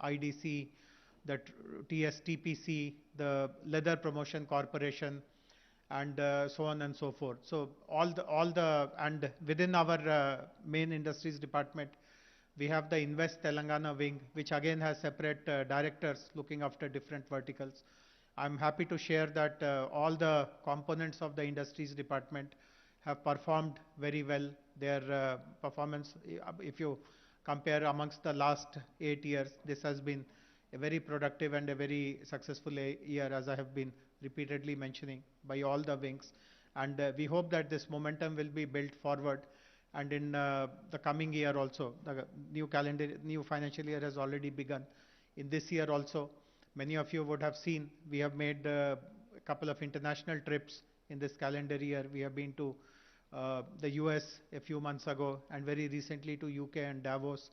IDC, the TSTPC, the Leather Promotion Corporation, and so on and so forth. So and within our main industries department, we have the Invest Telangana wing, which again has separate directors looking after different verticals. I'm happy to share that all the components of the industries department have performed very well. Their performance, if you compare amongst the last 8 years, this has been a very productive and a very successful year, as I have been repeatedly mentioning, by all the wings. And we hope that this momentum will be built forward. And in the coming year also, the new financial year has already begun. In this year also, many of you would have seen, we have made a couple of international trips in this calendar year. We have been to the US a few months ago, and very recently to UK and Davos.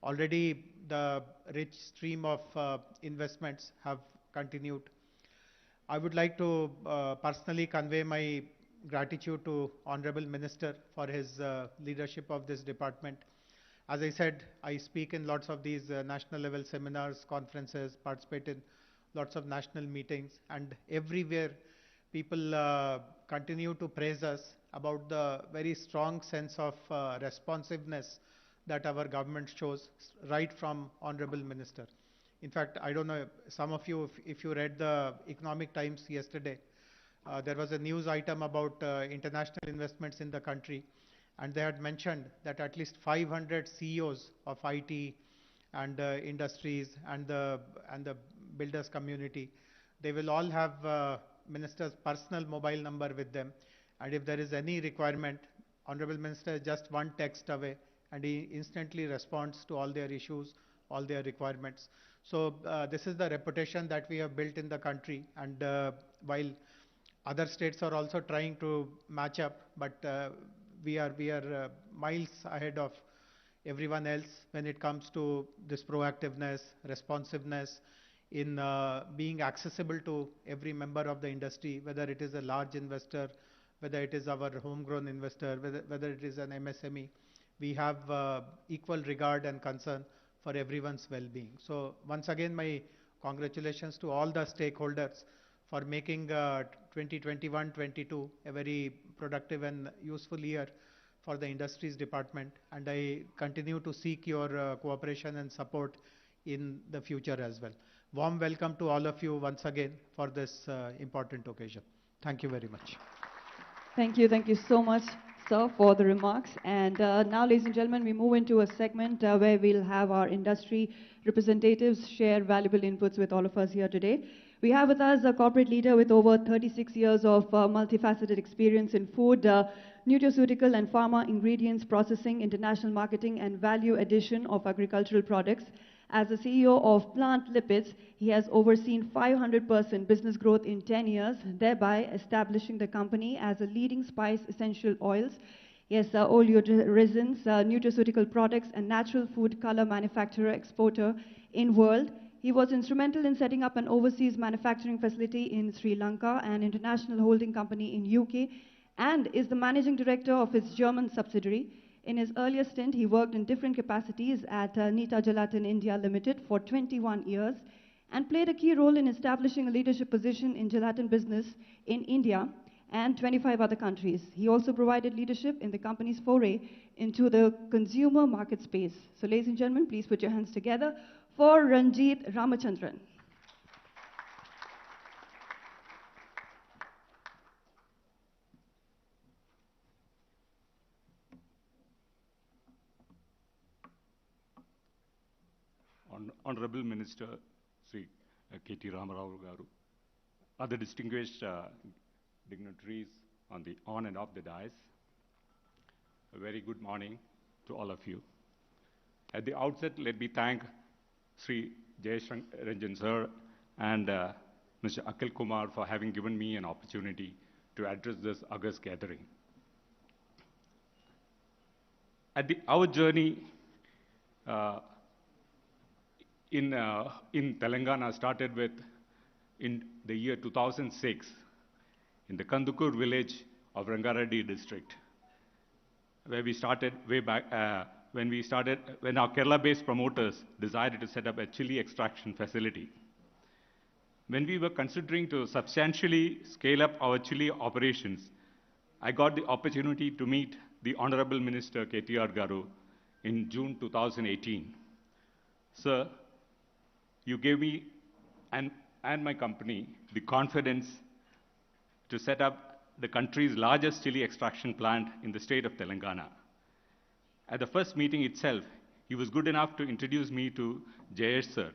Already the rich stream of investments have continued. I would like to personally convey my gratitude to Honorable Minister for his leadership of this department. As I said, I speak in lots of these national level seminars, conferences, participate in lots of national meetings, and everywhere people continue to praise us about the very strong sense of responsiveness that our government shows right from Honorable Minister. In fact, I don't know, some of you, if you read the Economic Times yesterday, there was a news item about international investments in the country, and they had mentioned that at least 500 CEOs of IT and industries and the builders community, they will all have Minister's personal mobile number with them. And if there is any requirement, Honorable Minister is just one text away, and he instantly responds to all their issues, all their requirements. So this is the reputation that we have built in the country. And while other states are also trying to match up, but we are miles ahead of everyone else when it comes to this proactiveness, responsiveness in being accessible to every member of the industry, whether it is a large investor, whether it is our homegrown investor, whether it is an MSME. We have equal regard and concern for everyone's well-being. So once again, my congratulations to all the stakeholders for making 2021-22 a very productive and useful year for the industries department. And I continue to seek your cooperation and support in the future as well. Warm welcome to all of you once again for this important occasion. Thank you very much. Thank you so much, sir, for the remarks. And now, ladies and gentlemen, we move into a segment where we'll have our industry representatives share valuable inputs with all of us here today. We have with us a corporate leader with over 36 years of multifaceted experience in food, nutraceutical and pharma ingredients processing, international marketing, and value addition of agricultural products. As the CEO of Plant Lipids, he has overseen 500% business growth in 10 years, thereby establishing the company as a leading spice essential oils, oleoresins, nutraceutical products, and natural food color manufacturer exporter in world. He was instrumental in setting up an overseas manufacturing facility in Sri Lanka, an international holding company in UK, and is the managing director of its German subsidiary. In his earlier stint, he worked in different capacities at Nita Gelatin India Limited for 21 years and played a key role in establishing a leadership position in gelatin business in India and 25 other countries. He also provided leadership in the company's foray into the consumer market space. So, ladies and gentlemen, please put your hands together for Ranjit Ramachandran. Honorable Minister Sri KTR Garu, other distinguished dignitaries on and off the dais, a very good morning to all of you. At the outset, let me thank Sri Jayesh Ranjan sir and Mr. Akhil Kumar for having given me an opportunity to address this august gathering. Our journey in Telangana started with in the year 2006 in the Kandukur village of Rangareddy district, where we started way back when our Kerala-based promoters decided to set up a chili extraction facility. When we were considering to substantially scale up our chili operations, I got the opportunity to meet the Honorable Minister KTR Garu in June 2018. Sir, you gave me and my company the confidence to set up the country's largest chili extraction plant in the state of Telangana. At the first meeting itself, he was good enough to introduce me to Jayesh sir,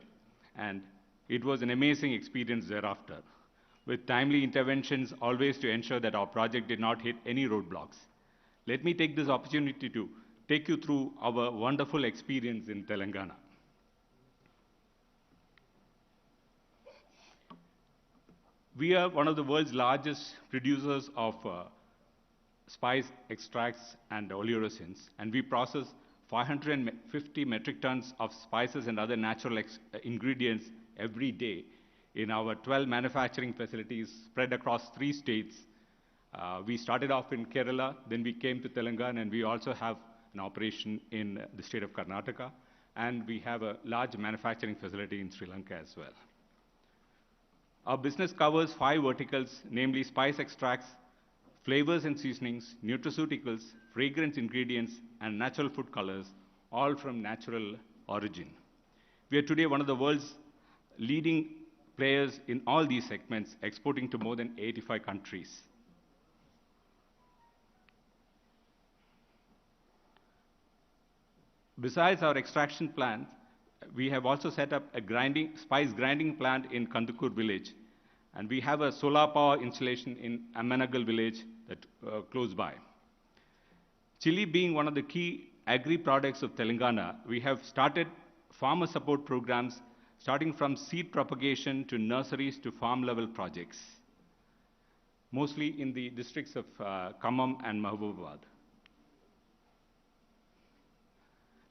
and it was an amazing experience thereafter, with timely interventions always to ensure that our project did not hit any roadblocks. Let me take this opportunity to take you through our wonderful experience in Telangana. We are one of the world's largest producers of spice extracts and oleoresins, and we process 550 metric tons of spices and other natural ingredients every day in our 12 manufacturing facilities spread across 3 states. We started off in Kerala, then we came to Telangana, and we also have an operation in the state of Karnataka, and we have a large manufacturing facility in Sri Lanka as well. Our business covers 5 verticals, namely spice extracts, flavors and seasonings, nutraceuticals, fragrance ingredients, and natural food colors, all from natural origin. We are today one of the world's leading players in all these segments, exporting to more than 85 countries. Besides our extraction plant, we have also set up a spice grinding plant in Kandukur village, and we have a solar power installation in Ammanagal village that close by. Chili being one of the key agri-products of Telangana, we have started farmer support programs starting from seed propagation to nurseries to farm-level projects, mostly in the districts of Khammam and Mahbubabad.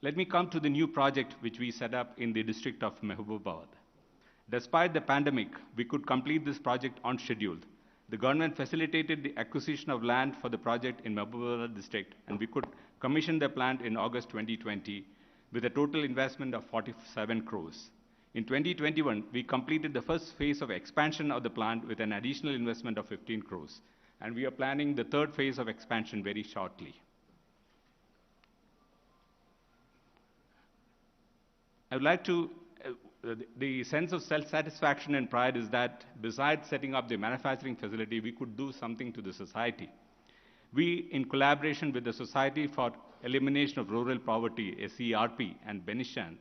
Let me come to the new project which we set up in the district of Mahbubabad. Despite the pandemic, we could complete this project on schedule. The government facilitated the acquisition of land for the project in Mahbubabad district, and we could commission the plant in August 2020 with a total investment of 47 crores. In 2021, we completed the first phase of expansion of the plant with an additional investment of 15 crores, and we are planning the third phase of expansion very shortly. I would like to, the sense of self-satisfaction and pride is that besides setting up the manufacturing facility, we could do something to the society. We, in collaboration with the Society for Elimination of Rural Poverty, SERP, and Benishan,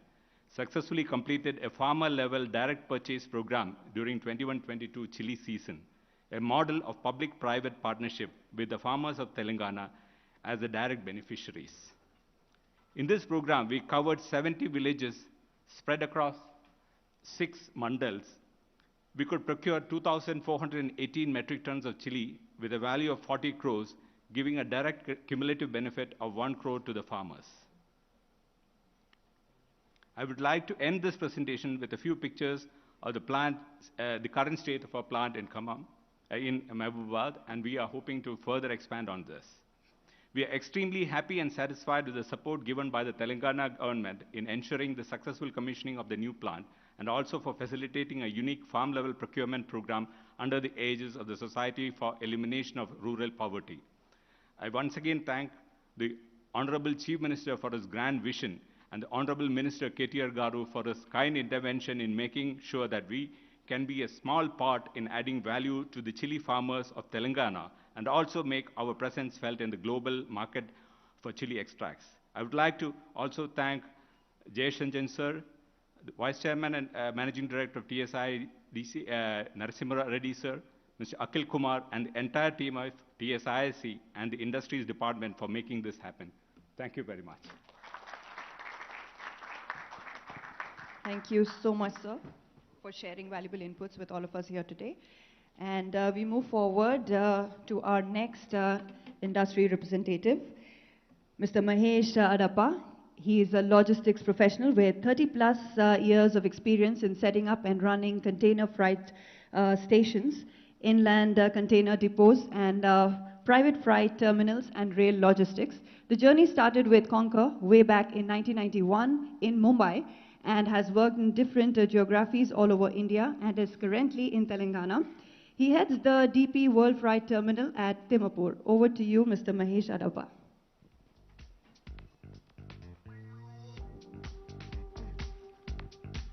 successfully completed a farmer-level direct purchase program during 21-22 chili season, a model of public-private partnership with the farmers of Telangana as the direct beneficiaries. In this program, we covered 70 villages spread across 6 mandals. We could procure 2,418 metric tons of chili with a value of 40 crores, giving a direct cumulative benefit of 1 crore to the farmers. I would like to end this presentation with a few pictures of the plant, the current state of our plant in Khammam, in Mahbubabad, and we are hoping to further expand on this. We are extremely happy and satisfied with the support given by the Telangana government in ensuring the successful commissioning of the new plant, and also for facilitating a unique farm-level procurement program under the aegis of the Society for Elimination of Rural Poverty. I once again thank the Honorable Chief Minister for his grand vision, and the Honorable Minister KTR Garu for his kind intervention in making sure that we can be a small part in adding value to the chili farmers of Telangana, and also make our presence felt in the global market for chili extracts. I would like to also thank Jayesh Sanjan sir, the Vice Chairman and Managing Director of TSI, Narasimha Reddy sir, Mr. Akhil Kumar, and the entire team of TSIC and the Industries Department for making this happen. Thank you very much. Thank you so much, sir, for sharing valuable inputs with all of us here today. And we move forward to our next industry representative, Mr. Mukesh Sablani. He is a logistics professional with 30+ years of experience in setting up and running container freight stations, inland container depots, and private freight terminals and rail logistics. The journey started with Concur way back in 1991 in Mumbai and has worked in different geographies all over India and is currently in Telangana. He heads the DP World Freight Terminal at Timapur. Over to you, Mr. Mahesh Adapa.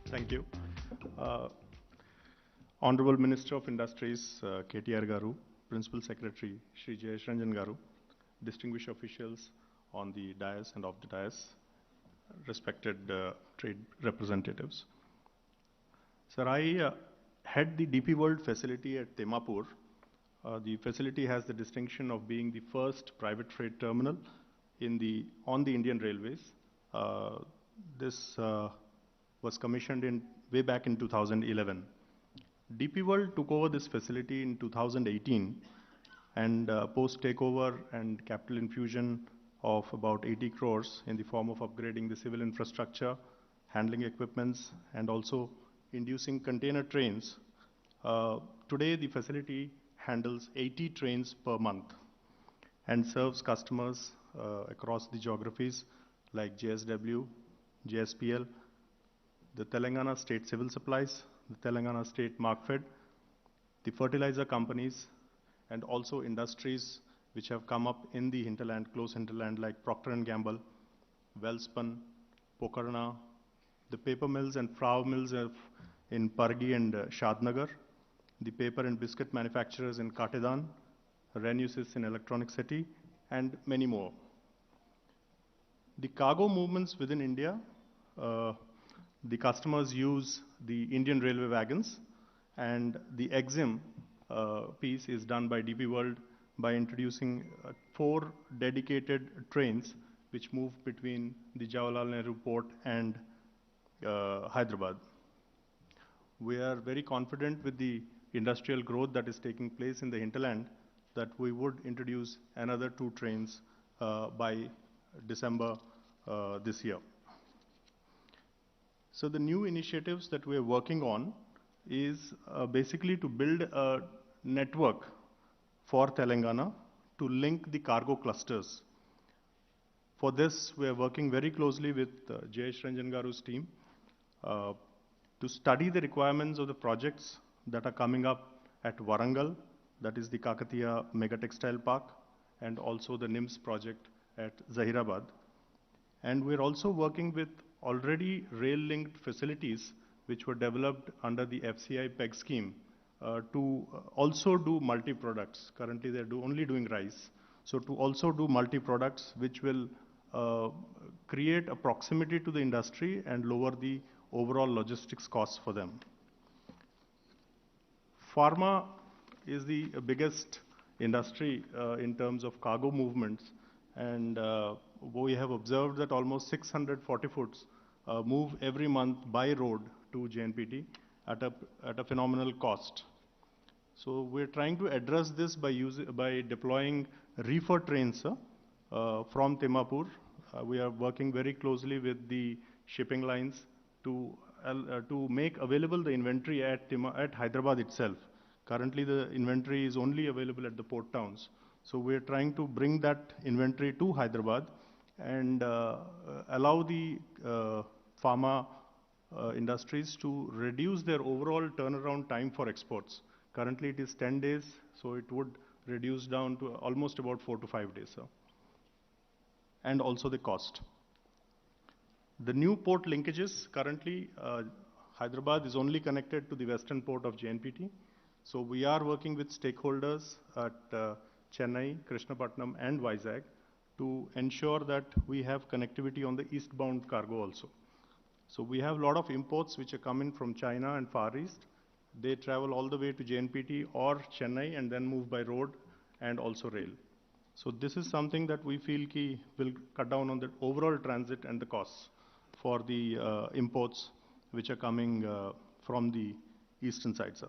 Thank you. Honorable Minister of Industries, KTR Garu, Principal Secretary, Shri Jayesh Ranjan Garu, distinguished officials on the dais and off the dais, respected trade representatives. Sir, I head the DP World facility at Temapur. The facility has the distinction of being the first private freight terminal on the Indian Railways. This was commissioned way back in 2011. DP World took over this facility in 2018, and post takeover and capital infusion of about 80 crores in the form of upgrading the civil infrastructure, handling equipments, and also inducing container trains. Today, the facility handles 80 trains per month and serves customers across the geographies like JSW, JSPL, the Telangana State Civil Supplies, the Telangana State Markfed, the fertilizer companies, and also industries which have come up in the hinterland, close hinterland, like Procter & Gamble, Welspun, Pokarna, the paper mills and flour mills in Pargi and Shadnagar, the paper and biscuit manufacturers in Katedan, Renusis in Electronic City, and many more. The cargo movements within India, the customers use the Indian Railway wagons, and the EXIM piece is done by DP World by introducing 4 dedicated trains which move between the Jawaharlal Nehru Port and Hyderabad. We are very confident with the industrial growth that is taking place in the hinterland that we would introduce another 2 trains by December this year. So the new initiatives that we are working on is basically to build a network for Telangana to link the cargo clusters. For this, we are working very closely with Jayesh Ranjan Garu's team to study the requirements of the projects that are coming up at Warangal, that is the Kakatiya Mega Textile Park, and also the NIMS project at Zahirabad. And we're also working with already rail-linked facilities which were developed under the FCI PEG scheme to also do multi-products. Currently, they're only doing rice. So to also do multi-products which will create a proximity to the industry and lower the overall logistics costs for them. Pharma is the biggest industry in terms of cargo movements, and we have observed that almost 640 foots move every month by road to JNPT at a phenomenal cost. So we're trying to address this by deploying reefer trains from Timapur. We are working very closely with the shipping lines to make available the inventory at Hyderabad itself. Currently, the inventory is only available at the port towns. So we're trying to bring that inventory to Hyderabad and allow the pharma industries to reduce their overall turnaround time for exports. Currently, it is 10 days, so it would reduce down to almost about 4 to 5 days. And also the cost. The new port linkages, currently, Hyderabad is only connected to the western port of JNPT. So we are working with stakeholders at Chennai, Krishnapatnam, and Vizag to ensure that we have connectivity on the eastbound cargo also. So we have a lot of imports which are coming from China and Far East. They travel all the way to JNPT or Chennai and then move by road and also rail. So this is something that we feel will cut down on the overall transit and the costs for the imports which are coming from the eastern side, sir.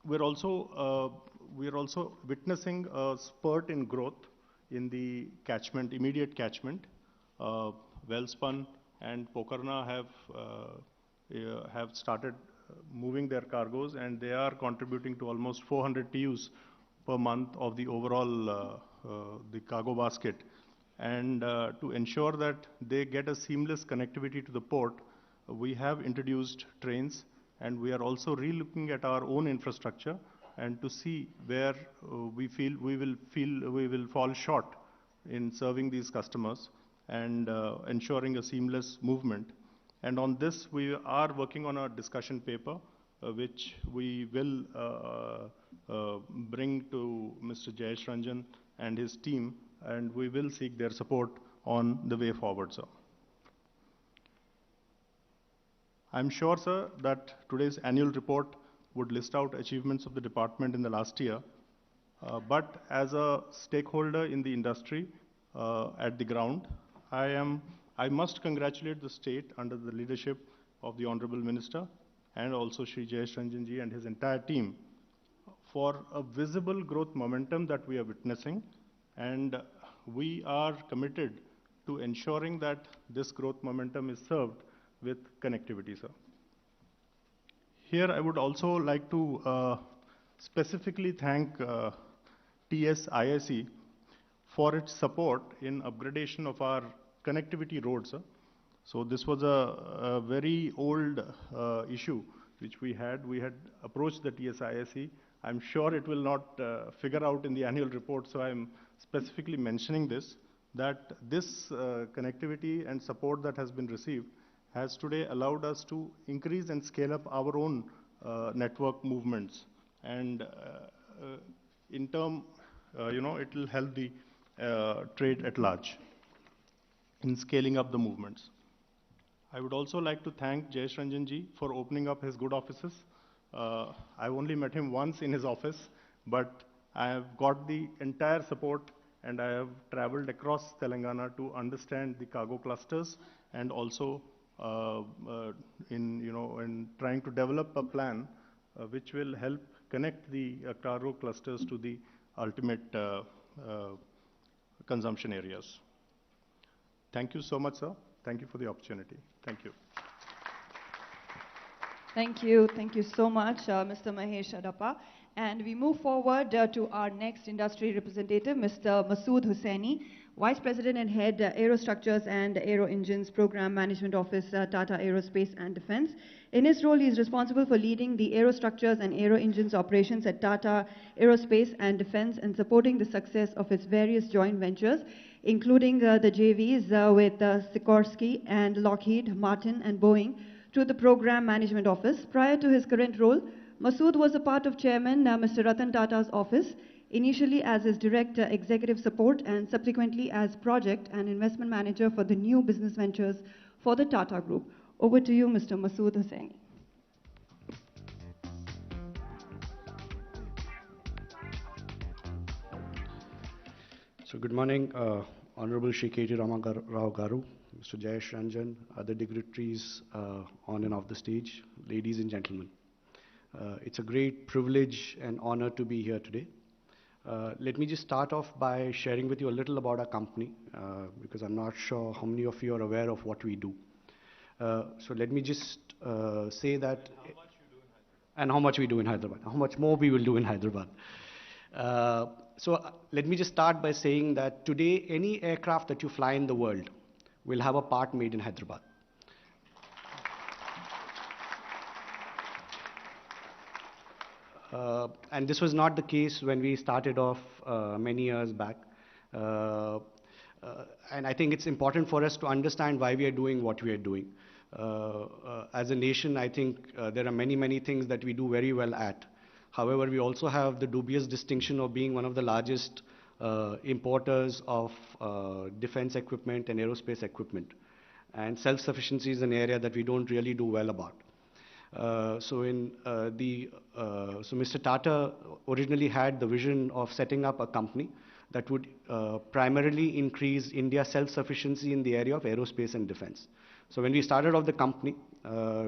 We're also witnessing a spurt in growth in the catchment, immediate catchment. Welspun and Pokarna have started moving their cargoes, and they are contributing to almost 400 TUs per month of the overall the cargo basket. And to ensure that they get a seamless connectivity to the port, we have introduced trains, and we are also re-looking at our own infrastructure and to see where we will fall short in serving these customers and ensuring a seamless movement. And on this, we are working on a discussion paper, which we will bring to Mr. Jayesh Ranjan and his team, and we will seek their support on the way forward, sir. I'm sure, sir, that today's annual report would list out achievements of the department in the last year, but as a stakeholder in the industry at the ground, I must congratulate the state under the leadership of the Honorable Minister and also Shri Jayesh Ranjan ji and his entire team for a visible growth momentum that we are witnessing, and we are committed to ensuring that this growth momentum is served with connectivity, sir. Here I would also like to specifically thank TSIIC for its support in upgradation of our connectivity roads, sir. So this was a very old issue which we had. We had approached the TSIIC. I'm sure it will not figure out in the annual report, so I'm specifically mentioning this, that this connectivity and support that has been received has today allowed us to increase and scale up our own network movements. And in turn, it will help the trade at large in scaling up the movements. I would also like to thank Jayesh Ranjan ji for opening up his good offices. I've only met him once in his office, but I have got the entire support, and I have traveled across Telangana to understand the cargo clusters, and also in trying to develop a plan which will help connect the cargo clusters to the ultimate consumption areas. Thank you so much, sir. Thank you for the opportunity. Thank you. Thank you. Thank you so much, Mr. Mahesh Adappa. And we move forward to our next industry representative, Mr. Masood Hussaini, Vice President and Head, Aerostructures and Aero Engines Program Management Office, Tata Aerospace and Defense. In his role, he is responsible for leading the Aerostructures and Aero Engines operations at Tata Aerospace and Defense and supporting the success of its various joint ventures, including the JVs with Sikorsky and Lockheed Martin and Boeing, to the Program Management Office. Prior to his current role, Masood was a part of Chairman Mr. Ratan Tata's office, initially as his direct executive support and subsequently as project and investment manager for the new business ventures for the Tata Group. Over to you, Mr. Masood Hussaini. So good morning, Honorable Shri KTR Rao Garu, Mr. Jayesh Ranjan, other dignitaries on and off the stage, ladies and gentlemen. It's a great privilege and honor to be here today. Let me just start off by sharing with you a little about our company, because I'm not sure how many of you are aware of what we do. So let me just say that... And how much we do in Hyderabad. How much more we will do in Hyderabad. So let me just start by saying that today, any aircraft that you fly in the world will have a part made in Hyderabad. And this was not the case when we started off many years back. And I think it's important for us to understand why we are doing what we are doing. As a nation, I think there are many, many things that we do very well at. However, we also have the dubious distinction of being one of the largest importers of defense equipment and aerospace equipment. And self-sufficiency is an area that we don't really do well about. So Mr. Tata originally had the vision of setting up a company that would primarily increase India's self-sufficiency in the area of aerospace and defense. So when we started off the company,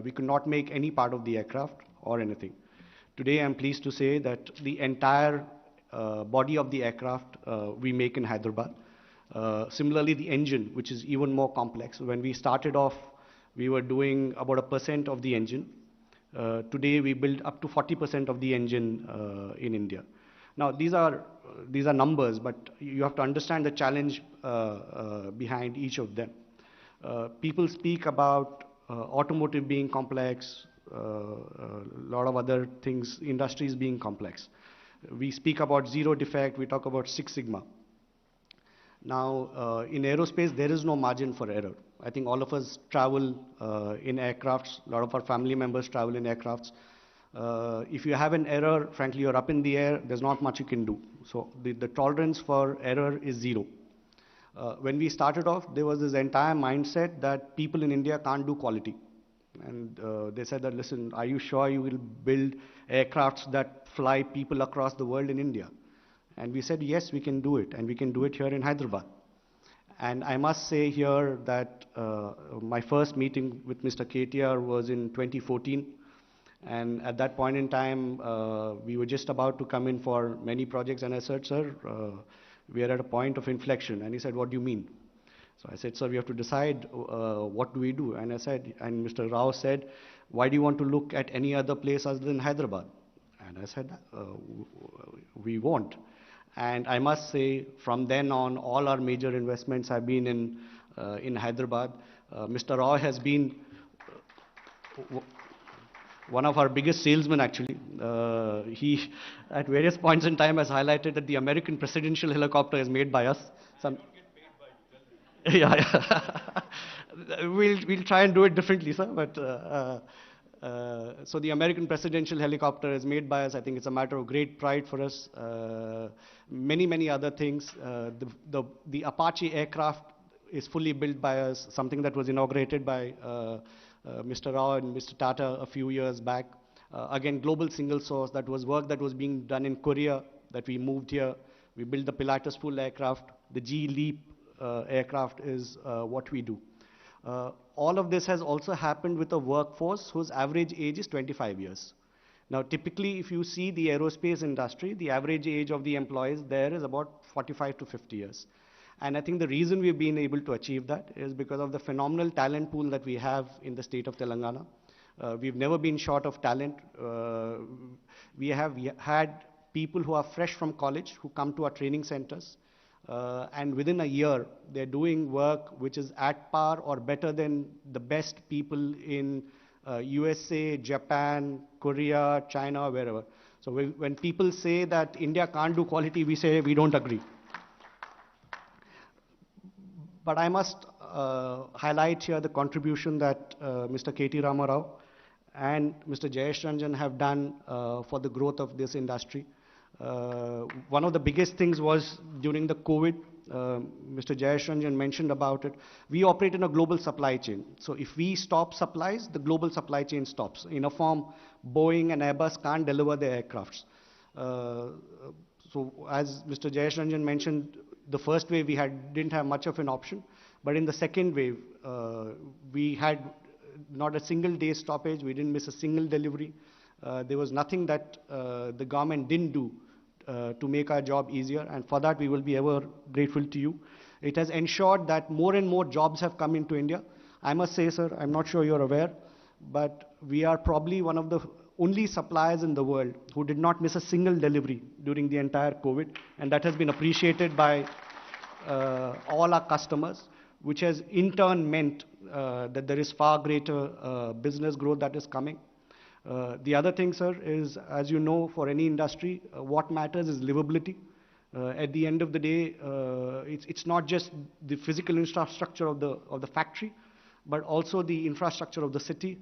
we could not make any part of the aircraft or anything. Today, I'm pleased to say that the entire body of the aircraft we make in Hyderabad. Similarly, the engine, which is even more complex. When we started off, we were doing about 1% of the engine. Today, we build up to 40% of the engine in India. Now, these are numbers, but you have to understand the challenge behind each of them. People speak about automotive being complex, a lot of other things, industries being complex. We speak about zero defect, we talk about Six Sigma. Now, in aerospace, there is no margin for error. I think all of us travel in aircrafts, a lot of our family members travel in aircrafts. If you have an error, frankly, you're up in the air, there's not much you can do. So the tolerance for error is zero. When we started off, there was this entire mindset that people in India can't do quality. And they said that, listen, are you sure you will build aircrafts that fly people across the world in India? And we said, yes, we can do it. And we can do it here in Hyderabad. And I must say here that my first meeting with Mr. KTR was in 2014. And at that point in time, we were just about to come in for many projects. And I said, sir, we are at a point of inflection. And he said, what do you mean? So I said, sir, we have to decide what do we do. And I said, and Mr. Rao said, why do you want to look at any other place other than Hyderabad? And I said, we won't. And I must say, from then on, all our major investments have been in Hyderabad. Mr. Rao has been one of our biggest salesmen, actually. He, at various points in time, has highlighted that the American presidential helicopter is made by us. Yeah. We'll try and do it differently, sir. But so the American presidential helicopter is made by us. I think it's a matter of great pride for us. Many other things. The Apache aircraft is fully built by us. Something that was inaugurated by Mr. Rao and Mr. Tata a few years back. Again, global single source. That was work that was being done in Korea that we moved here. We built the Pilatus full aircraft. The G Leap aircraft is what we do. All of this has also happened with a workforce whose average age is 25 years. Now, typically, if you see the aerospace industry, the average age of the employees there is about 45 to 50 years. And I think the reason we've been able to achieve that is because of the phenomenal talent pool that we have in the state of Telangana. We've never been short of talent. We have had people who are fresh from college who come to our training centers. And within a year, they're doing work which is at par or better than the best people in USA, Japan, Korea, China, wherever. So when people say that India can't do quality, we say we don't agree. But I must highlight here the contribution that Mr. K.T. Ramarao and Mr. Jayesh Ranjan have done for the growth of this industry. One of the biggest things was during the COVID, Mr. Jayesh Ranjan mentioned about it. We operate in a global supply chain. So if we stop supplies, the global supply chain stops. In a form, Boeing and Airbus can't deliver their aircrafts. So as Mr. Jayesh Ranjan mentioned, the first wave we didn't have much of an option. But in the second wave, we had not a single day stoppage. We didn't miss a single delivery. There was nothing that the government didn't do to make our job easier, and for that we will be ever grateful to you. It has ensured that more and more jobs have come into India. I must say, sir, I'm not sure you're aware, but we are probably one of the only suppliers in the world who did not miss a single delivery during the entire COVID, and that has been appreciated by all our customers, which has in turn meant that there is far greater business growth that is coming. The other thing, sir, is, as you know, for any industry, what matters is livability. At the end of the day, it's not just the physical infrastructure of the factory, but also the infrastructure of the city.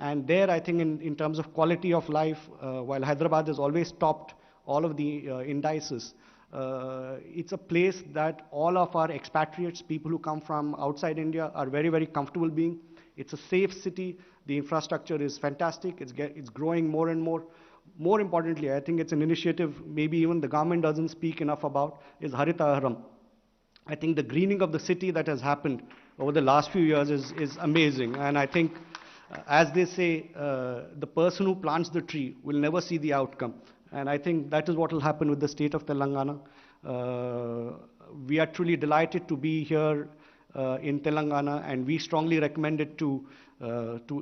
And there, I think, in terms of quality of life, while Hyderabad has always topped all of the indices, it's a place that all of our expatriates, people who come from outside India, are very comfortable being. It's a safe city. The infrastructure is fantastic. It's growing more and more. More importantly, I think it's an initiative maybe even the government doesn't speak enough about, is Harita Aharam. I think the greening of the city that has happened over the last few years is amazing. And I think, as they say, the person who plants the tree will never see the outcome. And I think that is what will happen with the state of Telangana. We are truly delighted to be here in Telangana, and we strongly recommend it to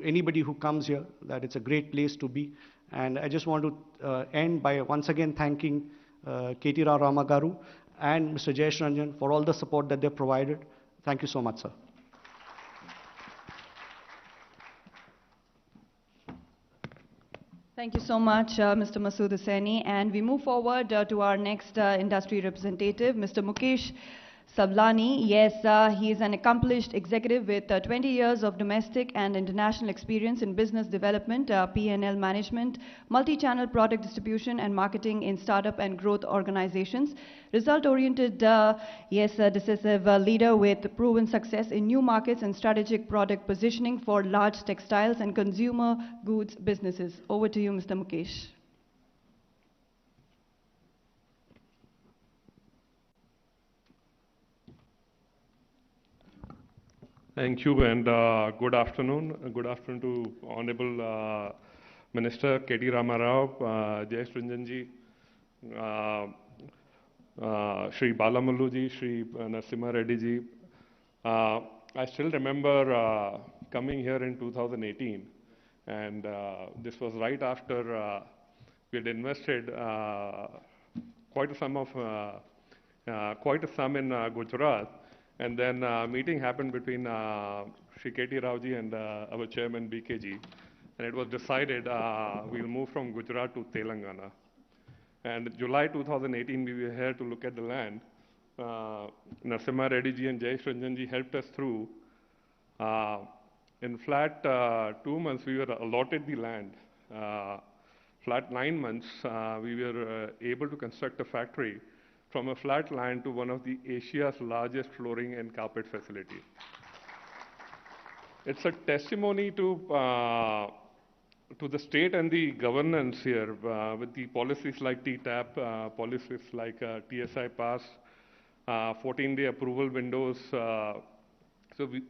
anybody who comes here, that it's a great place to be. And I just want to end by once again thanking KTR Ramagaru and Mr. Jayesh Ranjan for all the support that they've provided. Thank you so much, sir. Thank you so much, Mr. Masood Hussaini. And we move forward to our next industry representative, Mr. Mukesh Sablani. Yes, he is an accomplished executive with 20 years of domestic and international experience in business development, P&L management, multi-channel product distribution and marketing in startup and growth organizations. Result-oriented, decisive leader with proven success in new markets and strategic product positioning for large textiles and consumer goods businesses. Over to you, Mr. Mukesh. Thank you, and good afternoon. Good afternoon to Honorable Minister K.T. Ramarao, Jayesh Ranjanji, Shri Balamalluji, Shri Narasimha Reddy ji. I still remember coming here in 2018, and this was right after we had invested quite a sum in Gujarat. And then a meeting happened between Shri K.T. Raoji and our chairman BKG. And it was decided we'll move from Gujarat to Telangana. And July 2018, we were here to look at the land. Narasimha Reddy ji and Jayesh Ranjan ji helped us through. In flat 2 months, we were allotted the land. Flat 9 months, we were able to construct a factory from a flat land to one of the Asia's largest flooring and carpet facility. It's a testimony to the state and the governance here with the policies like TTAP, policies like TSI Pass, 14-day approval windows. So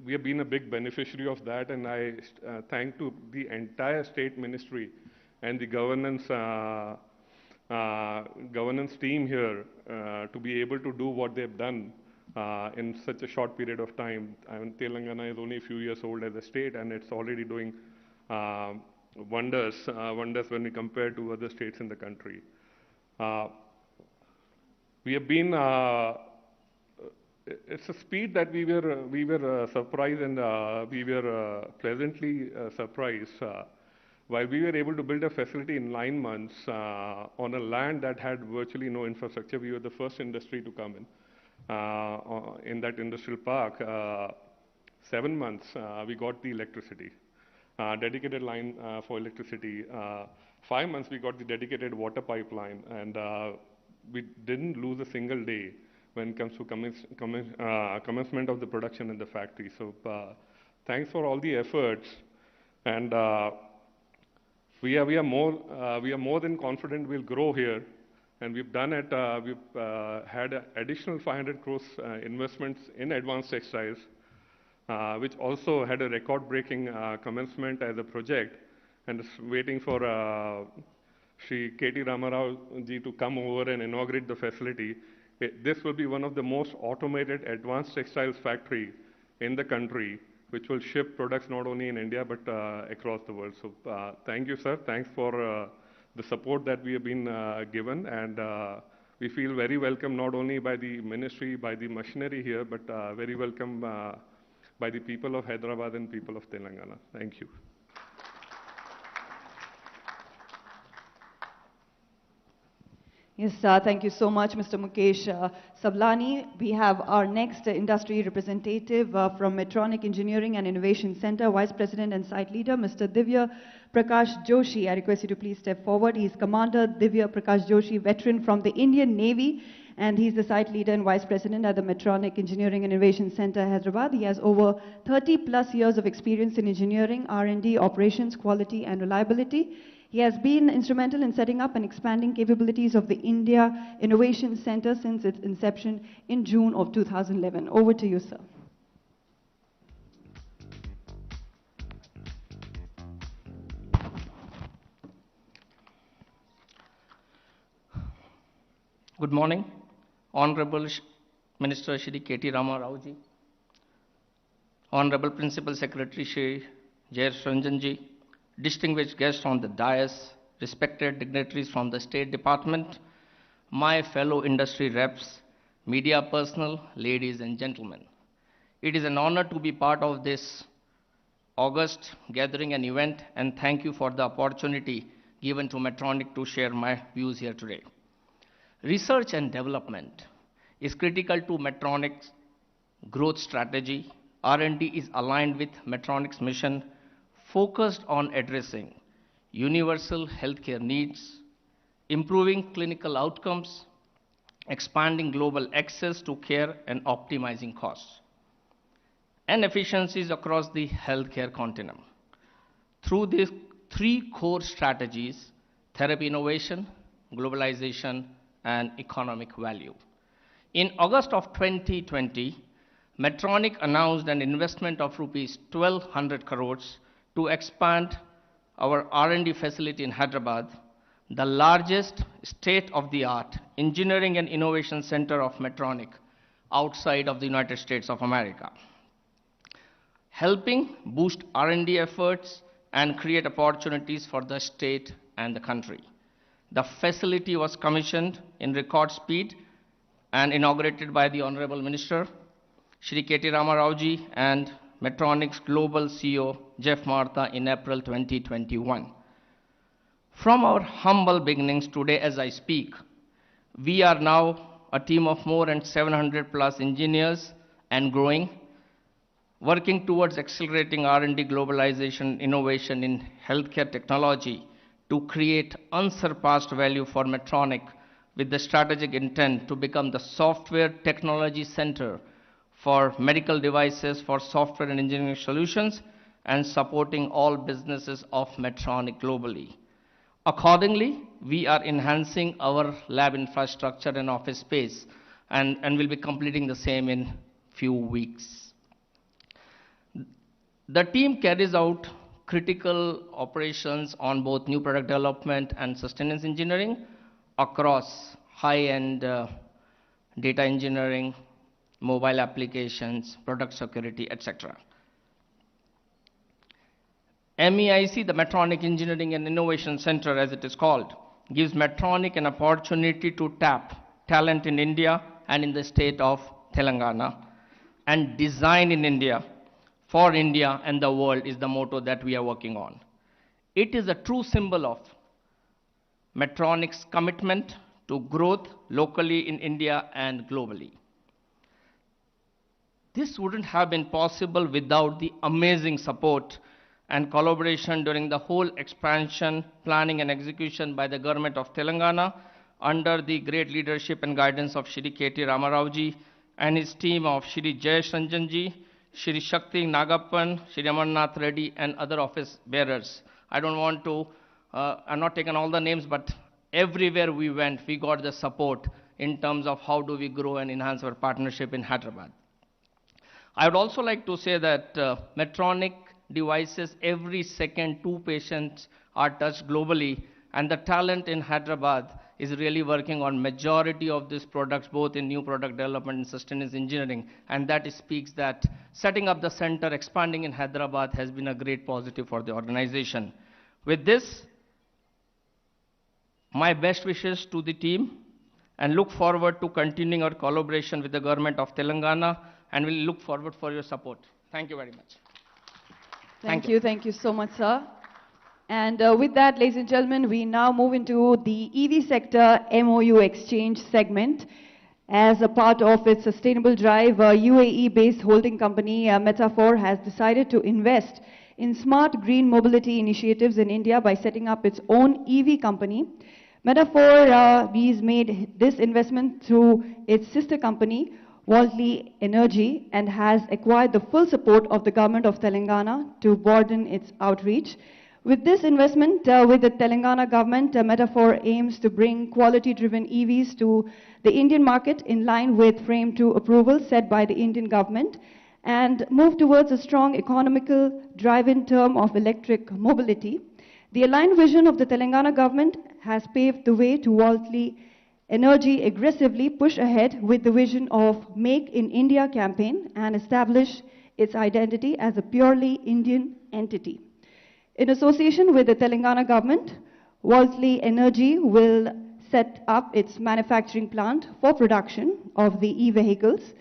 we have been a big beneficiary of that, and I thank to the entire state ministry and the governance team here to be able to do what they've done in such a short period of time. I mean, Telangana is only a few years old as a state, and it's already doing wonders when we compare to other states in the country. We have been. It's a speed that we were surprised, and we were pleasantly surprised. While we were able to build a facility in 9 months on a land that had virtually no infrastructure, we were the first industry to come in that industrial park. 7 months, we got the electricity, dedicated line for electricity. 5 months, we got the dedicated water pipeline, and we didn't lose a single day when it comes to commencement of the production in the factory. So thanks for all the efforts, and we are more than confident we'll grow here, and we've done it. We've had additional 500 crores investments in advanced textiles, which also had a record-breaking commencement as a project, and is waiting for Shri K.T. Ramarao ji to come over and inaugurate the facility. This will be one of the most automated advanced textiles factory in the country, which will ship products not only in India but across the world. So thank you, sir. Thanks for the support that we have been given, and we feel very welcome not only by the ministry, by the machinery here, but very welcome by the people of Hyderabad and people of Telangana. Thank you. Yes, thank you so much, Mr. Mukesh Sablani. We have our next industry representative from Medtronic Engineering and Innovation Center, Vice President and Site Leader, Mr. Divya Prakash Joshi. I request you to please step forward. He is Commander Divya Prakash Joshi, veteran from the Indian Navy, and he's the Site Leader and Vice President at the Medtronic Engineering and Innovation Center, Hyderabad. He has over 30 plus years of experience in engineering, R&D, operations, quality, and reliability. He has been instrumental in setting up and expanding capabilities of the India Innovation Center since its inception in June of 2011. Over to you, sir. Good morning, Honorable Minister Shri K.T. Ramarao ji, Honorable Principal Secretary Shri Jayesh Ranjanji, distinguished guests on the dais, respected dignitaries from the State Department, my fellow industry reps, media personnel, ladies and gentlemen. It is an honor to be part of this August gathering and event, and thank you for the opportunity given to Medtronic to share my views here today. Research and development is critical to Medtronic's growth strategy. R&D is aligned with Medtronic's mission, focused on addressing universal healthcare needs, improving clinical outcomes, expanding global access to care, and optimizing costs and efficiencies across the healthcare continuum. Through these three core strategies: therapy innovation, globalization, and economic value. In August of 2020, Medtronic announced an investment of rupees 1,200 crores to expand our R&D facility in Hyderabad, the largest state-of-the-art engineering and innovation center of Medtronic outside of the United States of America, helping boost R&D efforts and create opportunities for the state and the country. The facility was commissioned in record speed and inaugurated by the Honorable Minister, Shri KT Ramarao and Medtronic's Global CEO, Jeff Martha, in April 2021. From our humble beginnings today as I speak, we are now a team of more than 700 plus engineers and growing, working towards accelerating R&D, globalization, innovation in healthcare technology to create unsurpassed value for Medtronic, with the strategic intent to become the software technology center for medical devices, for software and engineering solutions, and supporting all businesses of Medtronic globally. Accordingly, we are enhancing our lab infrastructure and office space, and will be completing the same in few weeks. The team carries out critical operations on both new product development and sustenance engineering across high-end data engineering, mobile applications, product security, etc. MEIC, the Medtronic Engineering and Innovation Center as it is called, gives Medtronic an opportunity to tap talent in India and in the state of Telangana, and design in India for India and the world is the motto that we are working on. It is a true symbol of Medtronic's commitment to growth locally in India and globally. This wouldn't have been possible without the amazing support and collaboration during the whole expansion, planning and execution by the government of Telangana under the great leadership and guidance of Shri KT Ramarao and his team of Shri Jayesh Ranjanji, Shri Shakti Nagappan, Shri Amarnath Reddy and other office bearers. I don't want to, I'm not taking all the names, but everywhere we went, we got the support in terms of how do we grow and enhance our partnership in Hyderabad. I would also like to say that Medtronic devices, every second 2 patients are touched globally, and the talent in Hyderabad is really working on majority of these products, both in new product development and sustenance engineering, and that speaks that setting up the center, expanding in Hyderabad has been a great positive for the organization. With this, my best wishes to the team, and look forward to continuing our collaboration with the government of Telangana, and we'll look forward for your support. Thank you very much. Thank you so much, sir. And with that, ladies and gentlemen, we now move into the EV sector MOU exchange segment. As a part of its sustainable drive, UAE-based holding company Metaphor has decided to invest in smart green mobility initiatives in India by setting up its own EV company. Metaphor has made this investment through its sister company, Worldly Energy, and has acquired the full support of the government of Telangana to broaden its outreach. With this investment with the Telangana government, Metaphor aims to bring quality-driven EVs to the Indian market in line with Frame 2 approval set by the Indian government, and move towards a strong economical drive-in term of electric mobility. The aligned vision of the Telangana government has paved the way to Worldly Energy aggressively push ahead with the vision of Make in India campaign and establish its identity as a purely Indian entity. In association with the Telangana government, Wolseley Energy will set up its manufacturing plant for production of the e-vehicles.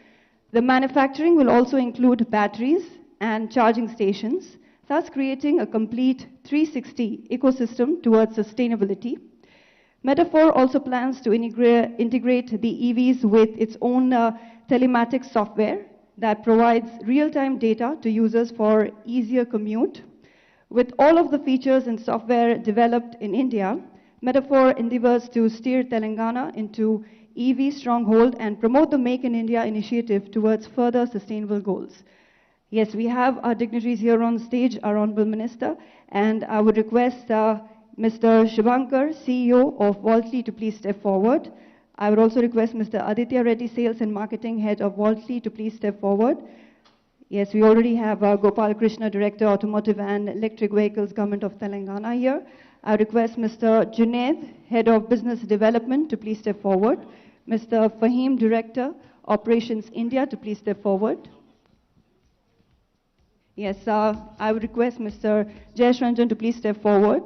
The manufacturing will also include batteries and charging stations, thus creating a complete 360 ecosystem towards sustainability. Metaphor also plans to integrate the EVs with its own telematics software that provides real-time data to users for easier commute. With all of the features and software developed in India, Metaphor endeavors to steer Telangana into EV stronghold and promote the Make in India initiative towards further sustainable goals. Yes, we have our dignitaries here on stage, our Honorable Minister, and I would request Mr. Shivankar, CEO of Wolseley, to please step forward. I would also request Mr. Aditya Reddy, Sales and Marketing Head of Wolseley, to please step forward. Yes, we already have Gopal Krishna, Director, Automotive and Electric Vehicles, Government of Telangana here. I request Mr. Junaid, Head of Business Development, to please step forward. Mr. Fahim, Director, Operations India, to please step forward. Yes, I would request Mr. Jayesh Ranjan to please step forward.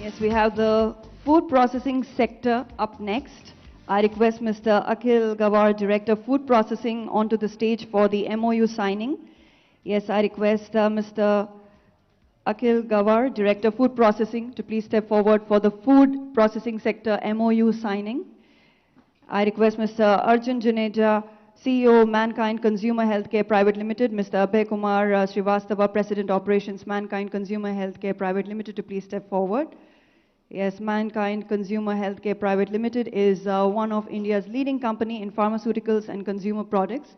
Yes, we have the food processing sector up next. I request Mr. Akhil Gawar, Director, Food Processing, onto the stage for the MOU signing. Yes, I request Mr. Akhil Gawar, Director, Food Processing, to please step forward for the food processing sector MOU signing. I request Mr. Arjun Juneja, CEO, Mankind Consumer Healthcare Private Limited, Mr. Abhay Kumar Srivastava, President Operations, Mankind Consumer Healthcare Private Limited, to please step forward. Yes, Mankind Consumer Healthcare Private Limited is one of India's leading company in pharmaceuticals and consumer products.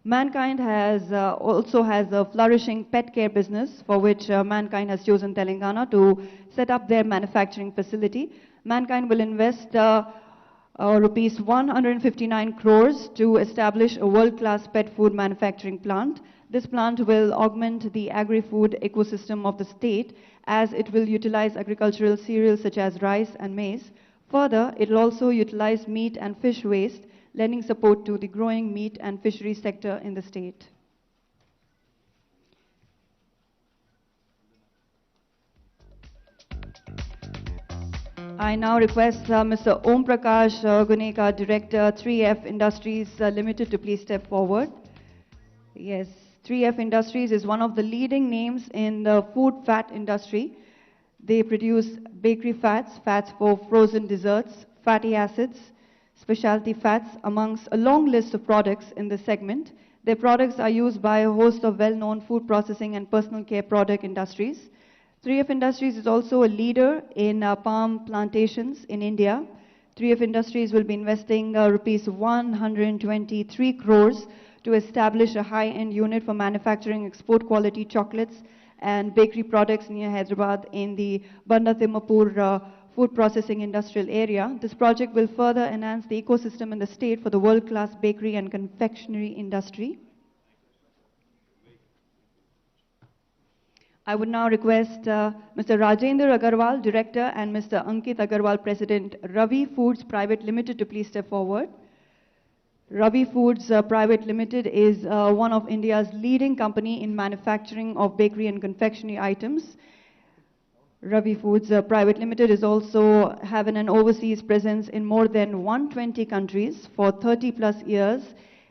Mankind also has a flourishing pet care business, for which Mankind has chosen Telangana to set up their manufacturing facility. Mankind will invest rupees 159 crores to establish a world-class pet food manufacturing plant. This plant will augment the agri-food ecosystem of the state, as it will utilize agricultural cereals such as rice and maize. Further, it will also utilize meat and fish waste, lending support to the growing meat and fishery sector in the state. I now request Mr. Om Prakash Gunekar, Director, 3F Industries Limited, to please step forward. Yes, 3F Industries is one of the leading names in the food fat industry. They produce bakery fats, fats for frozen desserts, fatty acids, specialty fats, amongst a long list of products in this segment. Their products are used by a host of well-known food processing and personal care product industries. 3F Industries is also a leader in palm plantations in India. 3F Industries will be investing rupees 123 crores to establish a high-end unit for manufacturing export quality chocolates and bakery products near Hyderabad in the Banda Timmapur food processing industrial area. This project will further enhance the ecosystem in the state for the world-class bakery and confectionery industry. I would now request Mr. Rajendra Agarwal, Director, and Mr. Ankit Agarwal, President, Ravi Foods Private Limited, to please step forward. Ravi Foods Private Limited is one of India's leading company in manufacturing of bakery and confectionery items. Ravi Foods Private Limited is also having an overseas presence in more than 120 countries for 30 plus years,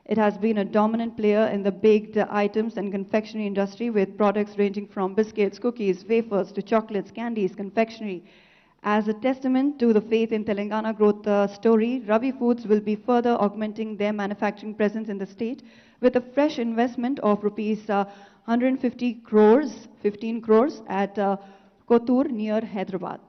It has been a dominant player in the baked items and confectionery industry with products ranging from biscuits, cookies, wafers to chocolates, candies, confectionery. As a testament to the faith in Telangana growth story, Ravi Foods will be further augmenting their manufacturing presence in the state with a fresh investment of rupees 150 crores, 15 crores at Kothur near Hyderabad.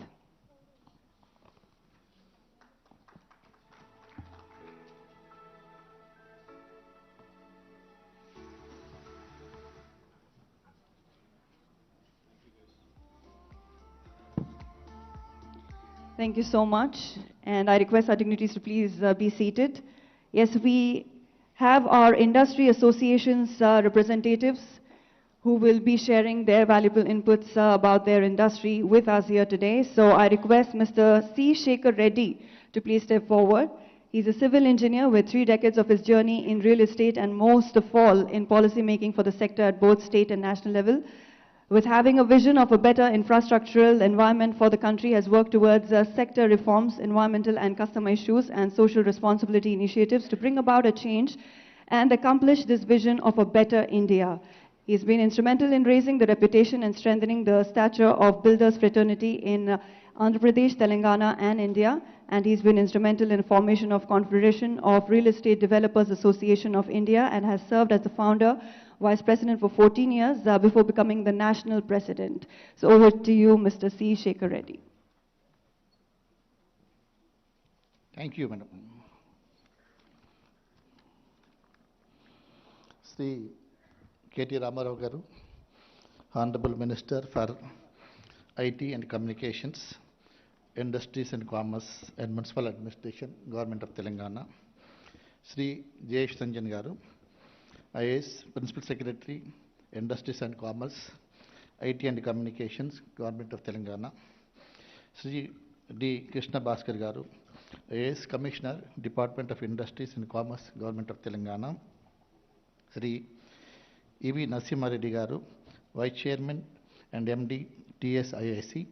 Thank you so much. And I request our dignitaries to please be seated. Yes, we have our industry associations representatives who will be sharing their valuable inputs about their industry with us here today. So I request Mr. C. Shekhar Reddy to please step forward. He's a civil engineer with 3 decades of his journey in real estate and most of all in policy making for the sector at both state and national level. With having a vision of a better infrastructural environment for the country, has worked towards sector reforms, environmental and customer issues, and social responsibility initiatives to bring about a change and accomplish this vision of a better India. He's been instrumental in raising the reputation and strengthening the stature of builders fraternity in Andhra Pradesh, Telangana, and India. And he's been instrumental in the formation of Confederation of Real Estate Developers Association of India and has served as the founder, vice president for 14 years before becoming the national president. So over to you, Mr. C. Shekhar Reddy. Thank you, Madam. Sri KTR Ramarao Garu, Honorable Minister for IT and Communications, Industries and Commerce and Municipal Administration, Government of Telangana. Sri J. Ranjan Garu, IAS, Principal Secretary, Industries and Commerce, IT and Communications, Government of Telangana. Sri D. Krishna Bhaskar Garu, IAS, Commissioner, Department of Industries and Commerce, Government of Telangana. Sri E.V. Narasimha Reddy Garu, Vice Chairman and MD, TSIIC.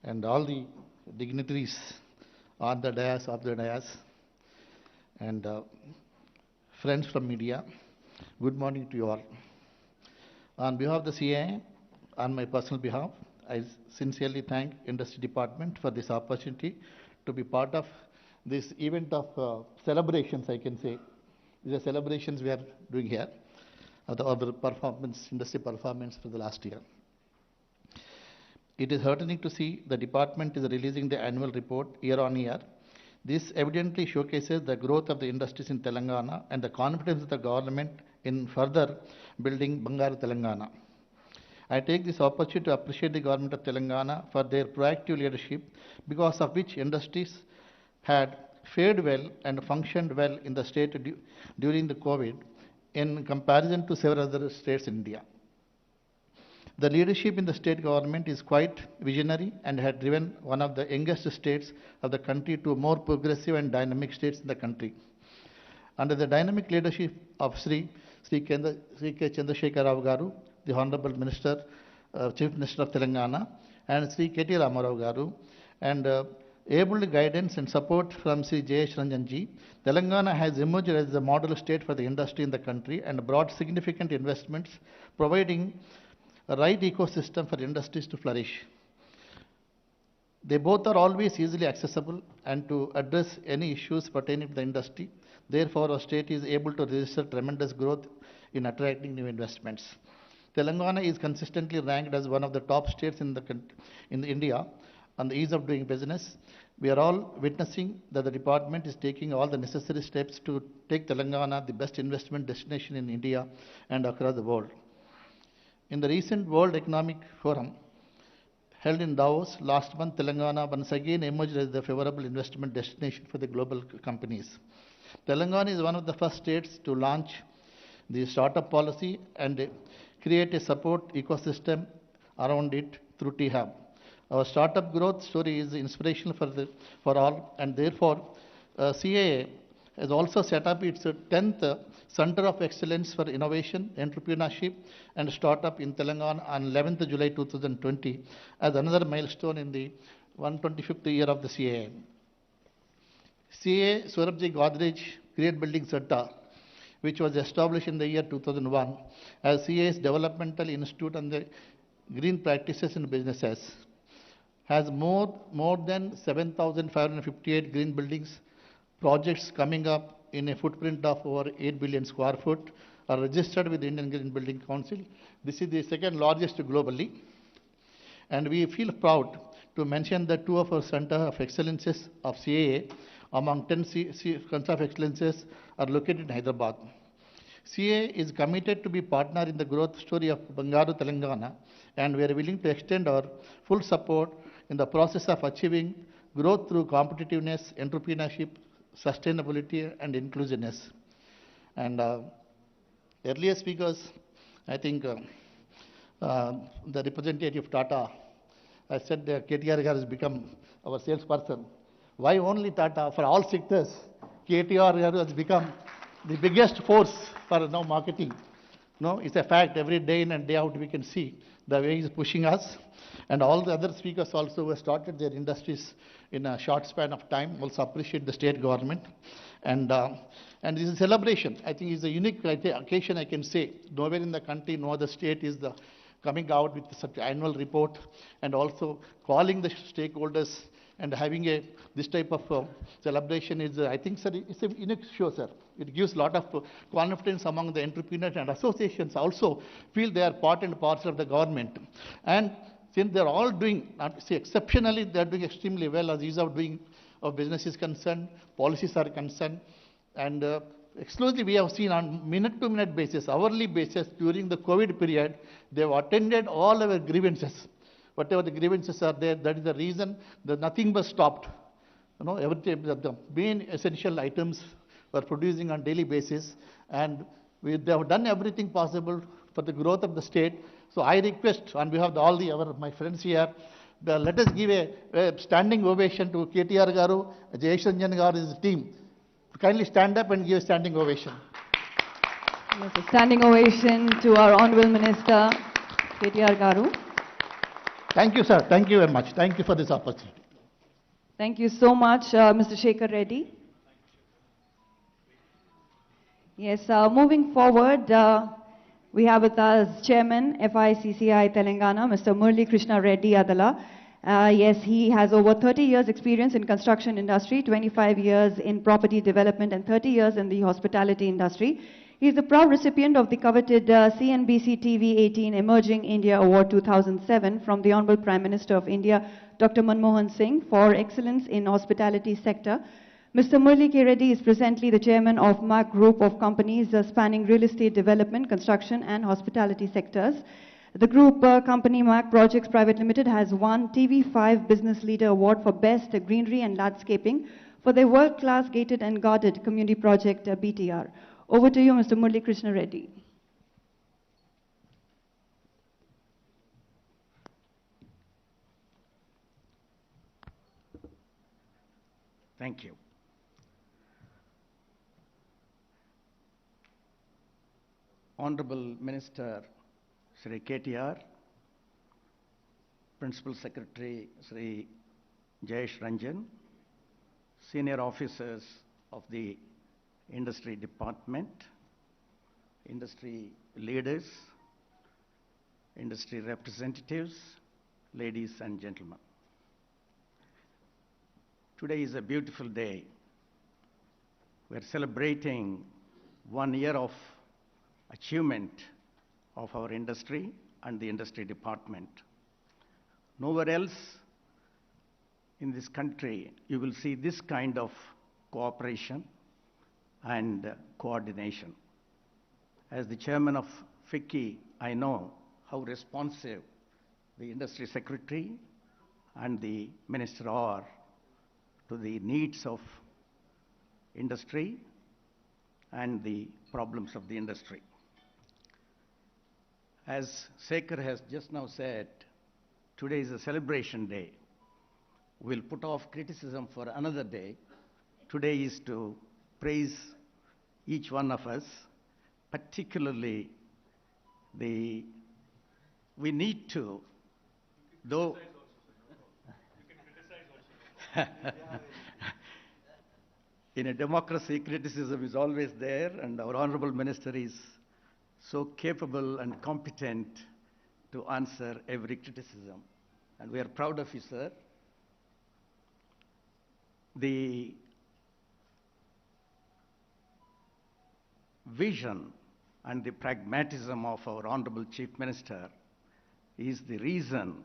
And all the dignitaries on the dais, off the dais, and friends from media, good morning to you all. On behalf of the CAA, on my personal behalf, I sincerely thank Industry Department for this opportunity to be part of this event of celebrations, I can say. These are celebrations we are doing here of the performance, industry performance for the last year. It is heartening to see the department is releasing the annual report year on year. This evidently showcases the growth of the industries in Telangana and the confidence of the government in further building Bangaru Telangana. I take this opportunity to appreciate the government of Telangana for their proactive leadership, because of which industries had fared well and functioned well in the state during the COVID in comparison to several other states in India. The leadership in the state government is quite visionary and had driven one of the youngest states of the country to more progressive and dynamic states in the country. Under the dynamic leadership of Sri K. Chandrasekhar Rao Garu, the Honorable Minister, Chief Minister of Telangana, and Sri KTR Ramarao Garu, and able guidance and support from Sri J. Ranjan ji, Telangana has emerged as the model state for the industry in the country and brought significant investments, providing a right ecosystem for industries to flourish. They both are always easily accessible and to address any issues pertaining to the industry. Therefore, our state is able to register tremendous growth in attracting new investments. Telangana is consistently ranked as one of the top states in India on the ease of doing business. We are all witnessing that the department is taking all the necessary steps to take Telangana the best investment destination in India and across the world. In the recent World Economic Forum held in Davos last month, Telangana once again emerged as the favorable investment destination for the global companies. Telangana is one of the first states to launch the startup policy and create a support ecosystem around it through T-Hub. Our startup growth story is inspirational for all, and therefore CAA has also set up its 10th Center of Excellence for Innovation, Entrepreneurship and Startup in Telangana on 11th July 2020 as another milestone in the 125th year of the CAA. CA Surabji Godrej Create Building Center, which was established in the year 2001 as CA's Developmental Institute on the Green Practices in Businesses, has more than 7,558 green buildings projects coming up in a footprint of over 8 billion square foot are registered with the Indian Green Building Council. This is the second largest globally. And we feel proud to mention that two of our Center of Excellences of CAA among 10 Centers of Excellences are located in Hyderabad. CA is committed to be partner in the growth story of Bangaru, Telangana, and we are willing to extend our full support in the process of achieving growth through competitiveness, entrepreneurship, sustainability, and inclusiveness. And earlier speakers, I think the representative of Tata, I said KTR has become our salesperson. Why only Tata? For all sectors, KTR has become the biggest force for now marketing. No, it's a fact. Every day in and day out we can see the way he's pushing us. And all the other speakers also who have started their industries in a short span of time also appreciate the state government. And this is a celebration. I think it's a unique occasion, I can say. Nowhere in the country, no other state is coming out with such annual report and also calling the stakeholders and having this type of celebration is, I think, sir, it's a unique show, sir. It gives a lot of confidence among the entrepreneurs, and associations also feel they are part and parcel of the government. And since they're all doing, not to say exceptionally, they're doing extremely well as ease of doing of business is concerned, policies are concerned, and exclusively we have seen on minute-to-minute basis, hourly basis during the COVID period, they've attended all our grievances. Whatever the grievances are there, that is the reason that nothing was stopped. You know, everything, the main essential items were producing on daily basis, and they have done everything possible for the growth of the state. So I request on behalf of my friends here, let us give a standing ovation to KTR Garu, Jayesh Ranjan Garu's team. Kindly stand up and give a standing ovation. Yes, a standing ovation to our Honorable Minister, KTR Garu. Thank you, sir. Thank you very much. Thank you for this opportunity. Thank you so much, Mr. Shekhar Reddy. Yes, moving forward, we have with us Chairman, FICCI Telangana, Mr. Murali Krishna Reddy Adala. Yes, he has over 30 years experience in construction industry, 25 years in property development, and 30 years in the hospitality industry. He is the proud recipient of the coveted CNBC TV 18 Emerging India Award 2007 from the Honorable Prime Minister of India, Dr. Manmohan Singh, for excellence in hospitality sector. Mr. Murali K. Reddy is presently the chairman of MAC Group of companies spanning real estate development, construction, and hospitality sectors. The group company MAC Projects Private Limited has won TV5 Business Leader Award for Best Greenery and Landscaping for their world-class gated and guarded community project BTR. Over to you, Mr. Murali Krishna Reddy. Thank you. Honorable Minister Sri KTR, Principal Secretary Sri Jayesh Ranjan, senior officers of the Industry Department, industry leaders, industry representatives, ladies and gentlemen. Today is a beautiful day. We're celebrating 1 year of achievement of our industry and the industry department. Nowhere else in this country you will see this kind of cooperation and coordination. As the chairman of Ftcci, I know how responsive the industry secretary and the minister are to the needs of industry and the problems of the industry. As Shekhar has just now said, today is a celebration day. We'll put off criticism for another day. Today is to praise each one of us, particularly we need to, though, In a democracy, criticism is always there, and our Honorable Minister is so capable and competent to answer every criticism. And we are proud of you, sir. The vision and the pragmatism of our Honorable Chief Minister is the reason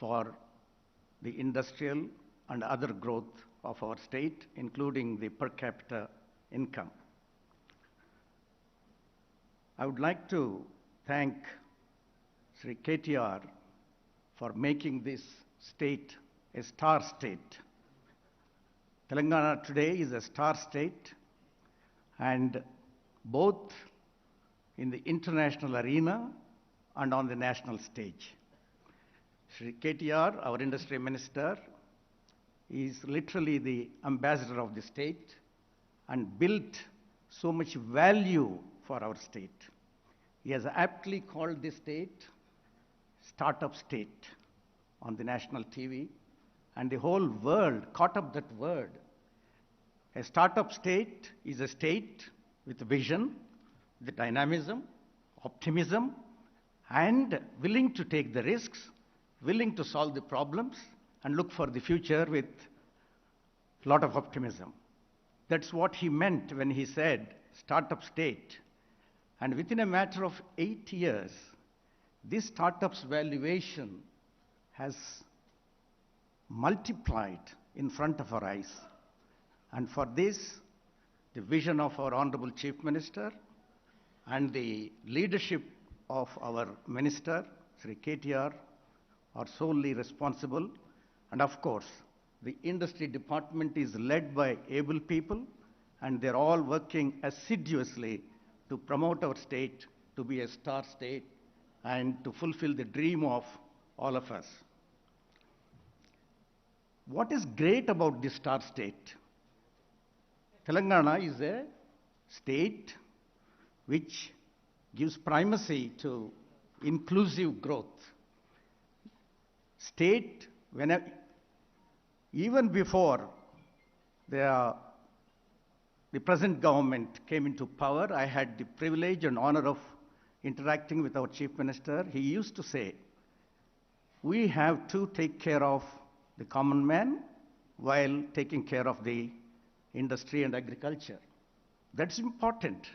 for the industrial and other growth of our state, including the per capita income. I would like to thank Sri KTR for making this state a star state. Telangana today is a star state, and both in the international arena and on the national stage. Sri KTR, our industry minister, is literally the ambassador of the state and built so much value for our state. He has aptly called this state startup state on the national TV, and the whole world caught up that word. A startup state is a state with vision, the dynamism, optimism, and willing to take the risks, willing to solve the problems, and look for the future with a lot of optimism. That's what he meant when he said startup state. And within a matter of 8 years, this startup's valuation has multiplied in front of our eyes. And for this, the vision of our Honorable Chief Minister and the leadership of our Minister, Sri KTR, are solely responsible. And of course, the industry department is led by able people, and they're all working assiduously to promote our state to be a star state and to fulfill the dream of all of us. What is great about this star state? Telangana is a state which gives primacy to inclusive growth. State, even before the present government came into power, I had the privilege and honor of interacting with our Chief Minister. He used to say, we have to take care of the common man while taking care of the industry and agriculture. That's important.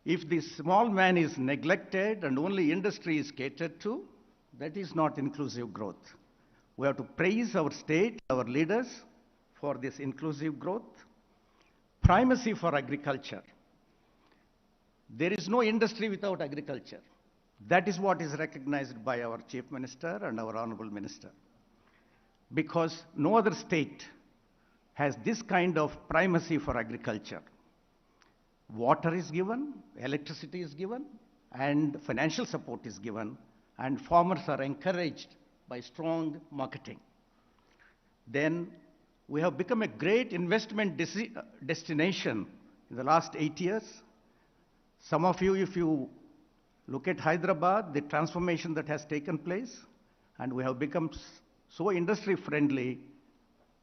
If the small man is neglected and only industry is catered to, that is not inclusive growth. We have to praise our state, our leaders, for this inclusive growth. Primacy for agriculture. There is no industry without agriculture. That is what is recognized by our Chief Minister and our Honorable Minister. Because no other state has this kind of primacy for agriculture. Water is given, electricity is given, and financial support is given, and farmers are encouraged by strong marketing. Then we have become a great investment destination in the last 8 years. Some of you, if you look at Hyderabad, the transformation that has taken place, and we have become so industry friendly,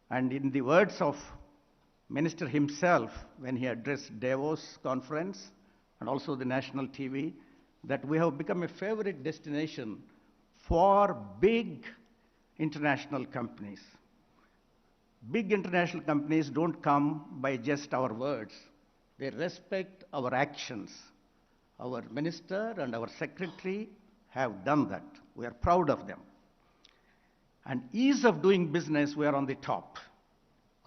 and in the words of Minister himself when he addressed Davos conference and also the national TV, that we have become a favorite destination for big international companies. Big international companies don't come by just our words. They respect our actions. Our minister and our secretary have done that. We are proud of them. And ease of doing business, we are on the top.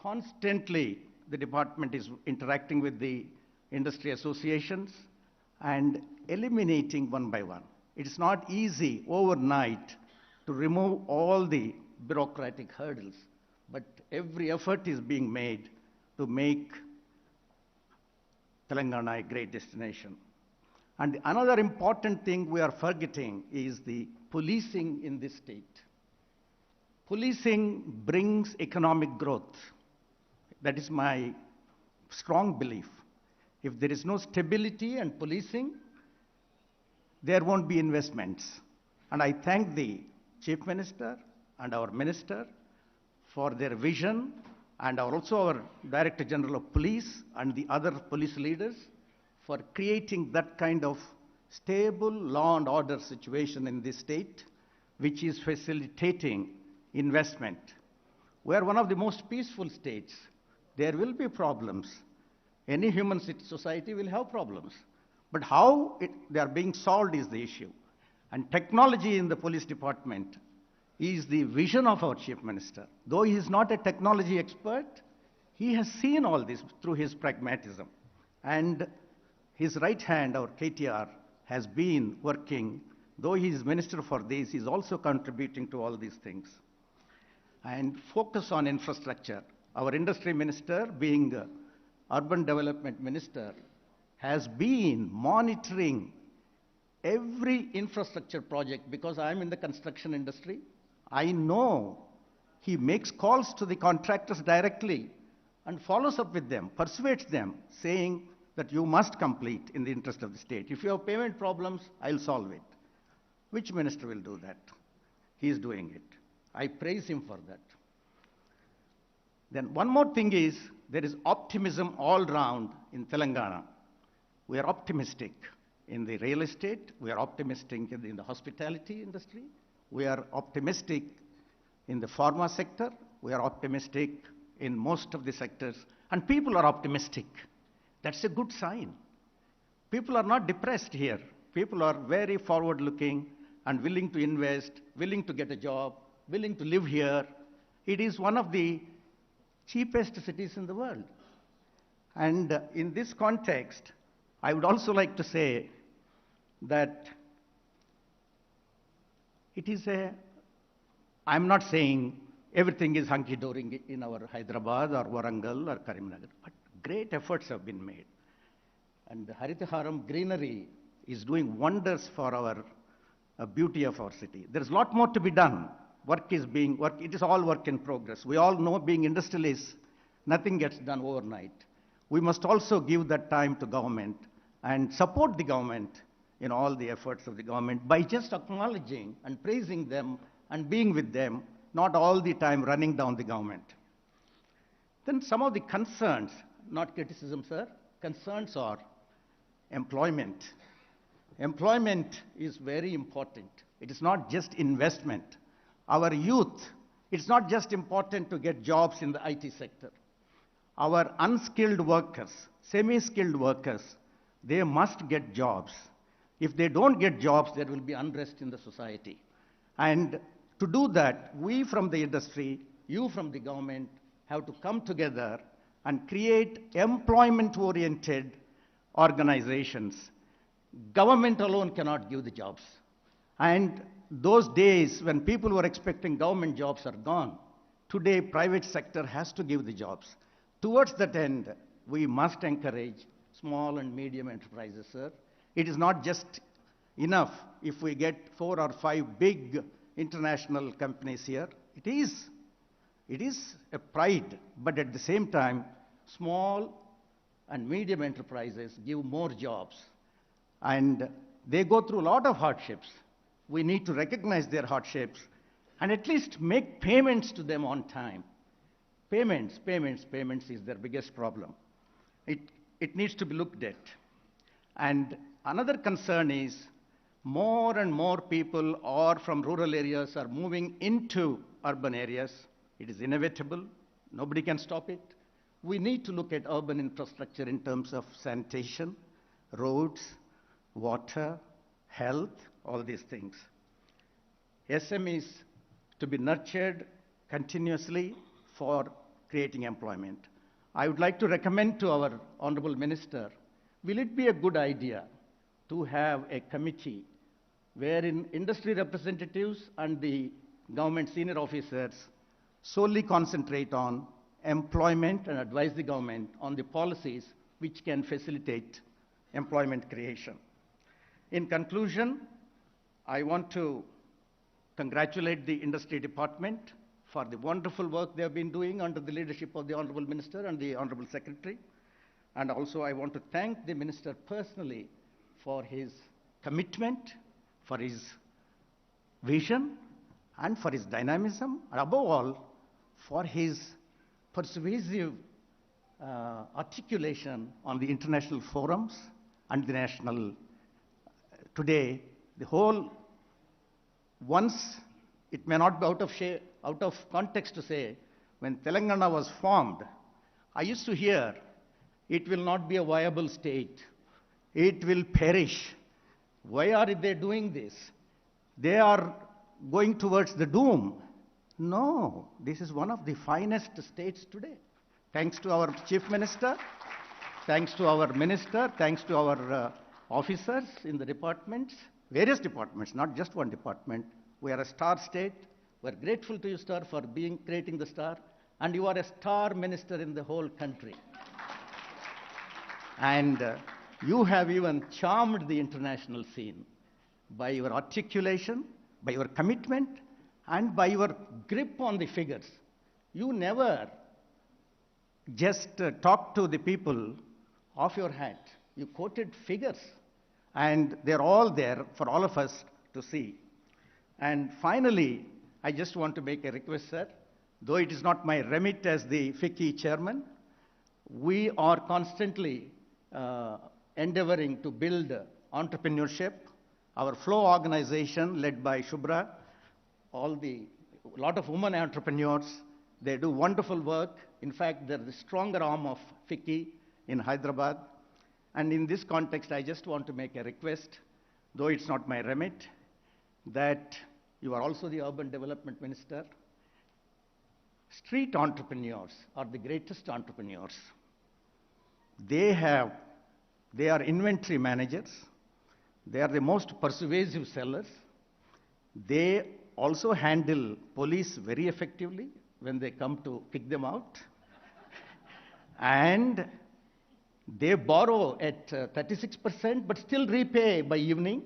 Constantly, the department is interacting with the industry associations and eliminating one by one. It's not easy overnight to remove all the bureaucratic hurdles, but every effort is being made to make Telangana a great destination. And another important thing we are forgetting is the policing in this state. Policing brings economic growth. That is my strong belief. If there is no stability and policing, there won't be investments. And I thank the Chief Minister and our Minister for their vision and also our Director General of Police and the other police leaders for creating that kind of stable law and order situation in this state, which is facilitating investment. We are one of the most peaceful states. There will be problems. Any human society will have problems. But how they are being solved is the issue. And technology in the police department is the vision of our Chief Minister. Though he is not a technology expert, he has seen all this through his pragmatism. And his right hand, our KTR, has been working. Though he is minister for this, he is also contributing to all these things. And focus on infrastructure. Our industry minister, being urban development minister, has been monitoring every infrastructure project. Because I'm in the construction industry, I know he makes calls to the contractors directly and follows up with them, persuades them, saying that you must complete in the interest of the state. If you have payment problems, I'll solve it. Which minister will do that? He is doing it. I praise him for that. Then one more thing is, there is optimism all round in Telangana. We are optimistic in the real estate. We are optimistic in the hospitality industry. We are optimistic in the pharma sector. We are optimistic in most of the sectors. And people are optimistic. That's a good sign. People are not depressed here. People are very forward-looking and willing to invest, willing to get a job, willing to live here. It is one of the cheapest cities in the world. And in this context, I would also like to say that it is I'm not saying everything is hunky-dory in our Hyderabad or Warangal or Karimnagar, but great efforts have been made. And the Haritaharam greenery is doing wonders for our beauty of our city. There's a lot more to be done. It is all work in progress. We all know, being industrialists, nothing gets done overnight. We must also give that time to government and support the government in all the efforts of the government by just acknowledging and praising them and being with them, not all the time running down the government. Then some of the concerns, not criticism, sir, concerns are employment. Employment is very important. It is not just investment. Our youth, it's not just important to get jobs in the IT sector. Our unskilled workers, semi-skilled workers, they must get jobs. If they don't get jobs, there will be unrest in the society. And to do that, we from the industry, you from the government, have to come together and create employment-oriented organizations. Government alone cannot give the jobs. And those days when people were expecting government jobs are gone. Today, private sector has to give the jobs. Towards that end, we must encourage small and medium enterprises, sir. It is not just enough if we get 4 or 5 big international companies here. It is a pride, but at the same time, small and medium enterprises give more jobs. And they go through a lot of hardships. We need to recognize their hardships and at least make payments to them on time. Payments is their biggest problem. It needs to be looked at. And another concern is more and more people are from rural areas are moving into urban areas. It is inevitable. Nobody can stop it. We need to look at urban infrastructure in terms of sanitation, roads, water, health, all these things. SMEs to be nurtured continuously for creating employment. I would like to recommend to our Honorable Minister, will it be a good idea to have a committee wherein industry representatives and the government senior officers solely concentrate on employment and advise the government on the policies which can facilitate employment creation. In conclusion, I want to congratulate the industry department for the wonderful work they have been doing under the leadership of the Honorable Minister and the Honorable Secretary. And also I want to thank the Minister personally for his commitment, for his vision, and for his dynamism, and above all, for his persuasive articulation on the international forums and the national. Today, the whole, once it may not be out of context to say, when Telangana was formed, I used to hear, it will not be a viable state. It will perish. Why are they doing this? They are going towards the doom. No, this is one of the finest states today. Thanks to our Chief Minister, thanks to our Minister, thanks to our officers in the departments, various departments, not just one department. We are a star state. We are grateful to you, sir, for creating the star. And you are a star minister in the whole country. And you have even charmed the international scene by your articulation, by your commitment, and by your grip on the figures. You never just talked to the people off your hat. You quoted figures, and they're all there for all of us to see. And finally, I just want to make a request, sir. Though it is not my remit as the Ftcci chairman, we are constantly endeavoring to build entrepreneurship. Our Flow organization, led by Shubhra, a lot of women entrepreneurs, they do wonderful work. In fact, they're the stronger arm of Ftcci in Hyderabad. And in this context, I just want to make a request, though it's not my remit, that you are also the Urban Development Minister. Street entrepreneurs are the greatest entrepreneurs. They are inventory managers. They are the most persuasive sellers. They also handle police very effectively when they come to kick them out. And they borrow at 36%, but still repay by evening,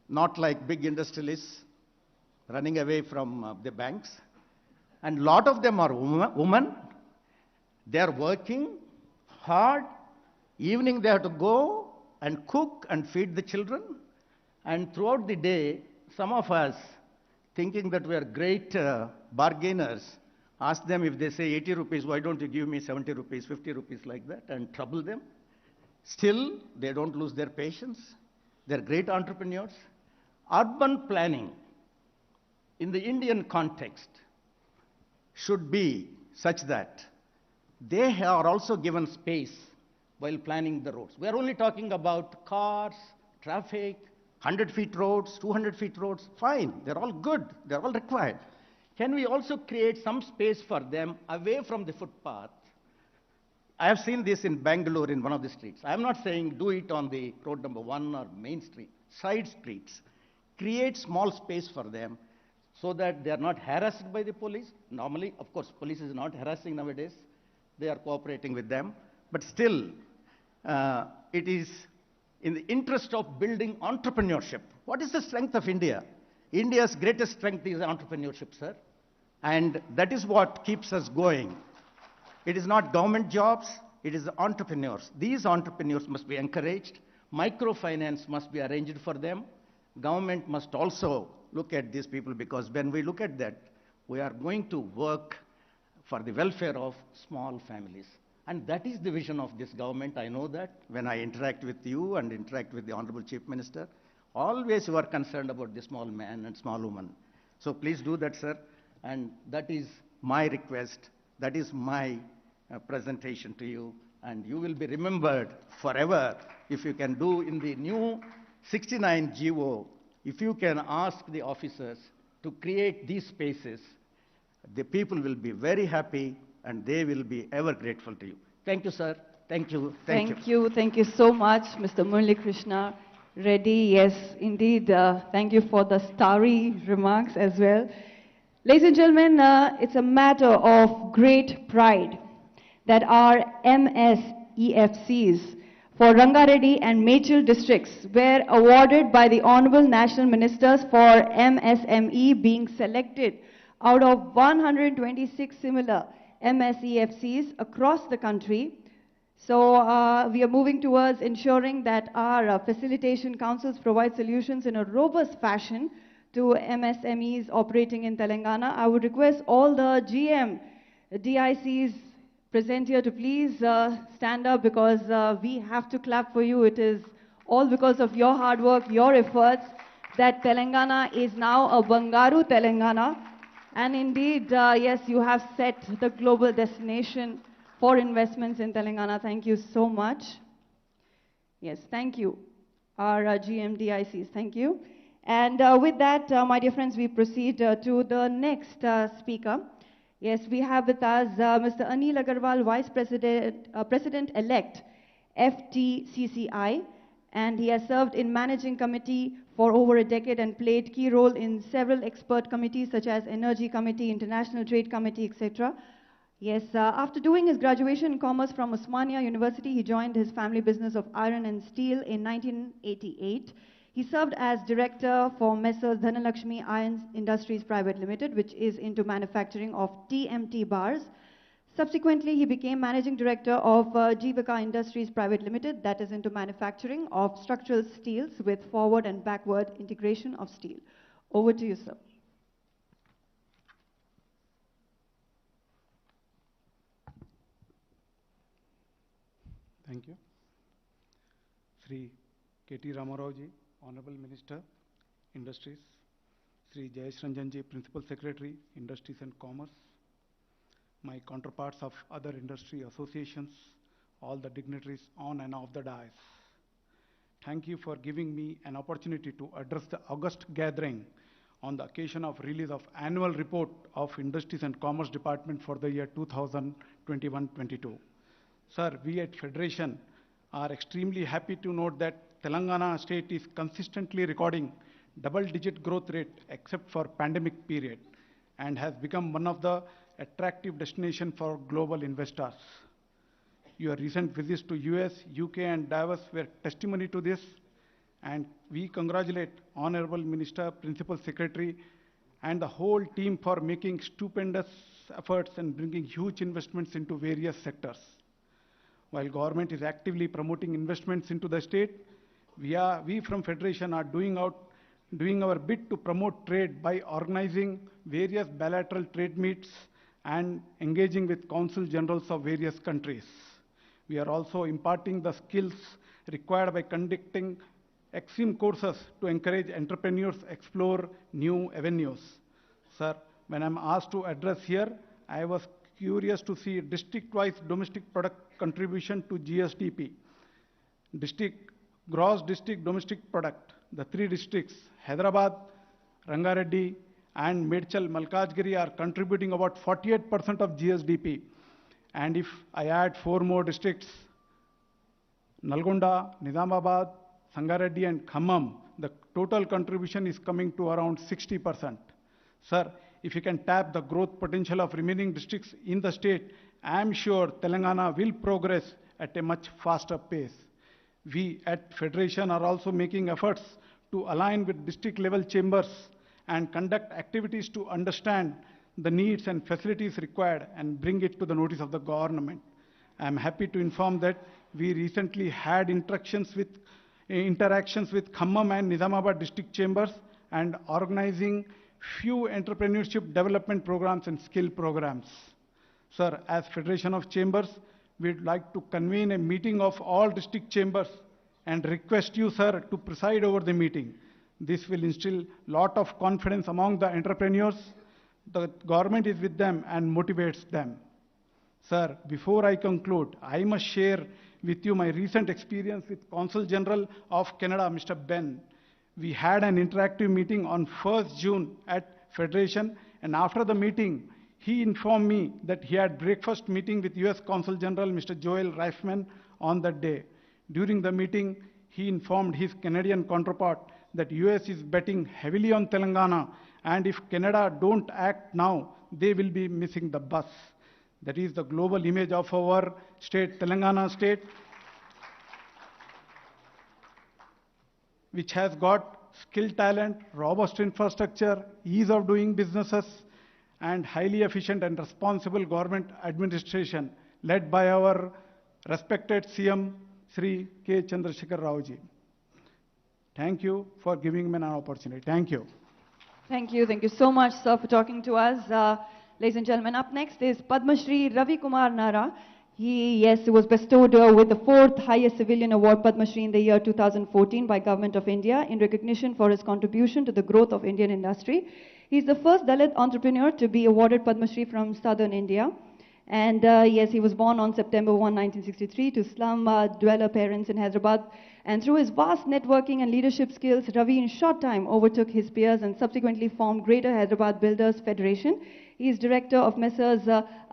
not like big industrialists running away from the banks. And a lot of them are women. They are working hard. Evening they have to go and cook and feed the children. And throughout the day, some of us, thinking that we are great bargainers, ask them if they say 80 rupees, why don't you give me 70 rupees, 50 rupees like that, and trouble them. Still, they don't lose their patience. They're great entrepreneurs. Urban planning in the Indian context should be such that they are also given space while planning the roads. We are only talking about cars, traffic, 100 feet roads, 200 feet roads, fine, they're all good, they're all required. Can we also create some space for them away from the footpath? I have seen this in Bangalore in one of the streets. I'm not saying do it on the road number 1 or main street, side streets. Create small space for them so that they are not harassed by the police. Normally, of course, police is not harassing nowadays. They are cooperating with them. But still, it is in the interest of building entrepreneurship. What is the strength of India? India's greatest strength is entrepreneurship, sir. And that is what keeps us going. It is not government jobs, it is the entrepreneurs. These entrepreneurs must be encouraged. Microfinance must be arranged for them. Government must also look at these people, because when we look at that, we are going to work for the welfare of small families. And that is the vision of this government. I know that when I interact with you and interact with the Honorable Chief Minister, always you are concerned about the small man and small woman. So please do that, sir. And that is my request. That is my presentation to you. And you will be remembered forever if you can do in the new 69 GO, if you can ask the officers to create these spaces, the people will be very happy and they will be ever grateful to you. Thank you, sir. Thank you. Thank you. Thank you so much, Mr. Murali Krishna Reddy. Yes, indeed. Thank you for the starry remarks as well. Ladies and gentlemen, it's a matter of great pride that our MSEFCs for Rangareddy and Mechil districts were awarded by the Honorable National Ministers for MSME, being selected out of 126 similar MSEFCs across the country. So we are moving towards ensuring that our facilitation councils provide solutions in a robust fashion to MSMEs operating in Telangana. I would request all the GM DICs present here to please stand up, because we have to clap for you. It is all because of your hard work, your efforts, that Telangana is now a Bangaru Telangana. And indeed, yes, you have set the global destination for investments in Telangana. Thank you so much. Yes, thank you, our GMDICs. Thank you. And with that, my dear friends, we proceed to the next speaker. Yes, we have with us Mr. Anil Agarwal, Vice President, President-elect, Ftcci, and he has served in managing committee for over a decade and played key role in several expert committees such as Energy Committee, International Trade Committee, etc. Yes, after doing his graduation in commerce from Osmania University, he joined his family business of iron and steel in 1988. He served as director for Messrs. Dhanalakshmi Iron Industries Private Limited, which is into manufacturing of TMT bars. Subsequently, he became managing director of Jivaka Industries Private Limited, that is into manufacturing of structural steels with forward and backward integration of steel. Over to you, sir. Thank you. Sri KT Ramarao-ji, Honorable Minister, Industries. Sri Jayesh Ranjan-ji, Principal Secretary, Industries and Commerce. My counterparts of other industry associations, all the dignitaries on and off the dais. Thank you for giving me an opportunity to address the August gathering on the occasion of release of annual report of Industries and Commerce Department for the year 2021-22. Sir, we at Federation are extremely happy to note that Telangana state is consistently recording double-digit growth rate except for pandemic period, and has become one of the attractive destination for global investors. Your recent visits to US, UK and Davos were testimony to this, and we congratulate Honorable Minister, Principal Secretary and the whole team for making stupendous efforts and bringing huge investments into various sectors. While government is actively promoting investments into the state, we from Federation are doing our bit to promote trade by organizing various bilateral trade meets and engaging with consul generals of various countries. We are also imparting the skills required by conducting extreme courses to encourage entrepreneurs explore new avenues. Sir, when I'm asked to address here, I was curious to see district-wise domestic product contribution to GSDP. Gross district domestic product, the three districts, Hyderabad, Rangareddy, and Medchal, Malkajgiri are contributing about 48% of GSDP. And if I add 4 more districts, Nalgonda, Nizamabad, Sangareddy, and Khammam, the total contribution is coming to around 60%. Sir, if you can tap the growth potential of remaining districts in the state, I am sure Telangana will progress at a much faster pace. We at Federation are also making efforts to align with district level chambers and conduct activities to understand the needs and facilities required and bring it to the notice of the government. I am happy to inform that we recently had interactions with Khammam and Nizamabad district chambers and organizing few entrepreneurship development programs and skill programs. Sir, as Federation of Chambers, we'd like to convene a meeting of all district chambers and request you, sir, to preside over the meeting. This will instill lot of confidence among the entrepreneurs. The government is with them and motivates them. Sir, before I conclude, I must share with you my recent experience with Consul General of Canada, Mr. Ben. We had an interactive meeting on 1st June at Federation, and after the meeting, he informed me that he had breakfast meeting with US Consul General Mr. Joel Reifman on that day. During the meeting, he informed his Canadian counterpart that US is betting heavily on Telangana, and if Canada don't act now, they will be missing the bus. That is the global image of our state, Telangana state, which has got skilled talent, robust infrastructure, ease of doing businesses, and highly efficient and responsible government administration led by our respected CM, Sri K. Chandrasekhar Rao ji. Thank you for giving me an opportunity. Thank you. Thank you so much, sir, for talking to us. Ladies and gentlemen, up next is Padma Shri Ravi Kumar Nara. He was bestowed with the 4th highest civilian award Padma Shri in the year 2014 by Government of India in recognition for his contribution to the growth of Indian industry. He is the first Dalit entrepreneur to be awarded Padma Shri from southern India. And he was born on September 1, 1963 to slum dweller parents in Hyderabad. And through his vast networking and leadership skills, Ravi in short time overtook his peers and subsequently formed Greater Hyderabad Builders Federation. He is director of Messrs.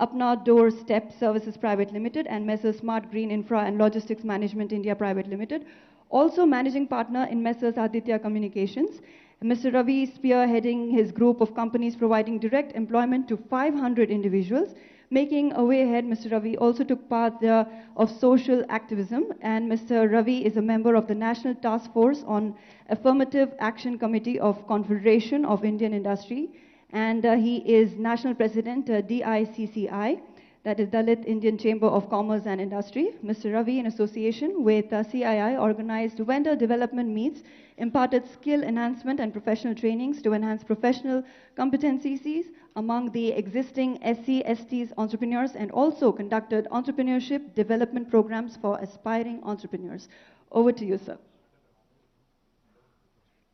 Apna Door Step Services Private Limited and Messrs. Smart Green Infra and Logistics Management India Private Limited. Also managing partner in Messrs. Aditya Communications. Mr. Ravi is spearheading his group of companies providing direct employment to 500 individuals. Making a way ahead, Mr. Ravi also took part of social activism, and Mr. Ravi is a member of the National Task Force on Affirmative Action Committee of Confederation of Indian Industry, and he is National President, DICCI, that is Dalit Indian Chamber of Commerce and Industry. Mr. Ravi, in association with CII, organized vendor development meets, imparted skill enhancement and professional trainings to enhance professional competencies among the existing SC, STs entrepreneurs, and also conducted entrepreneurship development programs for aspiring entrepreneurs. Over to you, sir.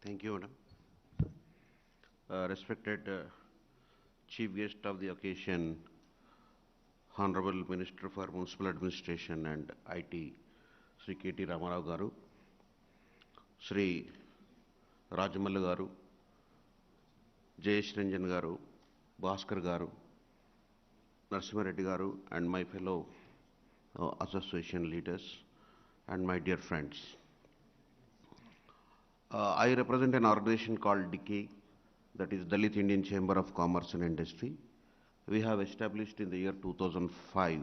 Thank you, madam. Respected Chief Guest of the occasion, Honorable Minister for Municipal Administration and IT, Sri KT Ramarao Garu, Sri Rajamallu Garu, Jayesh Ranjan Garu, Bhaskar Garu, Narsimareddy Garu, and my fellow association leaders, and my dear friends. I represent an organization called DICCI, that is Dalit Indian Chamber of Commerce and Industry. We have established in the year 2005,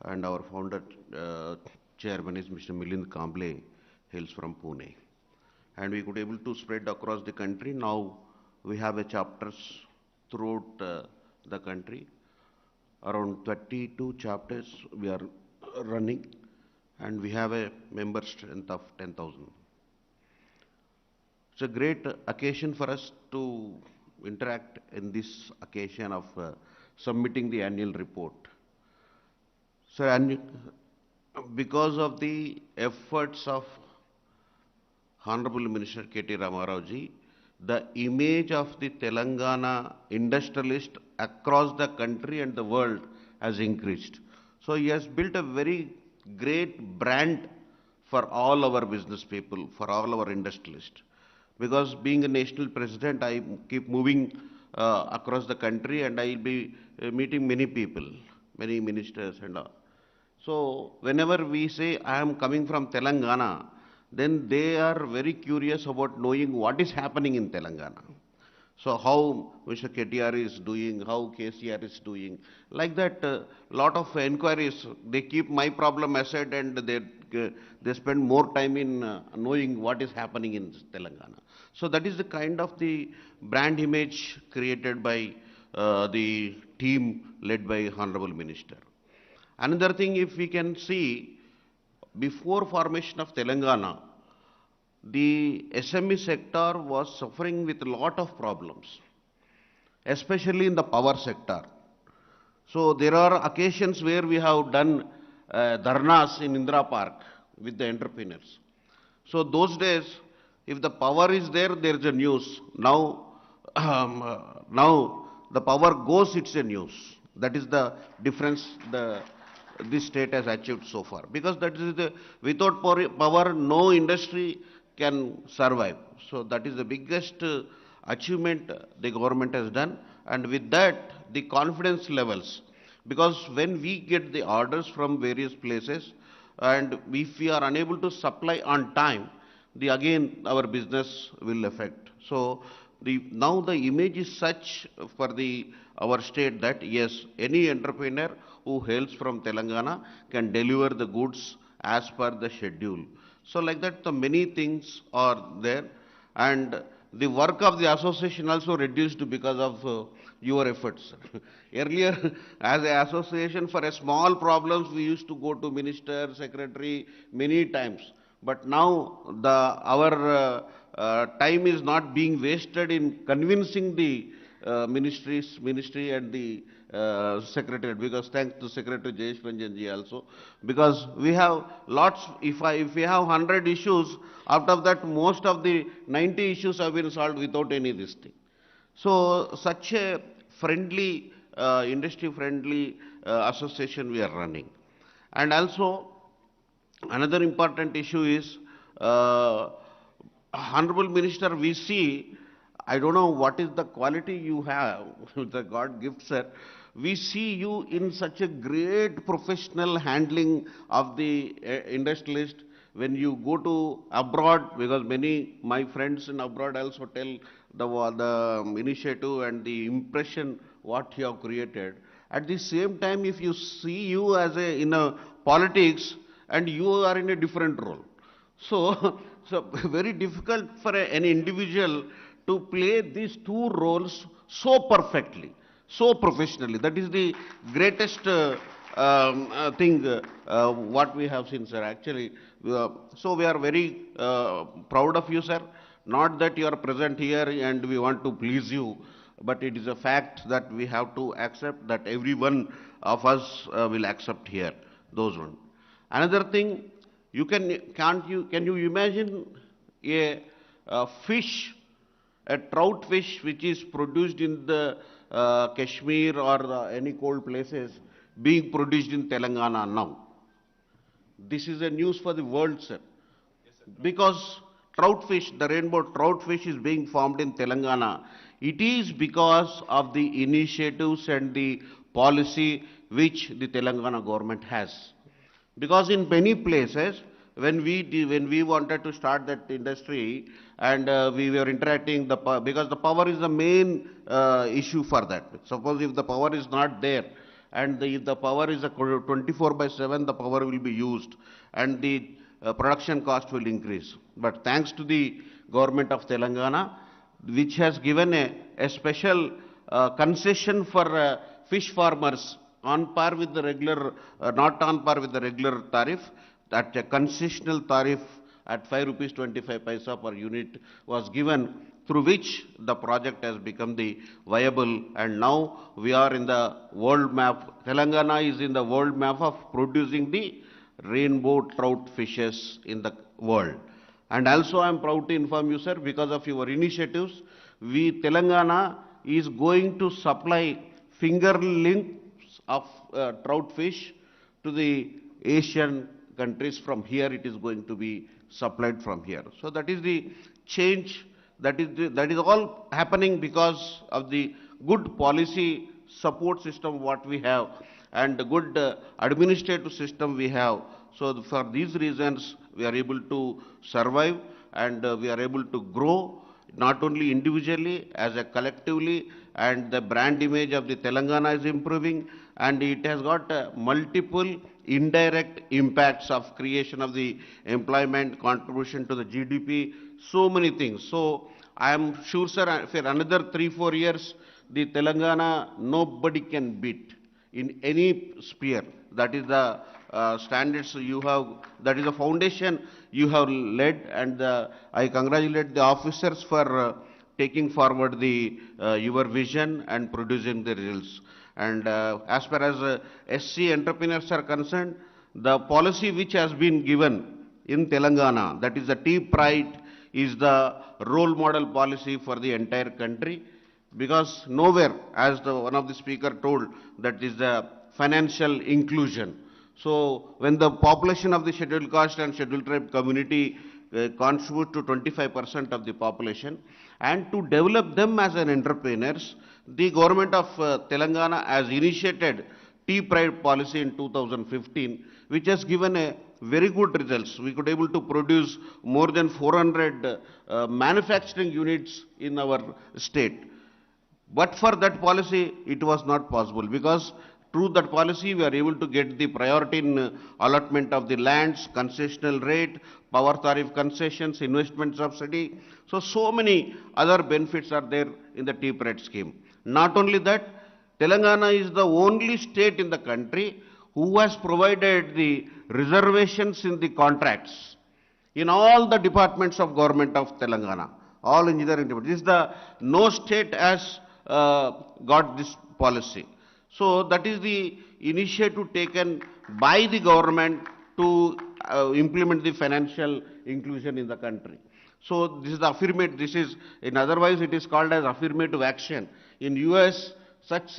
and our founder chairman is Mr. Milind Kamble, hails from Pune. And we could able to spread across the country. Now we have a chapters throughout the country. Around 32 chapters we are running, and we have a member strength of 10,000. It's a great occasion for us to interact in this occasion of submitting the annual report. So, because of the efforts of Honorable Minister KT Ramarao ji, the image of the Telangana industrialist across the country and the world has increased. So he has built a very great brand for all our business people, for all our industrialists. Because being a national president, I keep moving across the country, and I will be meeting many people, many ministers and all. So whenever we say I am coming from Telangana, then they are very curious about knowing what is happening in Telangana. So how Mr. KTR is doing, how KCR is doing, like that lot of inquiries, they keep my problem aside and they spend more time in knowing what is happening in Telangana. So that is the kind of the brand image created by the team led by Honorable Minister. Another thing, if we can see, before formation of Telangana, the SME sector was suffering with a lot of problems, especially in the power sector. So there are occasions where we have done dharnas in Indira Park with the entrepreneurs. So those days, if the power is there, there is a news. Now, now the power goes, it's a news. That is the difference this state has achieved so far. Because that is without power, no industry can survive. So that is the biggest achievement the government has done. And with that, the confidence levels. Because when we get the orders from various places, and if we are unable to supply on time, again our business will affect. So now the image is such for our state that yes, any entrepreneur who hails from Telangana can deliver the goods as per the schedule. So like that, the many things are there, and the work of the association also reduced because of your efforts. Earlier, as an association, for a small problems, we used to go to minister, secretary many times. But now our time is not being wasted in convincing the ministry and the secretariat, because thanks to Secretary Jayesh Ranjan ji also, because we have lots, if we have 100 issues, out of that most of the 90 issues have been solved without any this thing. So such a friendly, industry-friendly association we are running. And also, another important issue is, Honorable Minister, we see, I don't know what is the quality you have, the God gift, sir. We see you in such a great professional handling of the industrialist. When you go to abroad, because many my friends in abroad also tell the initiative and the impression what you have created. At the same time, if you see you as in a politics, and you are in a different role. So, very difficult for an individual to play these two roles so perfectly, so professionally. That is the greatest thing what we have seen, sir. Actually, so we are very proud of you, sir. Not that you are present here and we want to please you, but it is a fact that we have to accept that every one of us will accept here those ones. Another thing, can you imagine a fish, a trout fish which is produced in the Kashmir or any cold places being produced in Telangana now? This is a news for the world, sir. Because trout fish, the rainbow trout fish is being farmed in Telangana. It is because of the initiatives and the policy which the Telangana government has. Because in many places, when we wanted to start that industry and we were interacting, because the power is the main issue for that. Suppose if the power is not there, and if the power is a 24/7, the power will be used, and the production cost will increase. But thanks to the government of Telangana, which has given a special concession for fish farmers on par with the regular, not on par with the regular tariff, that a concessional tariff at 5 rupees 25 paisa per unit was given, through which the project has become the viable, and now we are in the world map. Telangana is in the world map of producing the rainbow trout fishes in the world. And also I am proud to inform you, sir, because of your initiatives, Telangana is going to supply fingerlings of trout fish to the Asian countries. From here it is going to be supplied from here. So that is the change, that is all happening because of the good policy support system what we have and the good administrative system we have. So for these reasons we are able to survive and we are able to grow, not only individually, as a collectively, and the brand image of the Telangana is improving, and it has got multiple indirect impacts of creation of the employment, contribution to the GDP, so many things. So I am sure, sir, for another 3-4 years, the Telangana nobody can beat in any sphere. That is the standards you have, that is the foundation you have led, and I congratulate the officers for taking forward your vision and producing the results. And as far as SC entrepreneurs are concerned, the policy which has been given in Telangana, that is the Tea Pride, is the role model policy for the entire country, because nowhere, as one of the speaker told, that is the financial inclusion. So when the population of the scheduled caste and scheduled tribe community contribute to 25% of the population, and to develop them as an entrepreneurs, the government of Telangana has initiated Tea Pride policy in 2015, which has given a very good results. We could able to produce more than 400 manufacturing units in our state. But for that policy, it was not possible, because through that policy, we are able to get the priority in allotment of the lands, concessional rate, power tariff concessions, investment subsidy. So many other benefits are there in the Tea Pride scheme. Not only that, Telangana is the only state in the country who has provided the reservations in the contracts in all the departments of government of Telangana, all engineering departments. No state has got this policy. So that is the initiative taken by the government to implement the financial inclusion in the country. So this is the affirmative, this is, in otherwise it is called as affirmative action. In US, such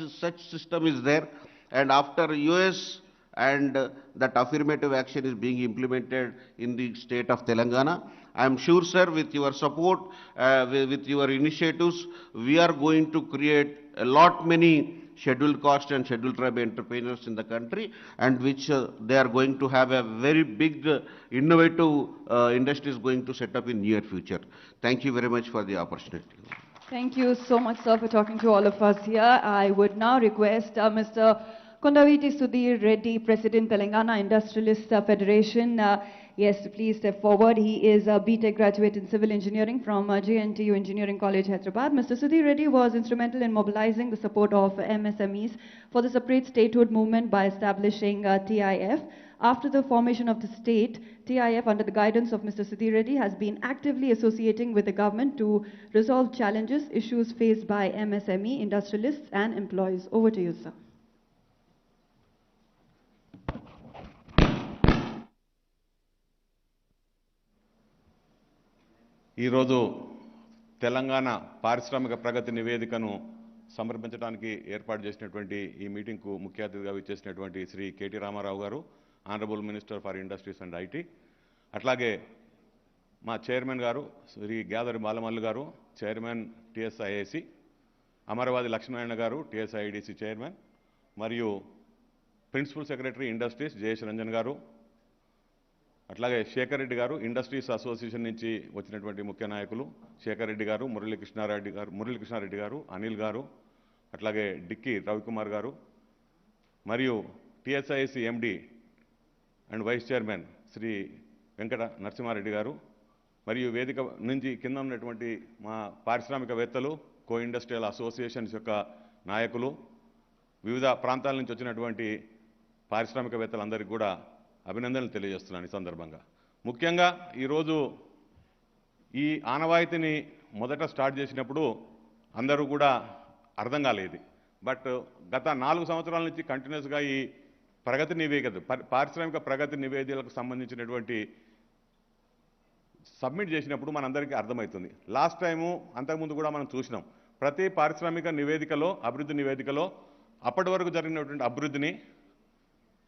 system is there, and after US and that affirmative action is being implemented in the state of Telangana. I am sure, sir, with your support, with your initiatives, we are going to create a lot many scheduled caste and scheduled tribe entrepreneurs in the country, and which they are going to have a very big innovative industries going to set up in near future. Thank you very much for the opportunity. Thank you so much, sir, for talking to all of us here. I would now request Mr. Kondaviti Sudhir Reddy, President, Telangana Industrialists Federation. Yes, please step forward. He is a BTech graduate in civil engineering from JNTU Engineering College, Hyderabad. Mr. Sudhir Reddy was instrumental in mobilizing the support of MSMEs for the separate statehood movement by establishing TIF. After the formation of the state, TIF, under the guidance of Mr. Sudhir Reddy, has been actively associating with the government to resolve challenges, issues faced by MSME, industrialists and employees. Over to you, sir. ఈరోజు తెలంగాణ పారిశ్రామిక ప్రగతి నివేదికను సమర్పించడానికి ఏర్పాటు చేసినటువంటి ఈ మీటింగ్కు ముఖ్య అతిథిగా విచ్చేసినటువంటి Shri KT Ramarao గారు, honourable minister for industries and IT, అట్లాగే మా చైర్మన్ గారు శ్రీ గ్యాదరి బాలమల్లు గారు, చైర్మన్ టీఎస్ఐఏసి, అమరవాది లక్ష్మీనారాయణ గారు, టీఎస్ఐడిసి చైర్మన్, మరియు principal secretary industries Jayesh Ranjan గారు, అట్లాగే శేఖర్ రెడ్డి గారు, ఇండస్ట్రీస్ అసోసియేషన్ నుంచి వచ్చినటువంటి ముఖ్య నాయకులు శేఖర్ రెడ్డి గారు, మురళీకృష్ణారెడ్డి గారు, అనిల్ గారు, అట్లాగే డిక్కీ రవికుమార్ గారు, మరియు TSIIC MD and vice chairman Shri Venkata Narasimha Reddy గారు, మరియు వేదిక నుంచి కింద ఉన్నటువంటి మా పారిశ్రామికవేత్తలు, కో ఇండస్ట్రియల్ అసోసియేషన్స్ యొక్క నాయకులు, వివిధ ప్రాంతాల నుంచి వచ్చినటువంటి పారిశ్రామికవేత్తలందరికీ కూడా అభినందనలు తెలియజేస్తున్నాను. ఈ సందర్భంగా ముఖ్యంగా ఈరోజు ఈ ఆనవాయితీని మొదట స్టార్ట్ చేసినప్పుడు అందరూ కూడా అర్థం కాలేదు. బట్ గత 4 సంవత్సరాల నుంచి కంటిన్యూస్గా ఈ ప్రగతి నివేదిక, పారిశ్రామిక ప్రగతి నివేదికలకు సంబంధించినటువంటి సబ్మిట్ చేసినప్పుడు మనందరికీ అర్థమవుతుంది. లాస్ట్ టైము అంతకుముందు కూడా మనం చూసినాం, ప్రతి పారిశ్రామిక నివేదికలో, అభివృద్ధి నివేదికలో అప్పటి వరకు జరిగినటువంటి అభివృద్ధిని,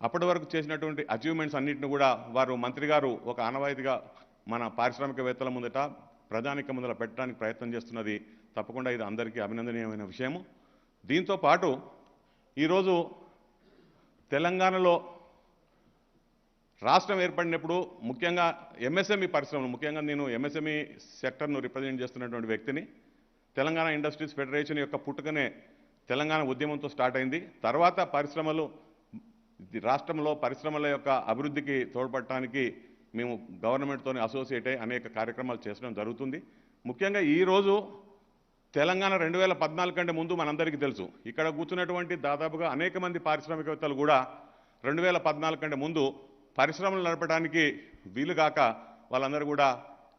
అప్పటి వరకు చేసినటువంటి అచీవ్మెంట్స్ అన్నింటిని కూడా వారు మంత్రి గారు ఒక ఆనవాయితీగా మన పారిశ్రామికవేత్తల ముందట, ప్రజానిక ముందర పెట్టడానికి ప్రయత్నం చేస్తున్నది తప్పకుండా ఇది అందరికీ అభినందనీయమైన విషయము. దీంతో పాటు ఈరోజు తెలంగాణలో రాష్ట్రం ఏర్పడినప్పుడు ముఖ్యంగా ఎంఎస్ఎంఈ పరిశ్రమలు, ముఖ్యంగా నేను ఎంఎస్ఎంఈ సెక్టర్ను రిప్రజెంట్ చేస్తున్నటువంటి వ్యక్తిని. తెలంగాణ ఇండస్ట్రీస్ ఫెడరేషన్ యొక్క పుట్టుకనే తెలంగాణ ఉద్యమంతో స్టార్ట్ అయింది. తర్వాత పరిశ్రమలు, రాష్ట్రంలో పరిశ్రమల యొక్క అభివృద్ధికి తోడ్పడటానికి మేము గవర్నమెంట్తో అసోసియేట్ అయ్యి అనేక కార్యక్రమాలు చేయడం జరుగుతుంది. ముఖ్యంగా ఈరోజు తెలంగాణ 2014 కంటే ముందు మనందరికీ తెలుసు, ఇక్కడ కూర్చున్నటువంటి దాదాపుగా అనేక మంది పారిశ్రామికవేత్తలు కూడా 2014 కంటే ముందు పరిశ్రమలు నడపడానికి వీలుగాక వాళ్ళందరూ కూడా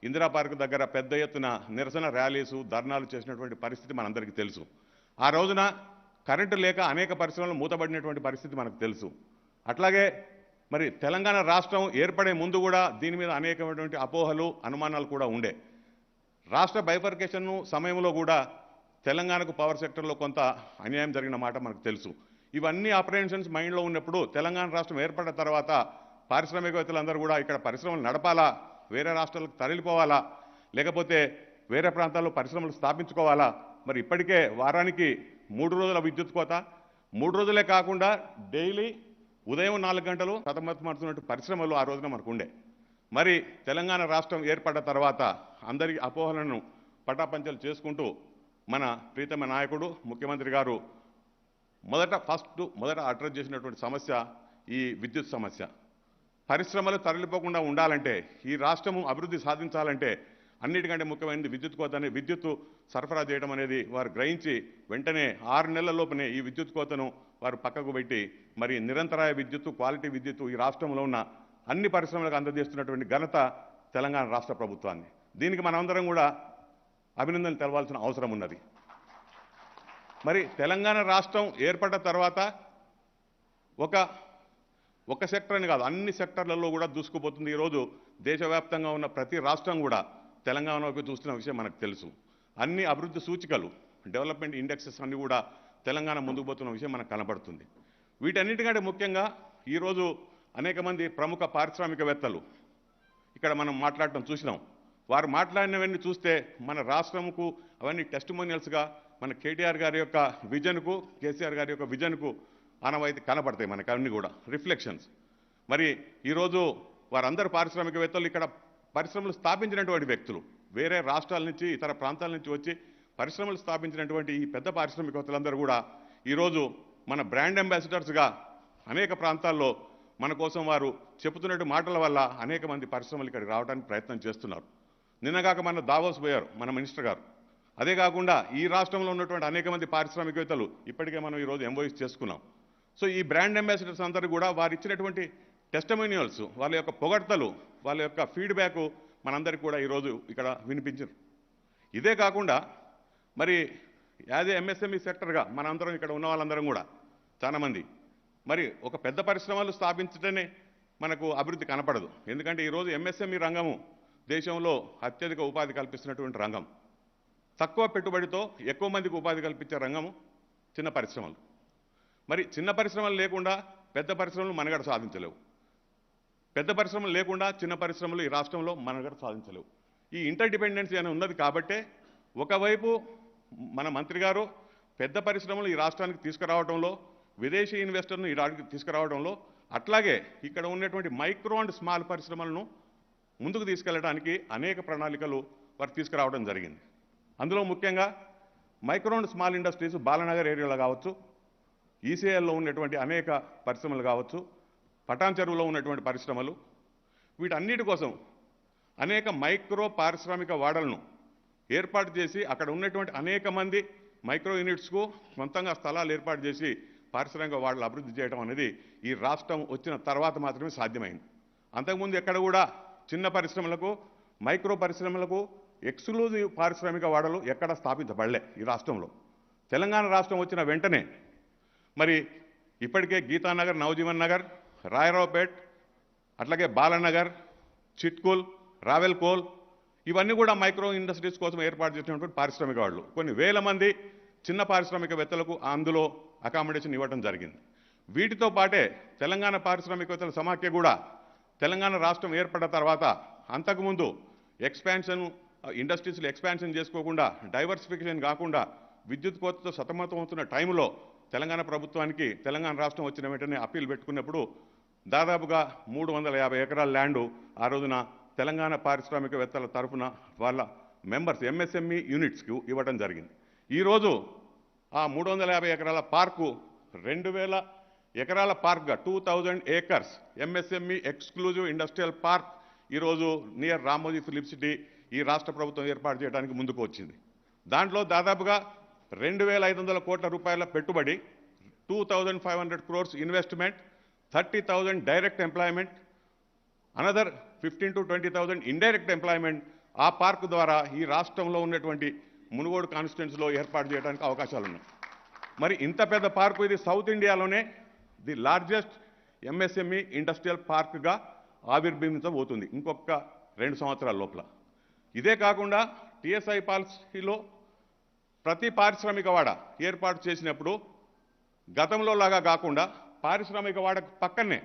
ఇందిరా పార్క్ దగ్గర పెద్ద ఎత్తున నిరసన ర్యాలీసు, ధర్నాలు చేసినటువంటి పరిస్థితి మనందరికీ తెలుసు. ఆ రోజున కరెంటు లేక అనేక పరిశ్రమలు మూతబడినటువంటి పరిస్థితి మనకు తెలుసు. అట్లాగే మరి తెలంగాణ రాష్ట్రం ఏర్పడే ముందు కూడా దీని మీద అనేకమైనటువంటి అపోహలు, అనుమానాలు కూడా ఉండే. రాష్ట్ర బైఫర్కేషన్ సమయంలో కూడా తెలంగాణకు పవర్ సెక్టర్లో కొంత అన్యాయం జరిగిన మాట మనకు తెలుసు. ఇవన్నీ అప్రహెన్షన్స్ మైండ్లో ఉన్నప్పుడు తెలంగాణ రాష్ట్రం ఏర్పడిన తర్వాత పారిశ్రామికవేత్తలందరూ కూడా ఇక్కడ పరిశ్రమలు నడపాలా, వేరే రాష్ట్రాలకు తరలిపోవాలా, లేకపోతే వేరే ప్రాంతాల్లో పరిశ్రమలు స్థాపించుకోవాలా. మరి ఇప్పటికే వారానికి 3 రోజుల విద్యుత్ కోత, 3 రోజులే కాకుండా డైలీ ఉదయం 4 గంటలు సతమతమవుతున్నట్టు పరిశ్రమలు ఆ రోజున మనకు ఉండే. మరి తెలంగాణ రాష్ట్రం ఏర్పడ్డ తర్వాత అందరి అపోహలను పటాపంచలు చేసుకుంటూ మన ప్రీతమ నాయకుడు ముఖ్యమంత్రి గారు మొదట అడ్రస్ చేసినటువంటి సమస్య ఈ విద్యుత్ సమస్య. పరిశ్రమలు తరలిపోకుండా ఉండాలంటే, ఈ రాష్ట్రము అభివృద్ధి సాధించాలంటే అన్నిటికంటే ముఖ్యమైనది విద్యుత్ కోతని, విద్యుత్తు సరఫరా చేయడం అనేది వారు గ్రహించి వెంటనే 6 నెలల లోపునే ఈ విద్యుత్ కోతను వారు పక్కకు పెట్టి మరి నిరంతరాయ విద్యుత్తు, క్వాలిటీ విద్యుత్తు ఈ రాష్ట్రంలో ఉన్న అన్ని పరిశ్రమలకు అందజేస్తున్నటువంటి ఘనత తెలంగాణ రాష్ట్ర ప్రభుత్వాన్ని. దీనికి మనమందరం కూడా అభినందనలు తెలవాల్సిన అవసరం ఉన్నది. మరి తెలంగాణ రాష్ట్రం ఏర్పడ్డ తర్వాత ఒక సెక్టర్ అని కాదు, అన్ని సెక్టర్లలో కూడా దూసుకుపోతుంది. ఈరోజు దేశవ్యాప్తంగా ఉన్న ప్రతి రాష్ట్రం కూడా తెలంగాణ వైపు చూస్తున్న విషయం మనకు తెలుసు. అన్ని అభివృద్ధి సూచికలు, డెవలప్మెంట్ ఇండెక్సెస్ అన్ని కూడా తెలంగాణ ముందుకు పోతున్న విషయం మనకు కనబడుతుంది. వీటన్నిటికంటే ముఖ్యంగా ఈరోజు అనేక మంది ప్రముఖ పారిశ్రామికవేత్తలు ఇక్కడ మనం మాట్లాడటం చూసినాం. వారు మాట్లాడినవన్నీ చూస్తే మన రాష్ట్రంకు అవన్నీ టెస్టిమోనియల్స్గా మన కేటీఆర్ గారి యొక్క విజన్కు, కేసీఆర్ గారి యొక్క విజన్కు ఆనవాయితీ కనబడతాయి మనకు అన్నీ కూడా రిఫ్లెక్షన్స్. మరి ఈరోజు వారందరూ పారిశ్రామికవేత్తలు ఇక్కడ పరిశ్రమలు స్థాపించినటువంటి వ్యక్తులు, వేరే రాష్ట్రాల నుంచి ఇతర ప్రాంతాల నుంచి వచ్చి పరిశ్రమలు స్థాపించినటువంటి ఈ పెద్ద పారిశ్రామికవేత్తలందరూ కూడా ఈరోజు మన బ్రాండ్ అంబాసిడర్స్గా అనేక ప్రాంతాల్లో మన కోసం వారు చెబుతున్నట్టు మాటల వల్ల అనేక మంది పరిశ్రమలు ఇక్కడికి రావడానికి ప్రయత్నం చేస్తున్నారు. నిన్నగాక మన దావోస్ పోయారు మన మినిస్టర్ గారు. అదే కాకుండా ఈ రాష్ట్రంలో ఉన్నటువంటి అనేక మంది పారిశ్రామికవేత్తలు ఇప్పటికే మనం ఈరోజు ఎంఓయూస్ చేసుకున్నాం. సో ఈ బ్రాండ్ అంబాసిడర్స్ అందరూ కూడా వారు ఇచ్చినటువంటి టెస్టిమోనియల్స్, వాళ్ళ యొక్క పొగడ్తలు, వాళ్ళ యొక్క ఫీడ్బ్యాక్ మనందరికీ కూడా ఈరోజు ఇక్కడ వినిపించారు. ఇదే కాకుండా మరి యాజ్ ఏ ఎంఎస్ఎంఈ సెక్టర్గా మనందరం ఇక్కడ ఉన్న వాళ్ళందరం కూడా చాలామంది మరి ఒక పెద్ద పరిశ్రమలు స్థాపించటనే మనకు అభివృద్ధి కనపడదు. ఎందుకంటే ఈరోజు ఎంఎస్ఎంఈ రంగము దేశంలో అత్యధిక ఉపాధి కల్పిస్తున్నటువంటి రంగం. తక్కువ పెట్టుబడితో ఎక్కువ మందికి ఉపాధి కల్పించే రంగము చిన్న పరిశ్రమలు. మరి చిన్న పరిశ్రమలు లేకుండా పెద్ద పరిశ్రమలు మనుగడ సాధించలేవు, పెద్ద పరిశ్రమలు లేకుండా చిన్న పరిశ్రమలు ఈ రాష్ట్రంలో మనుగడ సాధించలేవు. ఈ ఇంటర్ డిపెండెన్సీ అని ఉన్నది కాబట్టే ఒకవైపు మన మంత్రి గారు పెద్ద పరిశ్రమలు ఈ రాష్ట్రానికి తీసుకురావడంలో, విదేశీ ఇన్వెస్టర్ను ఈ రాష్ట్రానికి తీసుకురావడంలో, అట్లాగే ఇక్కడ ఉన్నటువంటి మైక్రో అండ్ స్మాల్ పరిశ్రమలను ముందుకు తీసుకెళ్లడానికి అనేక ప్రణాళికలు వారు తీసుకురావడం జరిగింది. అందులో ముఖ్యంగా micro and small industries Balanagar ఏరియాలో కావచ్చు, ఈసీఐలో ఉన్నటువంటి అనేక పరిశ్రమలు కావచ్చు, పటాన్ చెరువులో ఉన్నటువంటి పరిశ్రమలు, వీటన్నిటి కోసం అనేక మైక్రో పారిశ్రామిక వాడలను ఏర్పాటు చేసి అక్కడ ఉన్నటువంటి అనేక మంది మైక్రో యూనిట్స్కు సొంతంగా స్థలాలు ఏర్పాటు చేసి పారిశ్రామిక వాడలు అభివృద్ధి చేయడం అనేది ఈ రాష్ట్రం వచ్చిన తర్వాత మాత్రమే సాధ్యమైంది. అంతకుముందు ఎక్కడ కూడా చిన్న పరిశ్రమలకు, మైక్రో పరిశ్రమలకు ఎక్స్క్లూజివ్ పారిశ్రామిక వాడలు ఎక్కడ స్థాపించబడలే ఈ రాష్ట్రంలో. తెలంగాణ రాష్ట్రం వచ్చిన వెంటనే మరి ఇప్పటికే గీతానగర్, నవజీవన్ నగర్, రాయరావుపేట్, అట్లాగే బాలనగర్, చిట్కుల్, రావెల్కోల్ ఇవన్నీ కూడా మైక్రో ఇండస్ట్రీస్ కోసం ఏర్పాటు చేసినటువంటి పారిశ్రామిక వాళ్ళు కొన్ని వేల మంది చిన్న పారిశ్రామికవేత్తలకు అందులో అకామిడేషన్ ఇవ్వడం జరిగింది. వీటితో పాటే తెలంగాణ పారిశ్రామికవేత్తల సమాఖ్య కూడా తెలంగాణ రాష్ట్రం ఏర్పడిన తర్వాత అంతకుముందు ఎక్స్పాన్షన్ ఇండస్ట్రీస్లో ఎక్స్పాన్షన్ చేసుకోకుండా, డైవర్సిఫికేషన్ కాకుండా విద్యుత్ కోతతో సతమతమవుతున్న టైంలో తెలంగాణ ప్రభుత్వానికి తెలంగాణ రాష్ట్రం వచ్చిన వెంటనే అప్పీల్ పెట్టుకున్నప్పుడు దాదాపుగా 350 ఎకరాల ల్యాండు ఆ రోజున తెలంగాణ పారిశ్రామికవేత్తల తరఫున వాళ్ళ మెంబర్స్ ఎంఎస్ఎంఈ యూనిట్స్కి ఇవ్వడం జరిగింది. ఈరోజు ఆ 350 ఎకరాల పార్కు 2000 ఎకరాల పార్క్గా 2000 acres MSME exclusive industrial park ఈరోజు నియర్ రామోజీ ఫిలిప్ సిటీ ఈ రాష్ట్ర ప్రభుత్వం ఏర్పాటు చేయడానికి ముందుకు వచ్చింది. దాంట్లో దాదాపుగా 2500 కోట్ల రూపాయల పెట్టుబడి, 2500 crores investment, 30,000 direct employment, another 15 to 20,000 indirect employment ఆ పార్క్ ద్వారా ఈ రాష్ట్రంలో ఉన్నటువంటి మునుగోడు కాన్స్టిట్యున్సీలో ఏర్పాటు చేయడానికి అవకాశాలు ఉన్నాయి. మరి ఇంత పెద్ద పార్కు ఇది సౌత్ ఇండియాలోనే ది లార్జెస్ట్ ఎంఎస్ఎంఈ ఇండస్ట్రియల్ పార్క్గా ఆవిర్భవించబోతుంది ఇంకొక 2 సంవత్సరాల లోపల. ఇదే కాకుండా టీఎస్ఐ పాలసీలో ప్రతి పారిశ్రామిక వాడ ఏర్పాటు చేసినప్పుడు గతంలో లాగా కాకుండా పారిశ్రామిక వాడ పక్కనే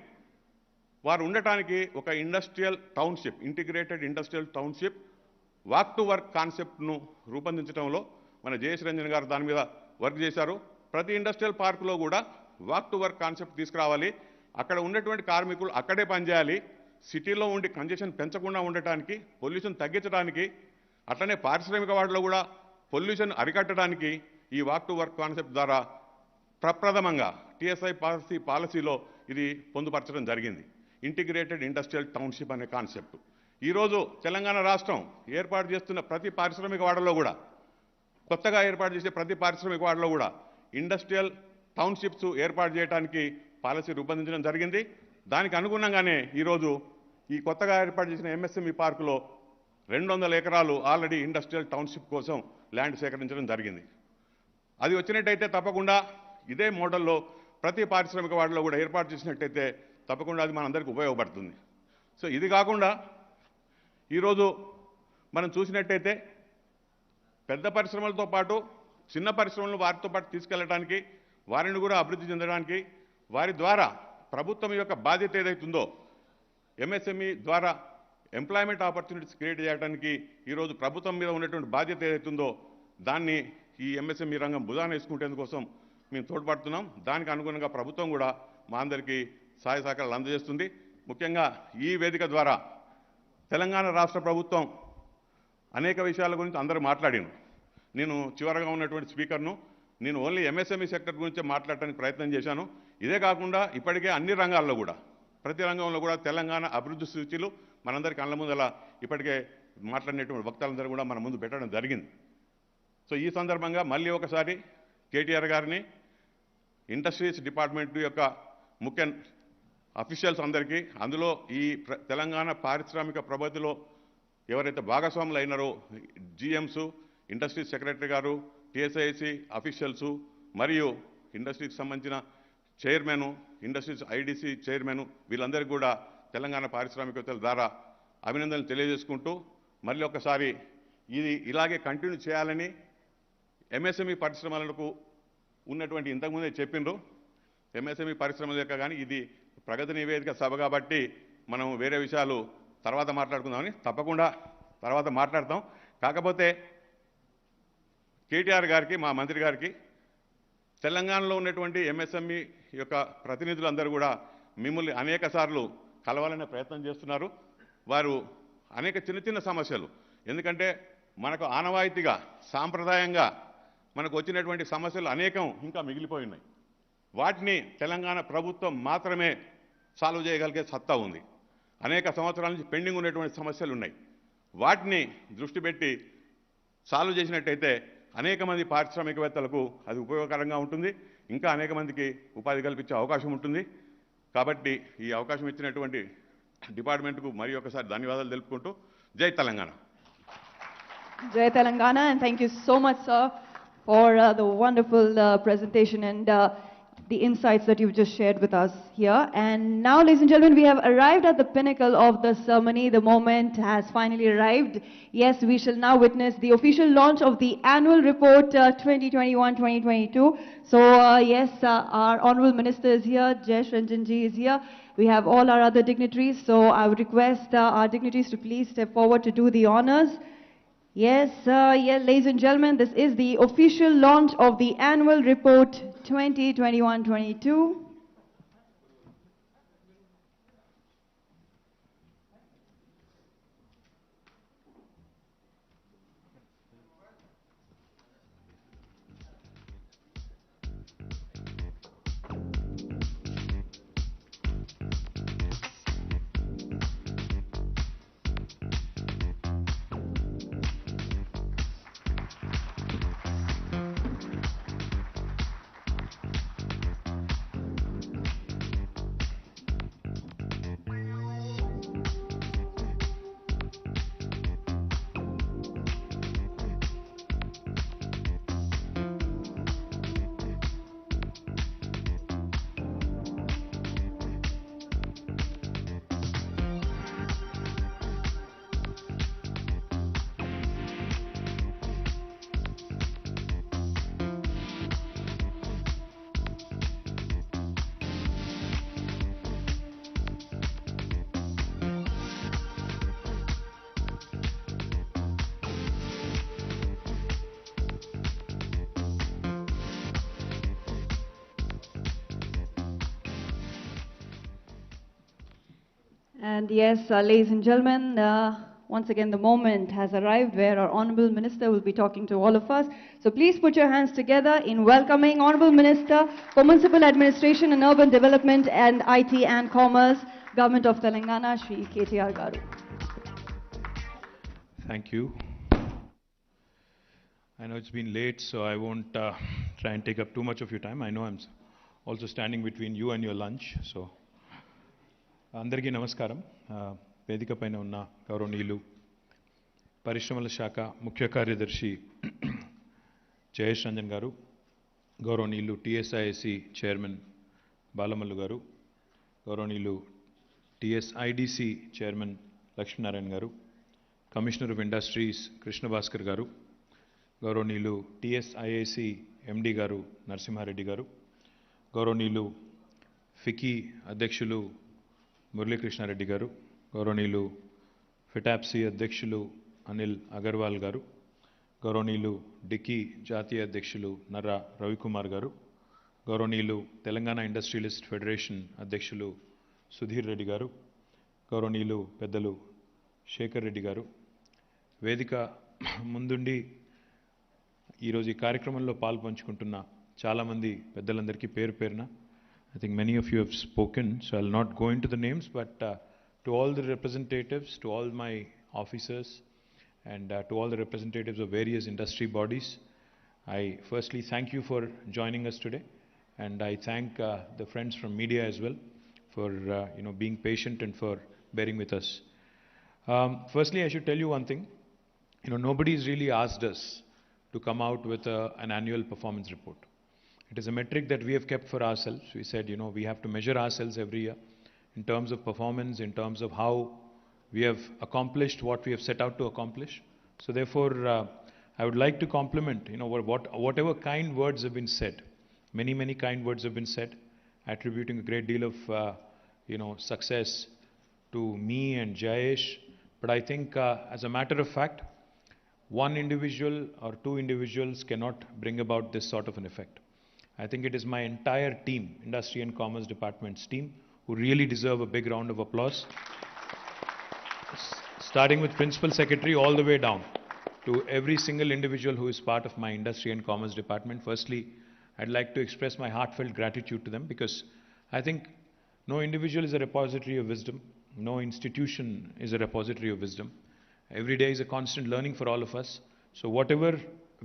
వారు ఉండటానికి ఒక industrial township, integrated industrial township walk to work కాన్సెప్ట్ను రూపొందించడంలో మన జయేష్ రంజన్ గారు దాని మీద వర్క్ చేశారు. ప్రతి ఇండస్ట్రియల్ పార్కులో కూడా వాక్ టు వర్క్ కాన్సెప్ట్ తీసుకురావాలి, అక్కడ ఉన్నటువంటి కార్మికులు అక్కడే పనిచేయాలి, సిటీలో ఉండి కంజెషన్ పెంచకుండా ఉండటానికి, పొల్యూషన్ తగ్గించడానికి, అట్లనే పారిశ్రామిక వాడలో కూడా పొల్యూషన్ అరికట్టడానికి ఈ వాక్ టు వర్క్ కాన్సెప్ట్ ద్వారా ప్రప్రథమంగా టీఎస్ఐ పాలసీలో ఇది పొందుపరచడం జరిగింది. ఇంటిగ్రేటెడ్ ఇండస్ట్రియల్ టౌన్షిప్ అనే కాన్సెప్ట్ ఈరోజు తెలంగాణ రాష్ట్రం ఏర్పాటు చేస్తున్న ప్రతి పారిశ్రామిక వాడలో కూడా, కొత్తగా ఏర్పాటు చేసే ప్రతి పారిశ్రామిక వాడలో కూడా ఇండస్ట్రియల్ టౌన్షిప్స్ ఏర్పాటు చేయడానికి పాలసీ రూపొందించడం జరిగింది. దానికి అనుగుణంగానే ఈరోజు ఈ కొత్తగా ఏర్పాటు చేసిన ఎంఎస్ఎంఈ పార్కులో 200 ఎకరాలు ఆల్రెడీ ఇండస్ట్రియల్ టౌన్షిప్ కోసం ల్యాండ్ సేకరించడం జరిగింది. అది వచ్చినట్టయితే తప్పకుండా ఇదే మోడల్లో ప్రతి పారిశ్రామిక వాడలో కూడా ఏర్పాటు చేసినట్టయితే తప్పకుండా అది మనందరికీ ఉపయోగపడుతుంది. సో ఇది కాకుండా ఈరోజు మనం చూసినట్టయితే పెద్ద పరిశ్రమలతో పాటు చిన్న పరిశ్రమలను వారితో పాటు తీసుకెళ్లడానికి, వారిని కూడా అభివృద్ధి చెందడానికి, వారి ద్వారా ప్రభుత్వం యొక్క బాధ్యత ఏదైతుందో ఎంఎస్ఎంఈ ద్వారా ఎంప్లాయ్మెంట్ ఆపర్చునిటీస్ క్రియేట్ చేయడానికి ఈరోజు ప్రభుత్వం మీద ఉన్నటువంటి బాధ్యత ఏదైతుందో దాన్ని ఈ ఎంఎస్ఎంఈ రంగం భుజాన వేసుకునేందుకోసం మేము తోడ్పడుతున్నాం. దానికి అనుగుణంగా ప్రభుత్వం కూడా మా అందరికీ సహాయ సహకారాలు అందజేస్తుంది. ముఖ్యంగా ఈ వేదిక ద్వారా తెలంగాణ రాష్ట్ర ప్రభుత్వం అనేక విషయాల గురించి అందరూ మాట్లాడాను. నేను చివరగా ఉన్నటువంటి స్పీకర్ను నేను ఓన్లీ ఎంఎస్ఎంఈ సెక్టర్ గురించే మాట్లాడటానికి ప్రయత్నం చేశాను. ఇదే కాకుండా ఇప్పటికే అన్ని రంగాల్లో కూడా ప్రతి రంగంలో కూడా తెలంగాణ అభివృద్ధి సూచీలు మనందరికీ కళ్ళ ముందల ఇప్పటికే మాట్లాడినటువంటి వక్తలందరూ కూడా మన ముందు పెట్టడం జరిగింది. సో ఈ సందర్భంగా మళ్ళీ ఒకసారి కేటీఆర్ గారిని, ఇండస్ట్రీస్ డిపార్ట్మెంట్ యొక్క ముఖ్య అఫీషియల్స్ అందరికీ, అందులో ఈ తెలంగాణ పారిశ్రామిక ప్రగతిలో ఎవరైతే భాగస్వాములు అయినారో జీఎంస్, ఇండస్ట్రీస్ సెక్రటరీ గారు, టీఎస్ఐసి అఫీషియల్స్ మరియు ఇండస్ట్రీకి సంబంధించిన చైర్మన్, ఇండస్ట్రీస్ ఐడిసి చైర్మన్ వీళ్ళందరికీ కూడా తెలంగాణ పారిశ్రామికవేత్తల ద్వారా అభినందనలు తెలియజేసుకుంటూ మళ్ళీ ఒకసారి ఇది ఇలాగే కంటిన్యూ చేయాలని ఎంఎస్ఎంఈ పరిశ్రమలకు ఉన్నటువంటి ఇంతకుముందే చెప్పిండ్రు. ఎంఎస్ఎంఈ పరిశ్రమల యొక్క కానీ ఇది ప్రగతి నివేదిక సభ కాబట్టి మనం వేరే విషయాలు తర్వాత మాట్లాడుకుందామని, తప్పకుండా తర్వాత మాట్లాడతాం. కాకపోతే కేటీఆర్ గారికి, మా మంత్రి గారికి, తెలంగాణలో ఉన్నటువంటి ఎంఎస్ఎంఈ యొక్క ప్రతినిధులందరూ కూడా మిమ్మల్ని అనేక సార్లు కలవాలనే ప్రయత్నం చేస్తున్నారు. వారు అనేక చిన్న చిన్న సమస్యలు, ఎందుకంటే మనకు ఆనవాయితీగా సాంప్రదాయంగా మనకు వచ్చినటువంటి సమస్యలు అనేకం ఇంకా మిగిలిపోయి ఉన్నాయి. వాటిని తెలంగాణ ప్రభుత్వం మాత్రమే సాల్వ్ చేయగలిగే సత్తా ఉంది. అనేక సంవత్సరాల నుంచి పెండింగ్ ఉన్నటువంటి సమస్యలు ఉన్నాయి. వాటిని దృష్టి పెట్టి సాల్వ్ చేసినట్టయితే అనేక మంది పారిశ్రామికవేత్తలకు అది ఉపయోగకరంగా ఉంటుంది. ఇంకా అనేక మందికి ఉపాధి కల్పించే అవకాశం ఉంటుంది. కాబట్టి ఈ అవకాశం ఇచ్చినటువంటి డిపార్ట్మెంట్కు మరి ఒకసారి ధన్యవాదాలు తెలుపుకుంటూ జై Telangana. Jai Telangana, and thank you so much, sir, for the wonderful presentation and the insights that you've just shared with us here. And now, ladies and gentlemen, we have arrived at the pinnacle of the ceremony. The moment has finally arrived. Yes, we shall now witness the official launch of the annual report 2021-2022. So, yes, our Honorable Minister is here, Jai Ranjan ji is here. We have all our other dignitaries. So, I would request our dignitaries to please step forward to do the honors. Yes, ladies and gentlemen, this is the official launch of the annual report 2021-22. And yes, ladies and gentlemen, once again the moment has arrived where our Honorable Minister will be talking to all of us. So please put your hands together in welcoming Honorable Minister for Municipal Administration and Urban Development and IT and Commerce, Government of Telangana, Shri KTR Garu. Thank you. I know it's been late, so I won't try and take up too much of your time. I know I'm also standing between you and your lunch, so. అందరికీ నమస్కారం. వేదిక పైన ఉన్న గౌరవనీయులు పరిశ్రమల శాఖ ముఖ్య కార్యదర్శి జయేష్ రంజన్ గారు, గౌరవనీయులు టీఎస్ఐసి చైర్మన్ బాలమల్లు గారు, గౌరవనీయులు టీఎస్ఐడిసి చైర్మన్ లక్ష్మీనారాయణ గారు, commissioner of industries Krishna Bhaskar గారు, గౌరవనీయులు టీఎస్ఐఐసి ఎండి గారు నరసింహారెడ్డి గారు, గౌరవనీయులు ఫికీ అధ్యక్షులు మురళీకృష్ణారెడ్డి గారు, గౌరవనీయులు ఫిటాప్సీ అధ్యక్షులు అనిల్ అగర్వాల్ గారు, గౌరవనీయులు డిక్కీ జాతీయ అధ్యక్షులు నర్రా రవికుమార్ గారు, గౌరవనీయులు తెలంగాణ ఇండస్ట్రియలిస్ట్ ఫెడరేషన్ అధ్యక్షులు సుధీర్ రెడ్డి గారు, గౌరవనీయులు పెద్దలు శేఖర్ రెడ్డి గారు, వేదిక ముందుండి ఈరోజు ఈ కార్యక్రమంలో పాల్పంచుకుంటున్న చాలామంది పెద్దలందరికీ పేరు పేరున I think many of you have spoken, so I'll not go into the names, but to all the representatives, to all my officers, and to all the representatives of various industry bodies, I firstly thank you for joining us today, and I thank the friends from media as well for being patient and for bearing with us. Firstly, I should tell you one thing. Nobody's really asked us to come out with an annual performance report. It is a metric that we have kept for ourselves. We said, we have to measure ourselves every year in terms of performance, in terms of how we have accomplished what we have set out to accomplish. So therefore, I would like to compliment, whatever kind words have been said. Many, many kind words have been said, attributing a great deal of, success to me and Jayesh. But I think, as a matter of fact, one individual or two individuals cannot bring about this sort of an effect. I think it is my entire team, Industry and Commerce Department's team, who really deserve a big round of applause. Starting with Principal Secretary all the way down to every single individual who is part of my Industry and Commerce Department. Firstly, I'd like to express my heartfelt gratitude to them, because I think no individual is a repository of wisdom, no institution is a repository of wisdom. Every day is a constant learning for all of us. So whatever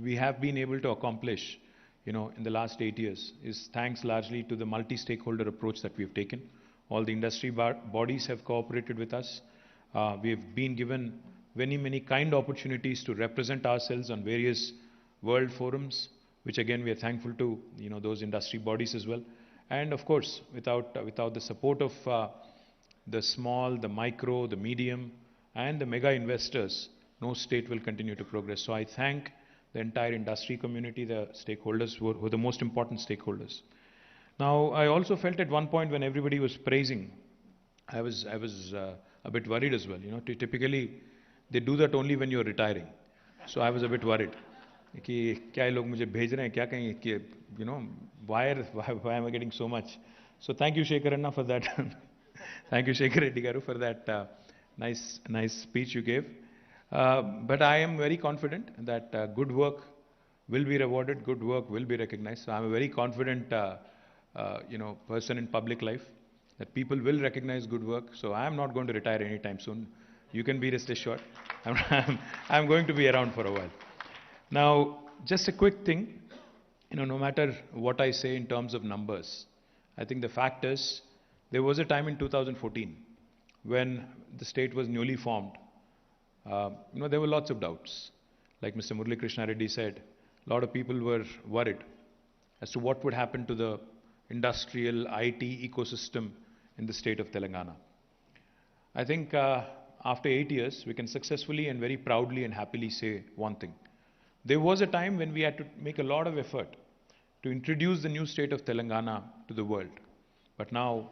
we have been able to accomplish, in the last 8 years is thanks largely to the multi-stakeholder approach that we have taken. All the industry bodies have cooperated with us. We have been given many, many kind opportunities to represent ourselves on various world forums, which again we are thankful to, those industry bodies as well. And of course, without the support of the small, the micro, the medium, and the mega investors, no state will continue to progress. So I thank the entire industry community, the stakeholders who are the most important stakeholders. Now, I also felt at one point when everybody was praising, I was a bit worried as well. Typically they do that only when you're retiring. So I was a bit worried. कि क्या ये लोग मुझे भेज रहे हैं क्या कहीं कि why am I getting so much? So thank you Shekhar Anna for that. Thank you Shekhar Reddy Garu for that nice speech you gave. But I am very confident that good work will be rewarded, good work will be recognized. So I'm a very confident, person in public life, that people will recognize good work. So I am not going to retire anytime soon. You can be rest assured. I'm going to be around for a while. Now, just a quick thing, no matter what I say in terms of numbers, I think the fact is, there was a time in 2014 when the state was newly formed. There were lots of doubts. Like Mr. Murali Krishna Reddy said, a lot of people were worried as to what would happen to the industrial IT ecosystem in the state of Telangana. I think after 8 years, we can successfully and very proudly and happily say one thing. There was a time when we had to make a lot of effort to introduce the new state of Telangana to the world. But now,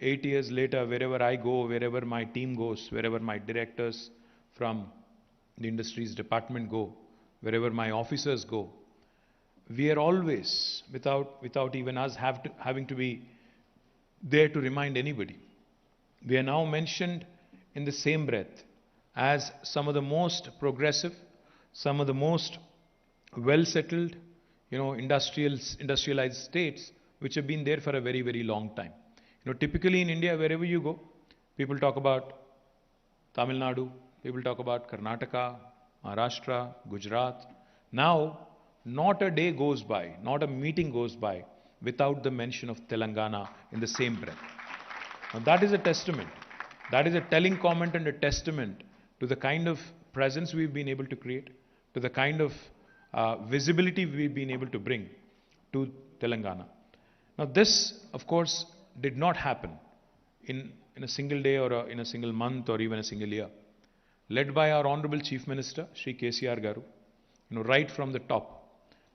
8 years later, wherever I go, wherever my team goes, wherever my directors from the industries department go, wherever my officers go, we are always, without even us having to be there to remind anybody, we are now mentioned in the same breath as some of the most progressive, some of the most well-settled, industrialized states which have been there for a very, very long time. Typically in India, wherever you go, people talk about Tamil Nadu, people talk about Karnataka, Maharashtra, Gujarat. Now, not a day goes by, not a meeting goes by without the mention of Telangana in the same breath. Now, that is a testament. That is a telling comment and a testament to the kind of presence we've been able to create, to the kind of visibility we've been able to bring to Telangana. Now this, of course, did not happen in a single day or in a single month or even a single year. Led by our Honorable Chief Minister, Shri KTR Garu, right from the top.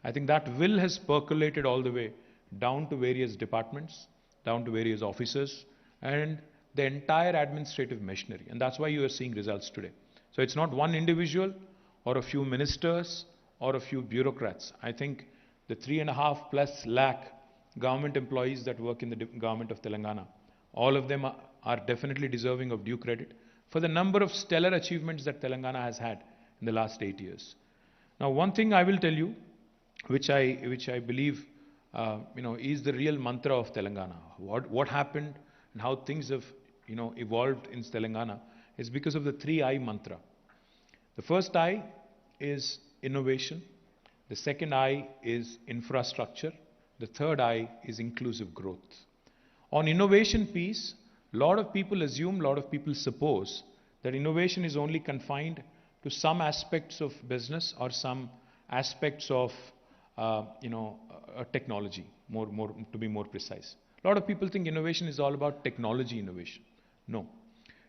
I think that will has percolated all the way down to various departments, down to various officers, and the entire administrative machinery. And that's why you are seeing results today. So it's not one individual or a few ministers or a few bureaucrats. I think the 3.5+ lakh government employees that work in the government of Telangana, all of them are definitely deserving of due credit for the number of stellar achievements that Telangana has had in the last 8 years. Now, one thing I will tell you, which I believe, is the real mantra of Telangana. What happened and how things have, evolved in Telangana is because of the 3I mantra. The first I is innovation. The second I is infrastructure. The third I is inclusive growth. On innovation piece, a lot of people assume, a lot of people suppose that innovation is only confined to some aspects of business or some aspects of, technology, to be more precise. A lot of people think innovation is all about technology innovation. No.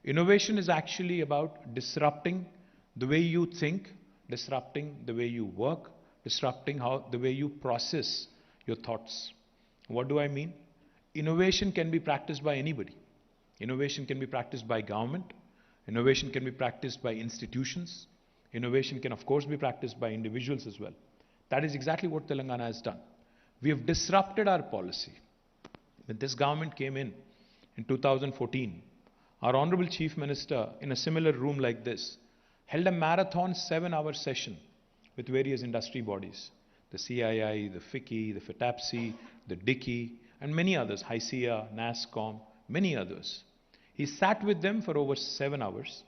Innovation is actually about disrupting the way you think, disrupting the way you work, disrupting the way you process your thoughts. What do I mean? Innovation can be practiced by anybody. Innovation can be practiced by government. Innovation can be practiced by institutions. Innovation can, of course, be practiced by individuals as well. That is exactly what Telangana has done. We have disrupted our policy. When this government came in 2014, our Honorable Chief Minister, in a similar room like this, held a marathon 7-hour session with various industry bodies. The CII, the Ftcci, the Ftcci, the DICCI, and many others, HICIA, NASSCOM, many others. He sat with them for over 7 hours.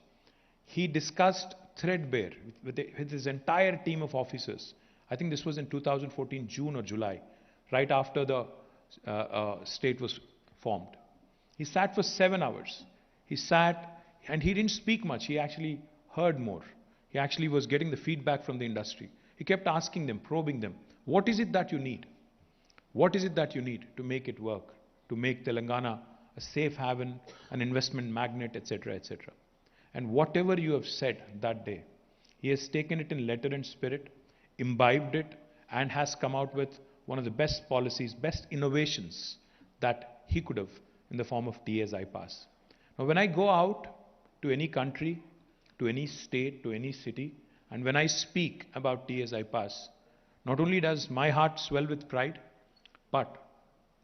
He discussed threadbare with his entire team of officers. I think this was in 2014, June or July, right after the state was formed. He sat for 7 hours. He sat and he didn't speak much. He actually heard more. He actually was getting the feedback from the industry. He kept asking them, probing them, what is it that you need? What is it that you need to make it work, to make Telangana a safe haven, an investment magnet, etc., etc. And whatever you have said that day, he has taken it in letter and spirit, imbibed it, and has come out with one of the best policies, best innovations that he could have in the form of TS iPass. Now, when I go out to any country, to any state, to any city, and when I speak about TS iPass, not only does my heart swell with pride, but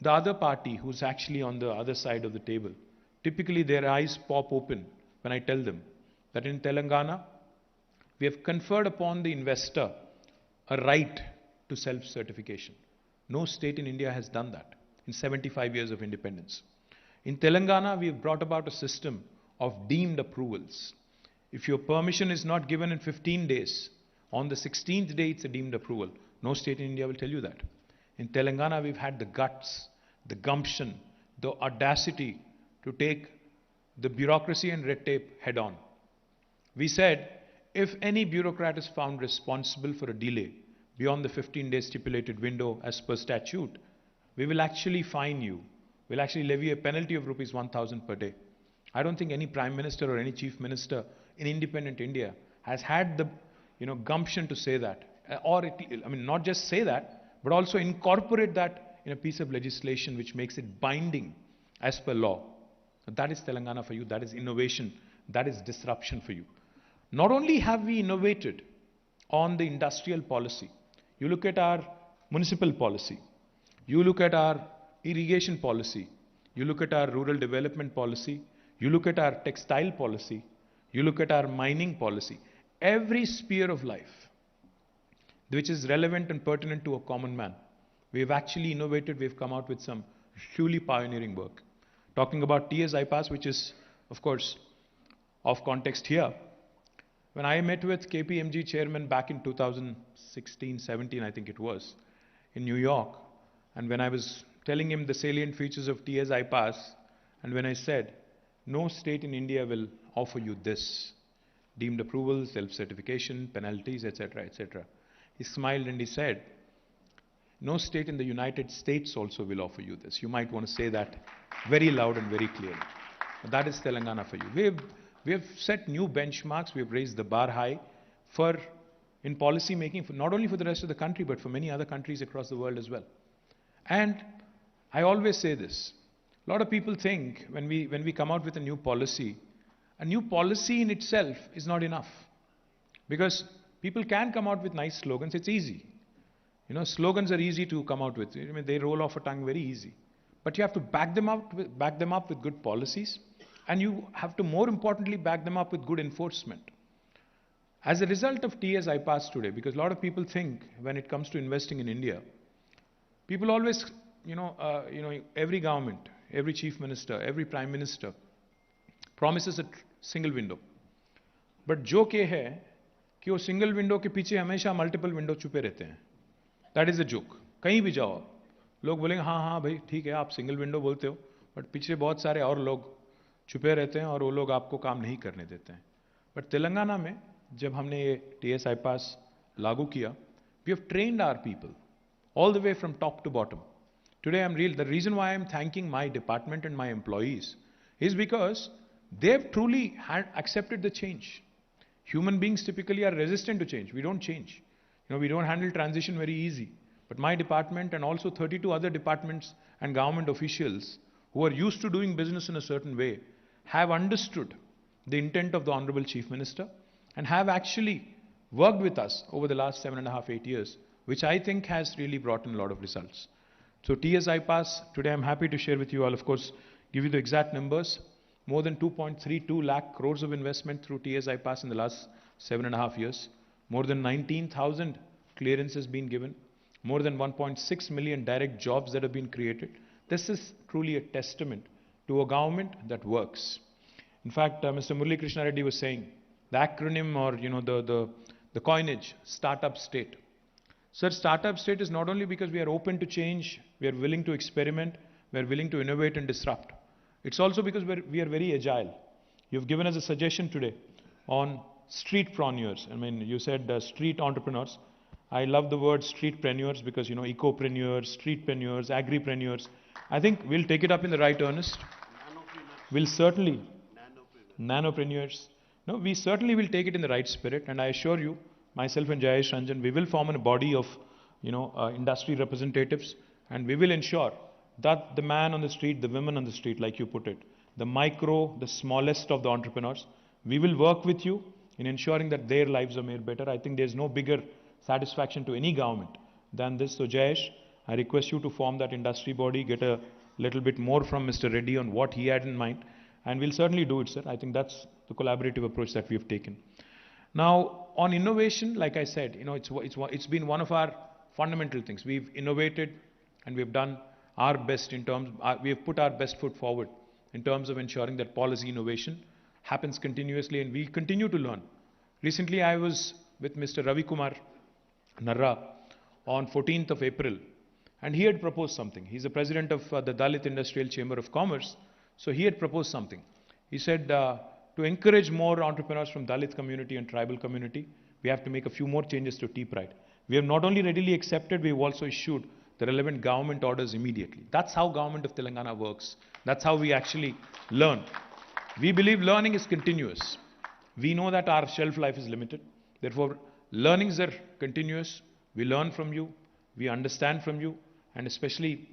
the other party who's actually on the other side of the table, typically their eyes pop open when I tell them that in Telangana, we have conferred upon the investor a right to self-certification. No state in India has done that in 75 years of independence. In Telangana, we have brought about a system of deemed approvals. If your permission is not given in 15 days, on the 16th day it's a deemed approval. No state in India will tell you that. In Telangana, we've had the guts, the gumption, the audacity to take the bureaucracy and red tape head on. We said, if any bureaucrat is found responsible for a delay beyond the 15-day stipulated window as per statute, we will actually fine you. We'll actually levy a penalty of rupees 1,000 per day. I don't think any Prime Minister or any Chief Minister in independent India has had the gumption to say that. Not just say that, but also incorporate that in a piece of legislation which makes it binding as per law. That is Telangana for you. That is innovation. That is disruption for you. Not only have we innovated on the industrial policy, you look at our municipal policy, you look at our irrigation policy, you look at our rural development policy, you look at our textile policy, you look at our mining policy, every sphere of life which is relevant and pertinent to a common man. We have actually innovated, we have come out with some truly pioneering work. Talking about TS iPass, which is, of course, off context here. When I met with KPMG chairman back in 2016-17, I think it was, in New York, and when I was telling him the salient features of TS iPass, and when I said, no state in India will offer you this, deemed approval, self-certification, penalties, etc., etc., he smiled and he said, no state in the United States also will offer you this. You might want to say that very loud and very clearly. That is Telangana for you. We have set new benchmarks. We have raised the bar high in policy making, not only for the rest of the country, but for many other countries across the world as well. And I always say this. A lot of people think when we come out with a new policy in itself is not enough. Because people can come out with nice slogans. It's easy. Slogans are easy to come out with. They roll off a tongue very easy. But you have to back them up with good policies. And you have to, more importantly, back them up with good enforcement. As a result of TS I passed today, because a lot of people think when it comes to investing in India, people always, every government, every chief minister, every prime minister promises a single window. But joke ये है कि वो single window के पीछे हमेशा multiple window छुपे रहते हैं. That is the joke. कहीं भी जाओ लोग बोलेंगे हाँ भाई ठीक है आप single window बोलते हो, but पीछे बहुत सारे और लोग छुपे रहते हैं और वो लोग आपको काम नहीं करने देते हैं. But तेलंगाना में जब हमने ये TS I-Pass लागू किया, we have trained our people all the way from top to bottom. Today the reason why I'm thanking my department and my employees is because they've truly accepted the change. Human beings typically are resistant to change. We don't change. We don't handle transition very easy. But my department and also 32 other departments and government officials who are used to doing business in a certain way have understood the intent of the Honorable Chief Minister and have actually worked with us over the last 7.5, 8 years, which I think has really brought in a lot of results. So TS I-Pass, today I'm happy to share with you all, of course, give you the exact numbers. More than 2.32 lakh crores of investment through TS I-Pass in the last 7.5 years. More than 19,000 clearances been given. More than 1.6 million direct jobs that have been created. This is truly a testament to a government that works. In fact, Mr. Murali Krishna Reddy was saying, the acronym or the coinage, startup state. Sir, startup state is not only because we are open to change, we are willing to experiment, we are willing to innovate and disrupt. It's also because we are very agile. You've given us a suggestion today on streetpreneurs. You said street entrepreneurs. I love the word streetpreneurs because, ecopreneurs, streetpreneurs, agripreneurs. I think we'll take it up in the right earnest. We'll certainly, nanopreneurs. No, we certainly will take it in the right spirit. And I assure you, myself and Jayesh Ranjan, we will form a body of, industry representatives, and we will ensure that the man on the street, the women on the street, like you put it, the micro, the smallest of the entrepreneurs, we will work with you in ensuring that their lives are made better. I think there's no bigger satisfaction to any government than this. So Jayesh, I request you to form that industry body, get a little bit more from Mr. Reddy on what he had in mind, and we'll certainly do it, sir. I think that's the collaborative approach that we have taken. Now, on innovation, like I said, it's been one of our fundamental things. We've innovated and we've done our best we have put our best foot forward in terms of ensuring that policy innovation happens continuously, and we continue to learn. Recently, I was with Mr. Ravi Kumar Narra on 14th of April, and he had proposed something. He's the president of the Dalit Industrial Chamber of Commerce, so he had proposed something. He said to encourage more entrepreneurs from Dalit community and tribal community, we have to make a few more changes to T-Pride. We have not only readily accepted, we have also issued the relevant government orders immediately. That's how government of Telangana works. That's how we actually learn. We believe learning is continuous. We know that our shelf life is limited. Therefore, learnings are continuous. We learn from you. We understand from you. And especially,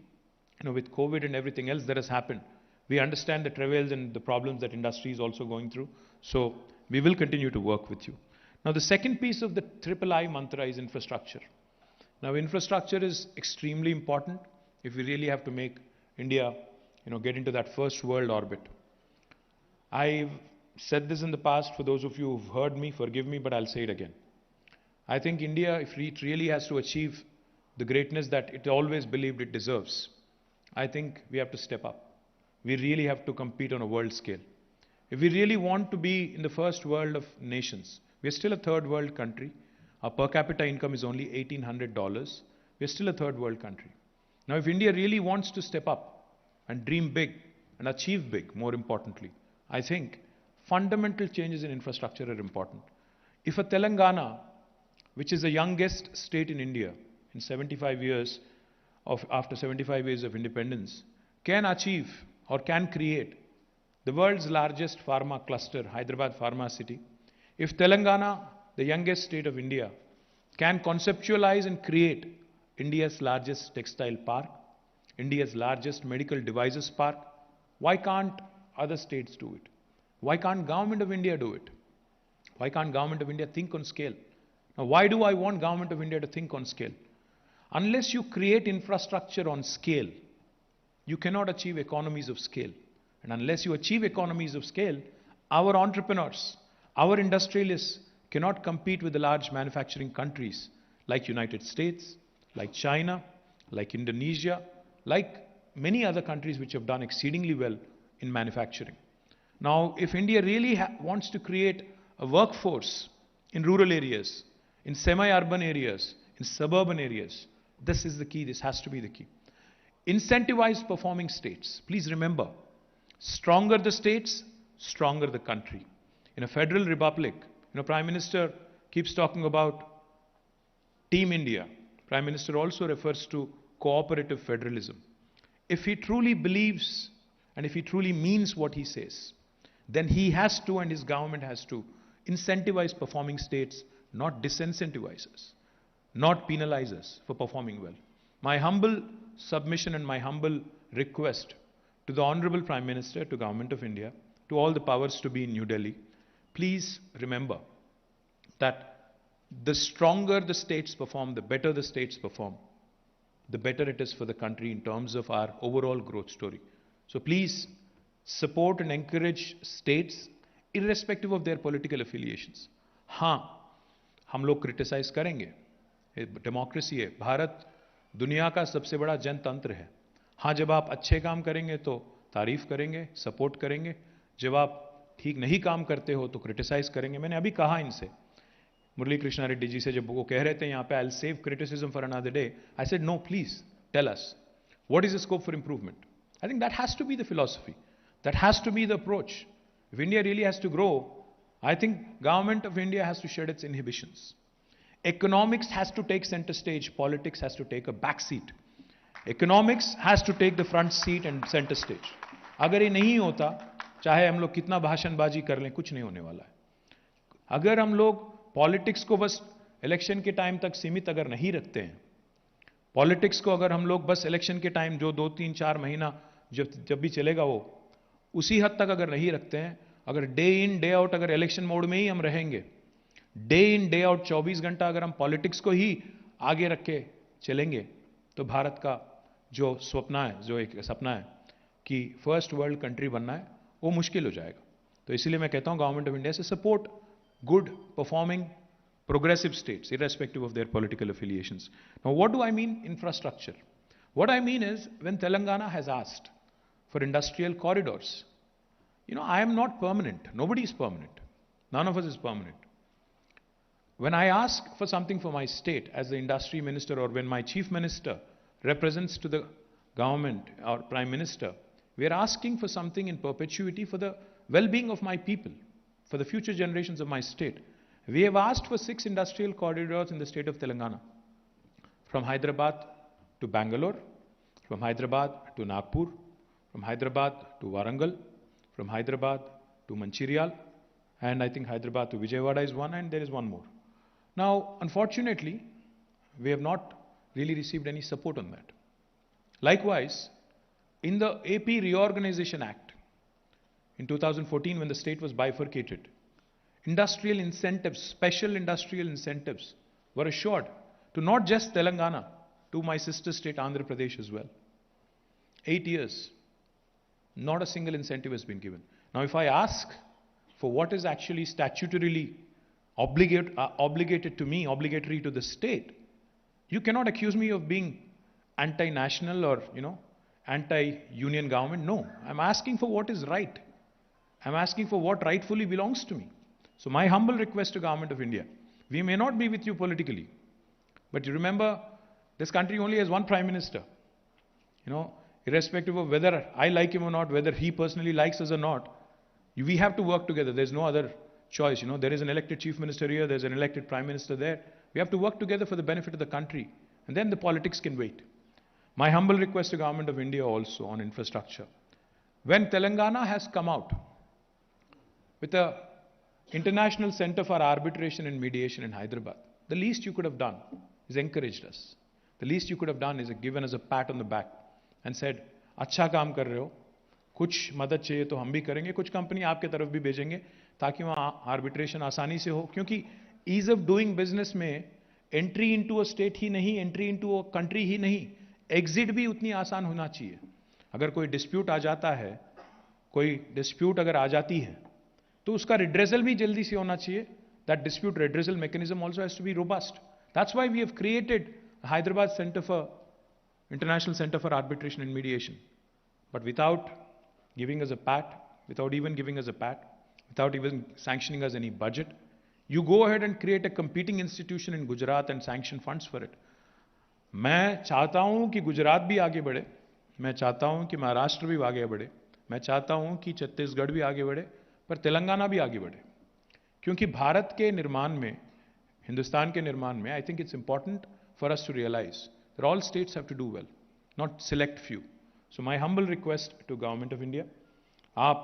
with COVID and everything else that has happened, we understand the travails and the problems that industry is also going through. So, we will continue to work with you. Now, the second piece of the III mantra is infrastructure. Now, infrastructure is extremely important if we really have to make India, get into that first world orbit. I've said this in the past. For those of you who've heard me, forgive me, but I'll say it again. I think India, if it really has to achieve the greatness that it always believed it deserves, I think we have to step up. We really have to compete on a world scale. If we really want to be in the first world of nations, we're still a third world country. Our per capita income is only $1,800. We're still a third world country. Now, if India really wants to step up and dream big and achieve big, more importantly, I think fundamental changes in infrastructure are important. If a Telangana, which is the youngest state in India, in 75 years, of after 75 years of independence, can achieve or can create the world's largest pharma cluster, Hyderabad Pharma City. If Telangana, the youngest state of India, can conceptualize and create India's largest textile park, India's largest medical devices park, why can't other states do it? Why can't Government of India do it? Why can't Government of India think on scale? Now, why do I want Government of India to think on scale? Unless you create infrastructure on scale, you cannot achieve economies of scale. And unless you achieve economies of scale, our entrepreneurs, our industrialists cannot compete with the large manufacturing countries like United States, like China, like Indonesia, like many other countries which have done exceedingly well in manufacturing. Now, if India really wants to create a workforce in rural areas, in semi-urban areas, in suburban areas, this is the key, this has to be the key. Incentivize performing states. Please remember, stronger the states, stronger the country. In a federal republic, Prime Minister keeps talking about Team India. Prime Minister also refers to cooperative federalism. If he truly believes and if he truly means what he says, then he has to and his government has to incentivize performing states, not disincentivize us, not penalize us for performing well. My humble submission and my humble request to the Honorable Prime Minister, to Government of India, to all the powers to be in New Delhi, please remember that the stronger the states perform, the better the states perform, the better it is for the country in terms of our overall growth story. So please support and encourage states irrespective of their political affiliations. हाँ, हम लोग criticize करेंगे. Democracy है. भारत दुनिया का सबसे बड़ा जनतंत्र है. हाँ, जब आप अच्छे काम करेंगे तो तारीफ करेंगे, सपोर्ट करेंगे. जब आप ठीक नहीं काम करते हो तो क्रिटिसाइज करेंगे. मैंने अभी कहा इनसे, मुरली कृष्णा रेड्डी जी से, जब वो कह रहे थे यहाँ पे I'll save criticism for another day, I said no, please tell us what is the scope for improvement. I think that has to be the philosophy, that has to be the approach. If India really has to grow, I think Government of India has to shed its inhibitions. Economics has to take center stage, politics has to take a back seat. Economics has to take the front seat and center stage. अगर ये नहीं होता, चाहे हम लोग कितना भाषणबाजी कर लें, कुछ नहीं होने वाला है. अगर हम लोग पॉलिटिक्स को बस इलेक्शन के टाइम तक सीमित अगर नहीं रखते हैं, पॉलिटिक्स को अगर हम लोग बस इलेक्शन के टाइम जो 2, 3, 4 महीना जब भी चलेगा वो उसी हद तक अगर नहीं रखते हैं, अगर डे इन डे आउट अगर इलेक्शन मोड में ही हम रहेंगे, डे इन डे आउट 24 घंटा अगर हम पॉलिटिक्स को ही आगे रख के चलेंगे, तो भारत का जो स्वप्न है, जो एक सपना है कि फर्स्ट वर्ल्ड कंट्री बनना है, वो मुश्किल हो जाएगा. तो इसीलिए मैं कहता हूं गवर्नमेंट ऑफ इंडिया से support good performing progressive states irrespective of their political affiliations. Now what do I mean infrastructure? What I mean is when Telangana has asked for industrial corridors, I am not permanent, nobody is permanent, none of us is permanent. When I ask for something for my state as the industry minister, or when my chief minister represents to the government or prime minister, we are asking for something in perpetuity for the well-being of my people, for the future generations of my state. We have asked for 6 industrial corridors in the state of Telangana, from Hyderabad to Bangalore, from Hyderabad to Nagpur, from Hyderabad to Warangal, from Hyderabad to Mancherial, and I think Hyderabad to Vijayawada is one, and there is one more. Now, unfortunately, we have not really received any support on that. Likewise, in the AP Reorganization Act, in 2014, when the state was bifurcated, industrial incentives, special industrial incentives were assured to not just Telangana, to my sister state Andhra Pradesh as well. 8 years, not a single incentive has been given. Now if I ask for what is actually statutorily obligated to me, obligatory to the state, you cannot accuse me of being anti-national or, anti-union government. No, I'm asking for what is right. I'm asking for what rightfully belongs to me. So my humble request to Government of India, we may not be with you politically, but you remember, this country only has one Prime Minister. Irrespective of whether I like him or not, whether he personally likes us or not, we have to work together. There's no other choice. There is an elected Chief Minister here, there's an elected Prime Minister there. We have to work together for the benefit of the country, and then the politics can wait. My humble request to Government of India also on infrastructure. When Telangana has come out with a International Center for Arbitration and Mediation in Hyderabad, the least you could have done is encouraged us. The least you could have done is given us a pat on the back and said, अच्छा काम कर रहे हो, कुछ मदद चाहिए तो हम भी करेंगे, कुछ कंपनी आपके तरफ भी भेजेंगे ताकि वहाँ आर्बिट्रेशन आसानी से हो, क्योंकि ईज ऑफ डूइंग बिजनेस में एंट्री इनटू अ स्टेट ही नहीं, एंट्री इनटू अ कंट्री ही नहीं, एग्जिट भी उतनी आसान होना चाहिए. अगर कोई डिस्प्यूट आ जाता है, कोई डिस्प्यूट अगर आ जाती है तो उसका रिड्रेसल भी जल्दी से होना चाहिए. That dispute redressal mechanism also has to be robust. That's why we have created Hyderabad Center for International Center for Arbitration and Mediation. But without giving us a pat, without even giving us a pat, without even sanctioning us any budget, you go ahead and create a competing institution in Gujarat and sanction funds for it. मैं चाहता हूं कि गुजरात भी आगे बढ़े, मैं चाहता हूं कि महाराष्ट्र भी आगे बढ़े, मैं चाहता हूं कि छत्तीसगढ़ भी आगे बढ़े, पर तेलंगाना भी आगे बढ़े. क्योंकि भारत के निर्माण में, हिंदुस्तान के निर्माण में, I think it's important for us to realise that all states have to do well, not select few. So my humble request to government of India, आप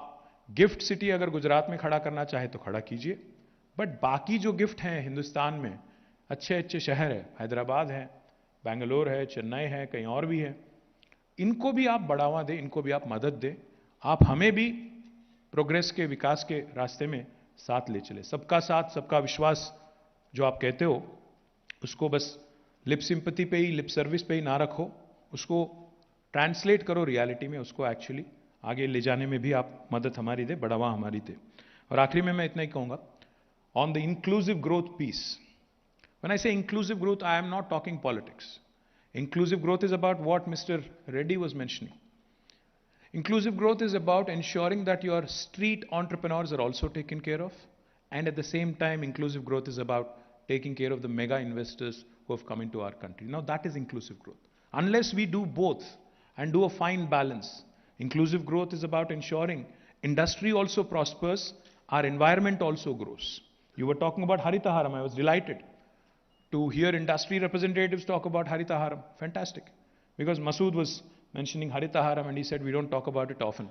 गिफ्ट सिटी अगर गुजरात में खड़ा करना चाहे तो खड़ा कीजिए, बट बाकी जो गिफ्ट हैं हिंदुस्तान में, अच्छे अच्छे शहर है, हैदराबाद है, बेंगलोर है, चेन्नई है, कहीं और भी है, इनको भी आप बढ़ावा दें, इनको भी आप मदद दें. आप हमें भी प्रोग्रेस के, विकास के रास्ते में साथ ले चले. सबका साथ सबका विश्वास जो आप कहते हो, उसको बस लिप सिंपैथी पे ही, लिप सर्विस पे ही ना रखो, उसको ट्रांसलेट करो रियलिटी में, उसको एक्चुअली आगे ले जाने में भी आप मदद हमारी दे, बढ़ावा हमारी दे. और आखिरी में मैं इतना ही कहूंगा on the inclusive growth piece. When I say inclusive growth, I am not talking politics. Inclusive growth is about what mister Reddy was mentioning. Inclusive growth is about ensuring that your street entrepreneurs are also taken care of, and at the same time, inclusive growth is about taking care of the mega investors who have come into our country. Now, that is inclusive growth. Unless we do both and do a fine balance, inclusive growth is about ensuring industry also prospers, our environment also grows. You were talking about Haritaharam. I was delighted to hear industry representatives talk about Haritaharam. Fantastic. Because Masood was mentioning Haritaharam and he said we don't talk about it often.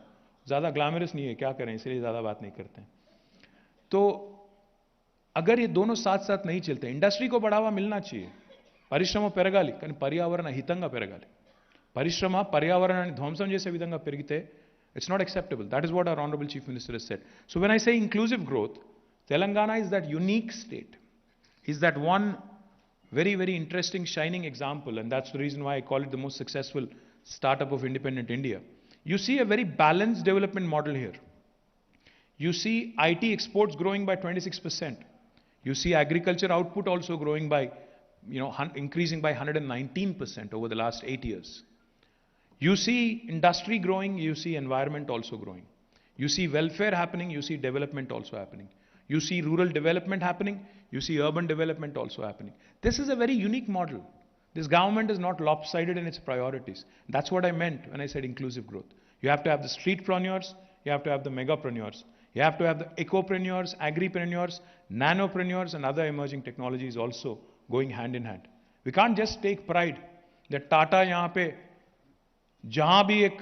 ज़्यादा glamorous नहीं है, क्या करें, इसलिए ज़्यादा बात नहीं करते हैं. तो अगर ये दोनों साथ साथ नहीं चलते, इंडस्ट्री को बढ़ावा मिलना चाहिए, పరిశ్రమ పెరగాలి, కానీ పర్యావరణ హితంగా పెరగాలి. పరిశ్రమ పర్యావరణాన్ని ధ్వంసం చేసే విధంగా పెరిగితే it's not acceptable. That is what our Honorable Chief Minister has said. So when I say inclusive growth, Telangana is that unique state, is that one very, very interesting, shining example, and that's the reason why I call it the most successful startup of independent India. You see a very balanced development model here. You see IT exports growing by 26%. You see agriculture output also growing by, increasing by 119% over the last 8 years. You see industry growing, you see environment also growing. You see welfare happening, you see development also happening. You see rural development happening, you see urban development also happening. This is a very unique model. This government is not lopsided in its priorities. That's what I meant when I said inclusive growth. You have to have the streetpreneurs, you have to have the megapreneurs, you have to have the ecopreneurs, agripreneurs, nanopreneurs, and other emerging technologies also going hand in hand. We can't just take pride that Tata यहाँ पे जहाँ भी एक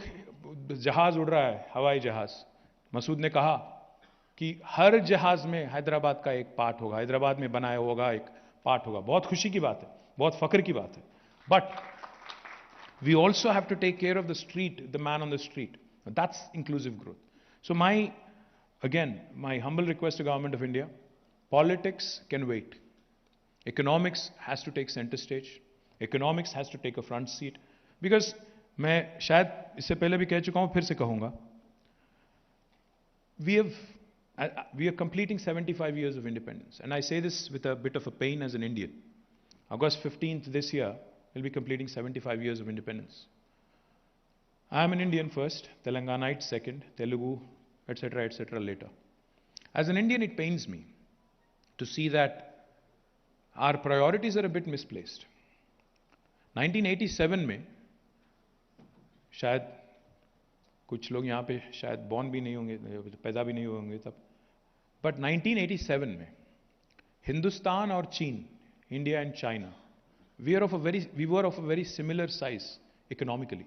जहाज उड़ रहा है, हवाई जहाज, मसूद ने कहा कि हर जहाज में हैदराबाद का एक पार्ट होगा, हैदराबाद में बनाया होगा एक पार्ट होगा. बहुत खुशी की बात है, बहुत फक्र की बात है. But we also have to take care of the street, the man on the street. That's inclusive growth. So my humble request to Government of India, politics can wait. Economics has to take center stage. Economics has to take a front seat. Because मैं शायद इससे पहले भी कह चुका हूं, फिर से कहूंगा, we are completing 75 years of independence. And I say this with a bit of a pain as an Indian. August 15th this year, we'll be completing 75 years of independence. I am an Indian first, Telanganite second, Telugu, etc. later. As an Indian, it pains me to see that our priorities are a bit misplaced. 1987 में शायद कुछ लोग यहाँ पे शायद born भी नहीं होंगे, पैदा भी नहीं होंगे तब, बट 1987 में हिंदुस्तान और चीन, India and China, we were of a very similar size economically.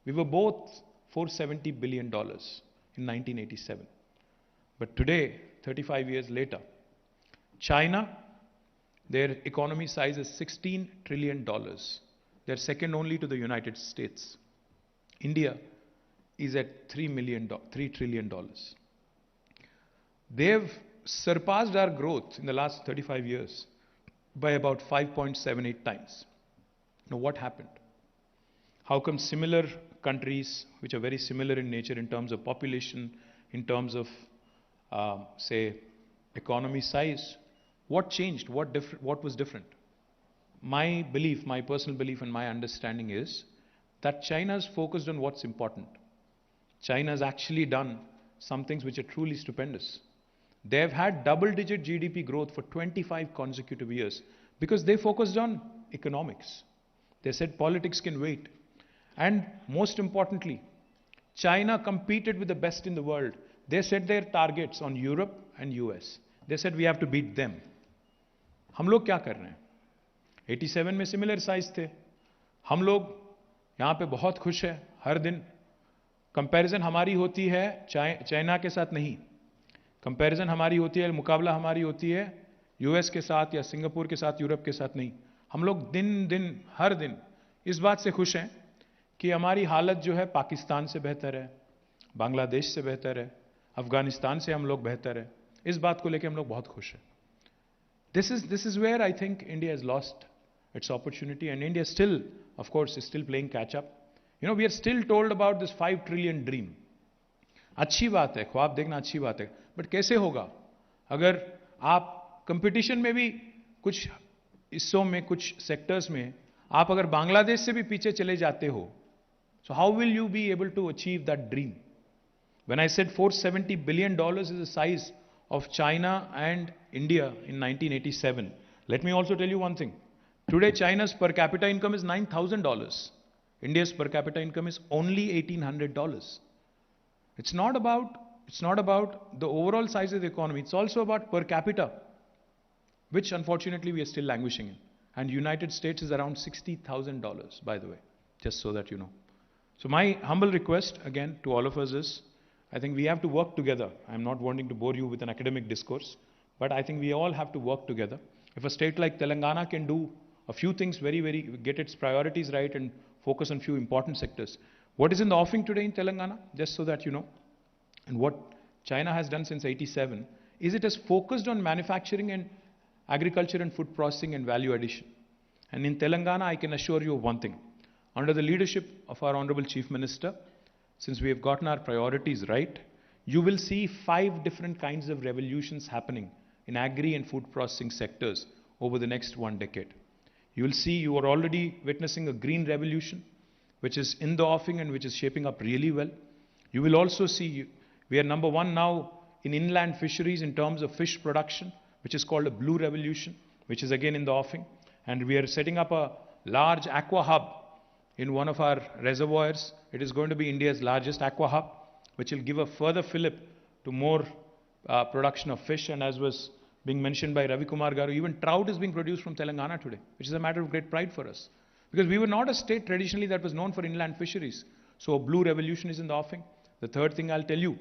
We were both $470 billion in 1987. But today, 35 years later, China, their economy size is $16 trillion. They're second only to the United States. India is at $3 trillion. They've surpassed our growth in the last 35 years by about 5.78 times. Now, what happened? How come similar countries, which are very similar in nature in terms of population, in terms of, say, economy size, what changed? What was different? My belief, my personal belief and my understanding is that China's focused on what's important. China's actually done some things which are truly stupendous. They've had double-digit GDP growth for 25 consecutive years because they focused on economics. They said politics can wait. And most importantly, China competed with the best in the world. They set their targets on Europe and US. They said we have to beat them. हम लोग क्या कर रहे हैं? 87 में similar size थे. हम लोग यहाँ पे बहुत खुश है. हर दिन कंपैरिजन हमारी होती है चाइना के साथ नहीं. कंपैरिजन हमारी होती है, मुकाबला हमारी होती है यूएस के साथ या सिंगापुर के साथ, यूरोप के साथ नहीं. हम लोग हर दिन इस बात से खुश हैं कि हमारी हालत जो है पाकिस्तान से बेहतर है, बांग्लादेश से बेहतर है, अफगानिस्तान से हम लोग बेहतर है. इस बात को लेकर हम लोग बहुत खुश हैं. This is where I think India has lost its opportunity, and India still, of course, is still playing catch up. You know, we are still told about this 5 trillion dream. अच्छी बात है, ख्वाब देखना अच्छी बात है, बट कैसे होगा अगर आप कंपटीशन में भी कुछ हिस्सों में, कुछ सेक्टर्स में आप अगर बांग्लादेश से भी पीछे चले जाते हो, so how will you be able to achieve that dream? When I said $470 billion is the size of China and India in 1987, let me also tell you one thing. Today, China's per capita income is $9,000. India's per capita income is only $1,800. It's not about the overall size of the economy. It's also about per capita, which unfortunately we are still languishing in. And United States is around $60,000, by the way, just so that you know. So my humble request again to all of us is, I think we have to work together. I'm not wanting to bore you with an academic discourse, but I think we all have to work together. If a state like Telangana can do a few things get its priorities right and focus on few important sectors. What is in the offing today in Telangana, just so that you know, and what China has done since 87, is it has focused on manufacturing and agriculture and food processing and value addition. And in Telangana, I can assure you of one thing. Under the leadership of our Honorable Chief Minister, since we have gotten our priorities right, you will see 5 different kinds of revolutions happening in agri and food processing sectors over the next 1 decade. You will see, you are already witnessing a green revolution, which is in the offing and which is shaping up really well. You will also see, we are number 1 now in inland fisheries in terms of fish production, which is called a blue revolution, which is again in the offing. And we are setting up a large aqua hub in one of our reservoirs. It is going to be India's largest aqua hub, which will give a further fillip to more production of fish. And as was being mentioned by Ravi Kumar Garu, even trout is being produced from Telangana today, which is a matter of great pride for us. Because we were not a state traditionally that was known for inland fisheries. So a blue revolution is in the offing. The third thing I'll tell you,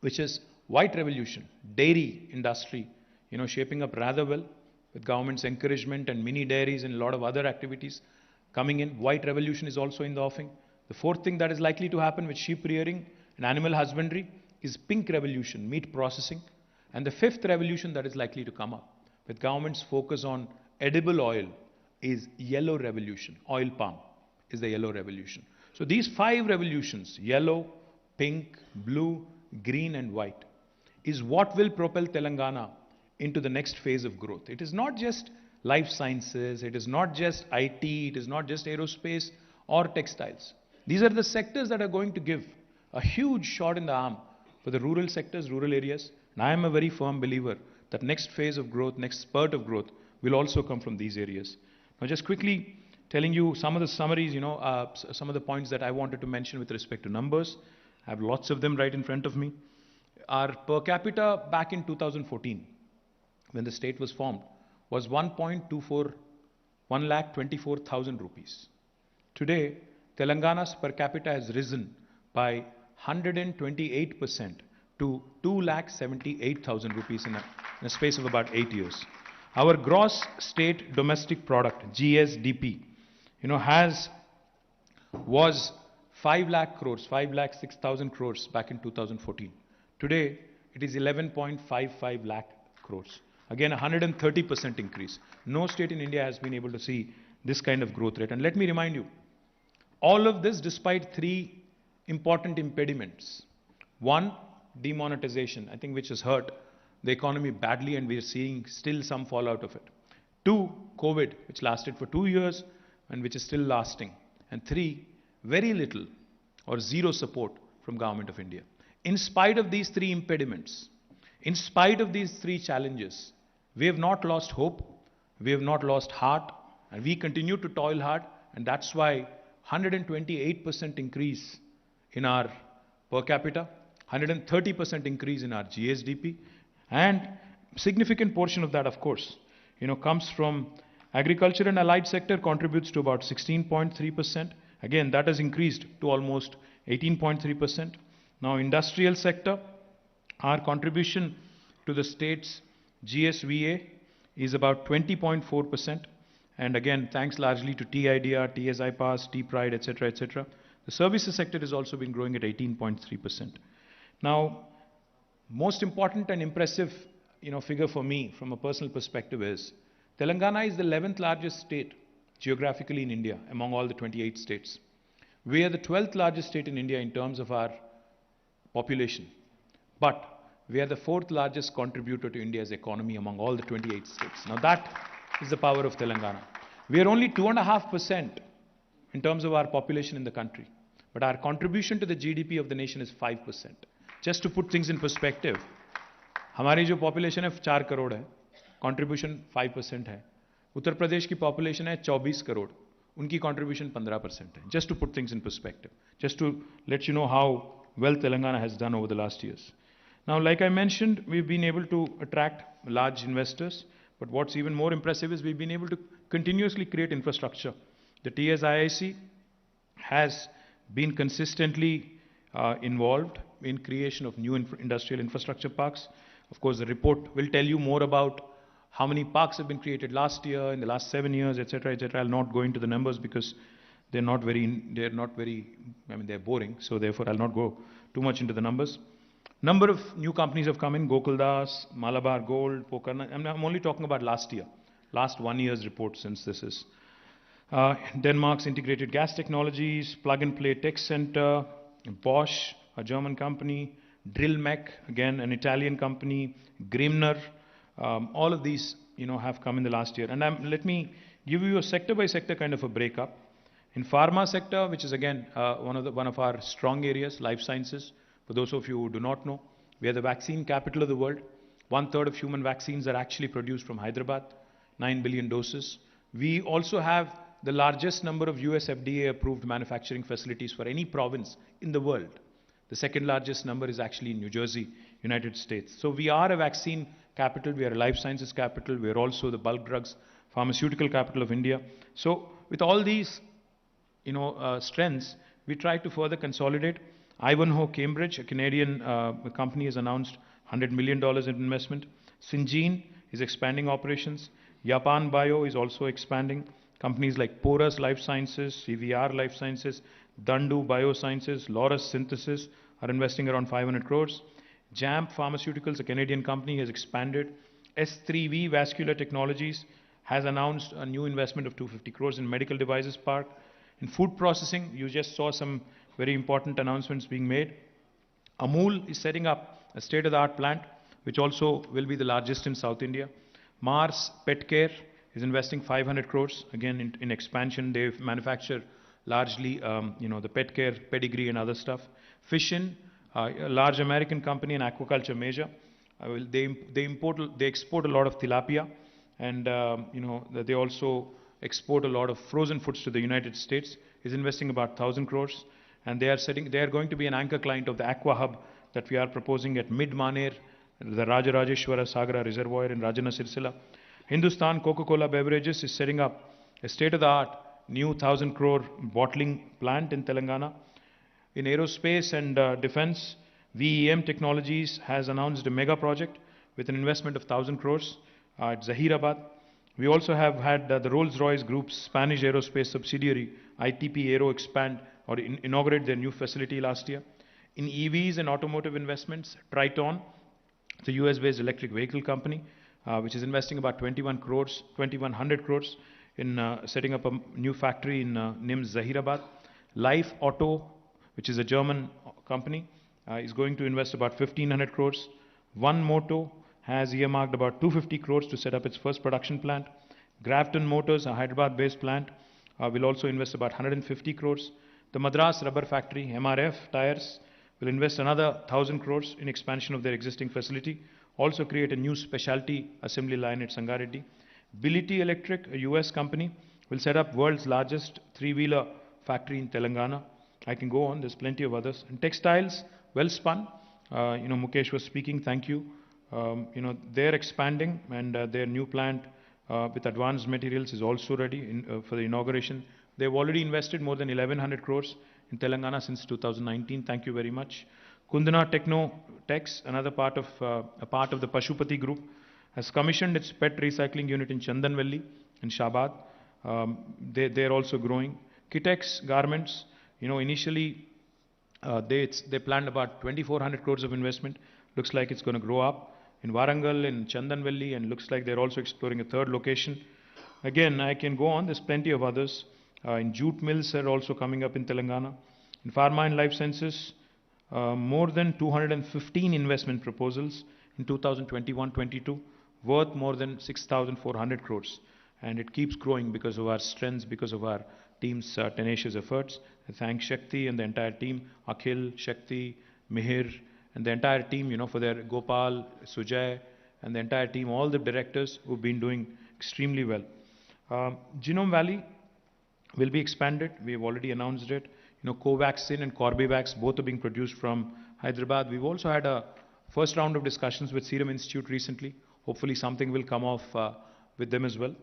which is white revolution, dairy industry, you know, shaping up rather well with government's encouragement and mini dairies and a lot of other activities coming in. White revolution is also in the offing. The fourth thing that is likely to happen with sheep rearing and animal husbandry is pink revolution, meat processing. And the fifth revolution that is likely to come up with government's focus on edible oil is yellow revolution. Oil palm is the yellow revolution. So these 5 revolutions, yellow, pink, blue, green and white, is what will propel Telangana into the next phase of growth. It is not just life sciences, it is not just IT, it is not just aerospace or textiles. These are the sectors that are going to give a huge shot in the arm for the rural sectors, rural areas. And I am a very firm believer that next phase of growth, next spurt of growth will also come from these areas. Now just quickly telling you some of the summaries, some of the points that I wanted to mention with respect to numbers. I have lots of them right in front of me. Our per capita back in 2014, when the state was formed, was 1.24 1,24,000 rupees. Today, Telangana's per capita has risen by 128% to 2,78,000 rupees in a space of about 8 years. Our gross state domestic product, GSDP, was 5 lakh crores, 5 lakh 6,000 crores back in 2014. Today, it is 11.55 lakh crores. Again, 130% increase. No state in India has been able to see this kind of growth rate. And let me remind you, all of this despite three important impediments. One, demonetization, I think, which has hurt the economy badly, and we are seeing still some fallout of it. Two, COVID, which lasted for 2 years and which is still lasting. And three, very little or zero support from Government of India. In spite of these three impediments, in spite of these three challenges, we have not lost hope, we have not lost heart, and we continue to toil hard, and that's why 128% increase in our per capita, 130% increase in our GSDP, and significant portion of that, of course, comes from agriculture and allied sector, contributes to about 16.3%. Again, that has increased to almost 18.3%. Now, industrial sector, our contribution to the state's GSVA is about 20.4%. And again, thanks largely to TIDR, TSI Pass, T-Pride, etc., etc. The services sector has also been growing at 18.3%. Now, most important and impressive, figure for me from a personal perspective is Telangana is the 11th largest state geographically in India among all the 28 states. We are the 12th largest state in India in terms of our population, but we are the 4th largest contributor to India's economy among all the 28 states. Now that is the power of Telangana. We are only 2.5% in terms of our population in the country, but our contribution to the GDP of the nation is 5%. Just to put things in perspective, हमारी जो population है 4 करोड़ है, contribution 5% है. उत्तर प्रदेश की population है 24 करोड़, उनकी contribution 15% है. Just to put things in perspective, just to let you know how well Telangana has done over the last years. Now, like I mentioned, we've been able to attract large investors, but what's even more impressive is we've been able to continuously create infrastructure. The TSIIC has been consistently involved in creation of new industrial infrastructure parks. Of course, the report will tell you more about how many parks have been created last year, in the last 7 years, etc., etc. I'll not go into the numbers because they're boring. So therefore, I'll not go too much into the numbers. Number of new companies have come in: Gokuldas, Malabar Gold, Pokarna. I'm only talking about last year, last 1 year's report, since this is Denmark's Integrated Gas Technologies, Plug and Play Tech Center, Bosch, a German company, Drillmec, again an Italian company, Grimner. All of these, have come in the last year. And let me give you a sector-by-sector kind of a breakup. In pharma sector, which is again one of our strong areas, life sciences. For those of you who do not know, we are the vaccine capital of the world. 1/3 of human vaccines are actually produced from Hyderabad, 9 billion doses. We also have the largest number of US FDA-approved manufacturing facilities for any province in the world. The second largest number is actually in New Jersey, United States. So we are a vaccine capital, we are a life sciences capital, we are also the bulk drugs, pharmaceutical capital of India. So with all these, strengths, we try to further consolidate. Ivanhoe Cambridge, a Canadian company, has announced $100 million in investment. Syngene is expanding operations. Japan Bio is also expanding. Companies like Porus Life Sciences, CVR Life Sciences, Dandu Biosciences, Laurus Synthesis are investing around 500 crores. JAMP Pharmaceuticals, a Canadian company, has expanded. S3V Vascular Technologies has announced a new investment of 250 crores in medical devices park. In food processing, you just saw some very important announcements being made. Amul is setting up a state-of-the-art plant, which also will be the largest in South India. Mars Pet Care is investing 500 crores, again in expansion. They manufacture largely, the pet care, pedigree and other stuff. Fishin, a large American company, an aquaculture major. They export a lot of tilapia, and they also export a lot of frozen foods to the United States. Is investing about 1,000 crores, and they are going to be an anchor client of the Aqua Hub that we are proposing at Mid-Maner, the Rajarajeshwara Sagara Reservoir in Rajana Sirsila. Hindustan Coca-Cola Beverages is setting up a state-of-the-art new 1,000 crore bottling plant in Telangana. In aerospace and defense, VEM Technologies has announced a mega project with an investment of 1,000 crores at Zahirabad. We also have had the Rolls-Royce Group's Spanish aerospace subsidiary, ITP Aero, expand or inaugurate their new facility last year. In EVs and automotive investments, Triton, the US-based electric vehicle company, which is investing about 2,100 crores in setting up a new factory in NIMS Zahirabad. Life Auto, which is a German company, is going to invest about 1,500 crores. One Moto has earmarked about 250 crores to set up its first production plant. Grafton Motors, a Hyderabad-based plant, will also invest about 150 crores. The Madras Rubber Factory, MRF Tires, will invest another 1,000 crores in expansion of their existing facility, also create a new specialty assembly line at Sangareddy. Bility Electric, a US company, will set up world's largest three-wheeler factory in Telangana. I can go on, there's plenty of others. And textiles, Wellspun, Mukesh was speaking, thank you. They're expanding, and their new plant with advanced materials is also ready for the inauguration. They've already invested more than 1,100 crores in Telangana since 2019. Thank you very much. Kundana Techno Techs, another part of the Pashupati Group, has commissioned its PET recycling unit in Chandanvelli in Shabad. They're also growing. Kitex Garments, initially they planned about 2,400 crores of investment. Looks like it's going to grow up in Warangal, in Chandanvelli, and looks like they're also exploring a third location. Again, I can go on. There's plenty of others. In jute mills are also coming up in Telangana. In pharma and life sciences, more than 215 investment proposals in 2021-22, worth more than 6,400 crores. And it keeps growing because of our strengths, because of our team's tenacious efforts. I thank Shakti and the entire team, Akhil, Shakti, Mihir, and the entire team, for their Gopal, Sujay, and the entire team, all the directors who've been doing extremely well. Genome Valley will be expanded. We have already announced it. Covaxin and Corbevax, both are being produced from Hyderabad. We've also had a first round of discussions with Serum Institute recently. Hopefully something will come off with them as well.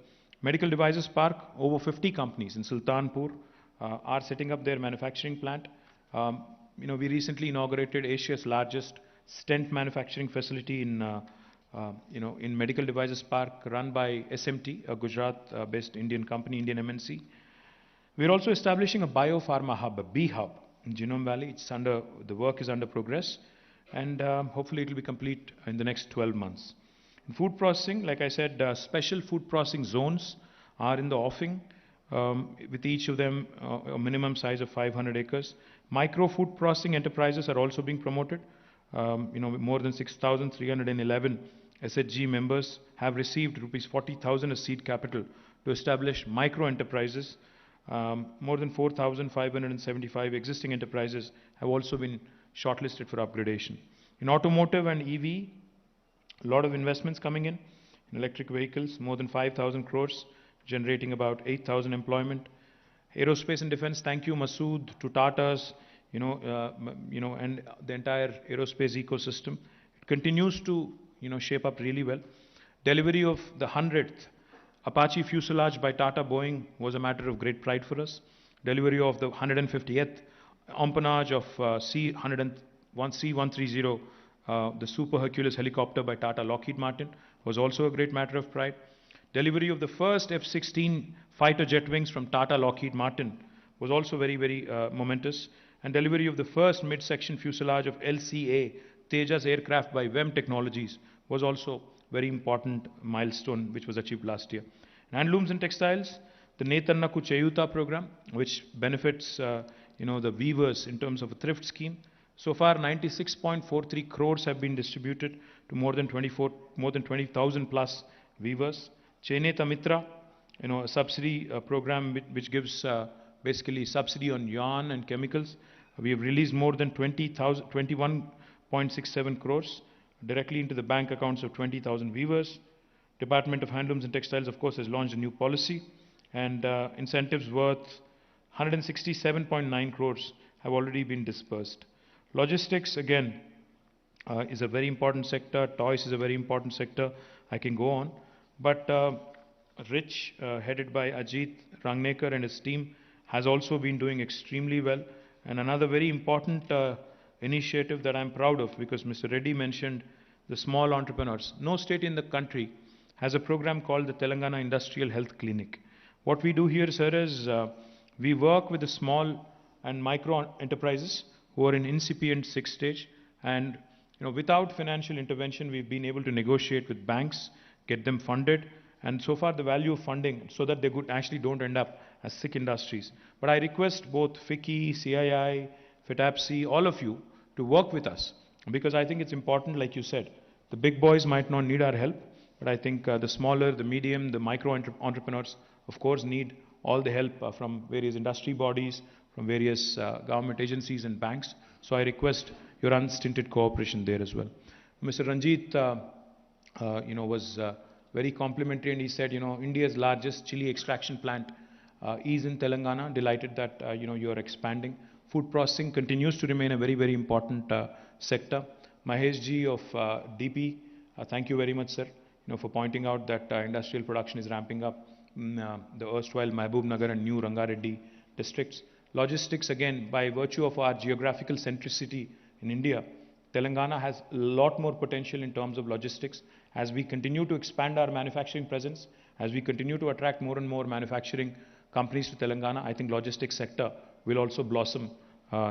Medical Devices Park, over 50 companies in Sultanpur are setting up their manufacturing plant. We recently inaugurated Asia's largest stent manufacturing facility in Medical Devices Park, run by SMT, a Gujarat-based Indian company, Indian MNC. We're also establishing a biopharma hub, a B hub in Genome Valley. The work is under progress, and hopefully it will be complete in the next 12 months. In food processing, like I said, special food processing zones are in the offing, with each of them a minimum size of 500 acres. Micro food processing enterprises are also being promoted. More than 6,311 SHG members have received rupees 40,000 as seed capital to establish micro enterprises. More than 4,575 existing enterprises have also been shortlisted for upgradation. In automotive and EV, a lot of investments coming in electric vehicles, more than 5,000 crores, generating about 8,000 employment. Aerospace and defense, thank you, Masood, to Tata's, and the entire aerospace ecosystem. It continues to, shape up really well. Delivery of the 100th Apache fuselage by Tata Boeing was a matter of great pride for us. Delivery of the 150th empennage of C-130, the Super Hercules helicopter by Tata Lockheed Martin, was also a great matter of pride. Delivery of the first F-16 fighter jet wings from Tata Lockheed Martin was also very, very momentous. And delivery of the first mid-section fuselage of LCA Tejas aircraft by WEM Technologies was also very important milestone which was achieved last year. In handlooms and textiles, the Netannaku Cheyuta program, which benefits the weavers in terms of a thrift scheme. So far, 96.43 crores have been distributed to more than 20,000 plus weavers. Cheneta Mitra, a subsidy program which gives basically subsidy on yarn and chemicals. We have released more than 21.67 crores directly into the bank accounts of 20,000 weavers. Department of Handlooms and Textiles, of course, has launched a new policy, and incentives worth 167.9 crores have already been dispersed. Logistics, again, is a very important sector. Toys is a very important sector. I can go on. But Rich, headed by Ajit Rangnekar and his team, has also been doing extremely well. And another very important initiative that I'm proud of, because Mr. Reddy mentioned the small entrepreneurs. No state in the country has a program called the Telangana Industrial Health Clinic. What we do here, sir, is we work with the small and micro enterprises who are in incipient sixth stage, and without financial intervention, we've been able to negotiate with banks, get them funded, and so far the value of funding, so that they actually don't end up as sick industries. But I request both Ftcci, CII, Ftcci, all of you to work with us, because I think it's important, like you said, the big boys might not need our help, but I think the smaller, the medium, the micro entrepreneurs, of course, need all the help from various industry bodies, from various government agencies and banks. So I request your unstinted cooperation there as well. Mr. Ranjit, was very complimentary, and he said, India's largest chili extraction plant is in Telangana. Delighted that you are expanding. Food processing continues to remain a very, very important sector. Mahesh ji of DP, thank you very much, sir, for pointing out that industrial production is ramping up in the erstwhile Mahbub Nagar and new Rangareddy districts. Logistics, again, by virtue of our geographical centricity in India, Telangana has a lot more potential in terms of logistics. As we continue to expand our manufacturing presence, as we continue to attract more and more manufacturing companies to Telangana, I think logistics sector will also blossom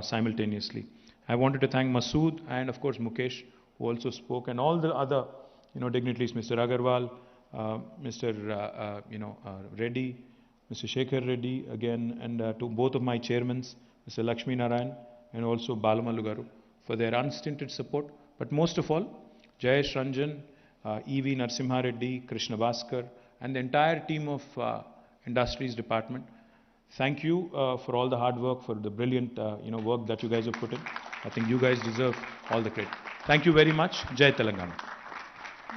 simultaneously. I wanted to thank Masood and of course Mukesh, who also spoke, and all the other dignitaries, Mr. Agarwal, Mr. Reddy, Mr. Shekhar Reddy again, and to both of my chairmen, Mr. Lakshmi Narayan and also Balamallu Garu, for their unstinted support. But most of all, Jayesh Ranjan, E.V. Narsimha Reddy, Krishna Bhaskar, and the entire team of Industries Department. Thank you for all the hard work, for the brilliant work that you guys have put in. I think you guys deserve all the credit. Thank you very much. Jai Telangana.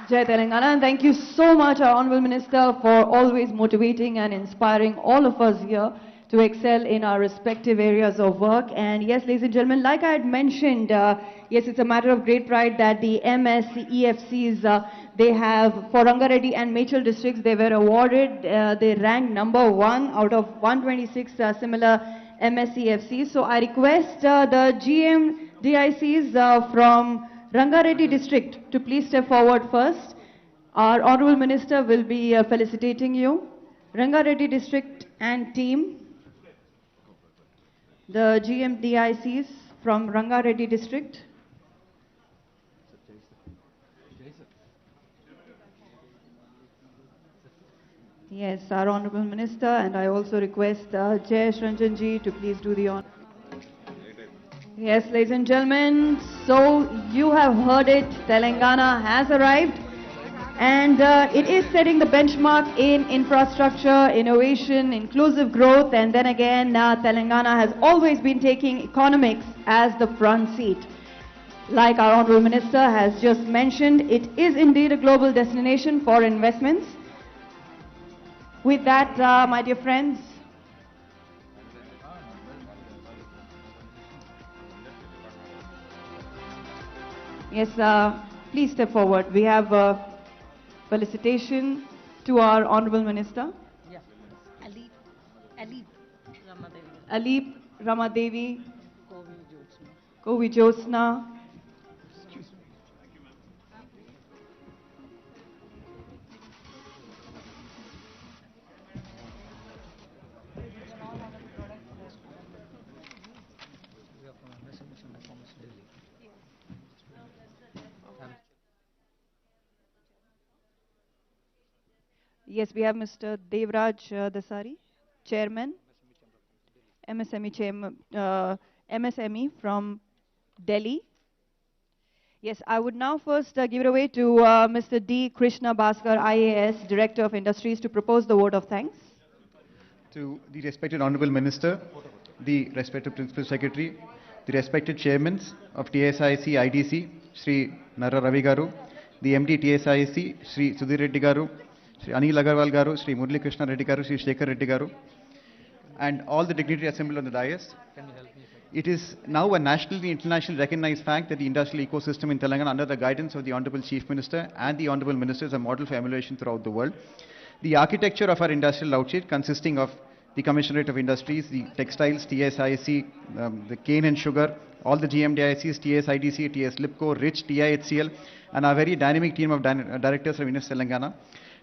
Jai Telangana, and thank you so much, our Honorable Minister, for always motivating and inspiring all of us here to excel in our respective areas of work. And yes, ladies and gentlemen, like I had mentioned, yes, it's a matter of great pride that the MSEFCs, they have, for Rangareddy and Mechal districts, they were awarded, they ranked #1 out of 126 similar MSEFCs. So I request the GMDICs from Rangareddy district to please step forward first. Our Honorable Minister will be felicitating you. Rangareddy district and team. The GMDICs from Rangareddy district. Yes, our Honorable Minister, and I also request Jayesh Ranjan ji to please do the honor. Yes, ladies and gentlemen, so you have heard it, Telangana has arrived, and it is setting the benchmark in infrastructure, innovation, inclusive growth, and then again, Telangana has always been taking economics as the front seat. Like our Honorable Minister has just mentioned, it is indeed a global destination for investments. With that, my dear friends, yes, please step forward. We have felicitation to our Honorable Minister. Yeah. Alip Ramadevi, Kovi Jyotsna. Yes, we have Mr. Devraj Dasari, Chairman, MSME from Delhi. Yes, I would now first give it away to Mr. D. Krishna Bhaskar, IAS, Director of Industries, to propose the vote of thanks. To the respected Honorable Minister, the respected Principal Secretary, the respected Chairmen of TSIC IDC, Sri Narra Ravi Garu, the MD TSIC, Sri Sudhir Reddy Garu, Sri Anil Agarwal Garu, Sri Murli Krishna Reddy Garu, Sri Shekhar Reddy Garu, and all the dignitaries assembled on the dais. It is now a nationally internationally recognized fact that the industrial ecosystem in Telangana, under the guidance of the Honorable Chief Minister and the Honorable Minister, is a model for emulation throughout the world. The architecture of our industrial outfit consisting of the Commissionerate of Industries, the textiles, TSIC, the cane and sugar, all the GMDICs, TSIDC, TS Lipco, RICH, TIHCL, and our very dynamic team of directors from Invest Telangana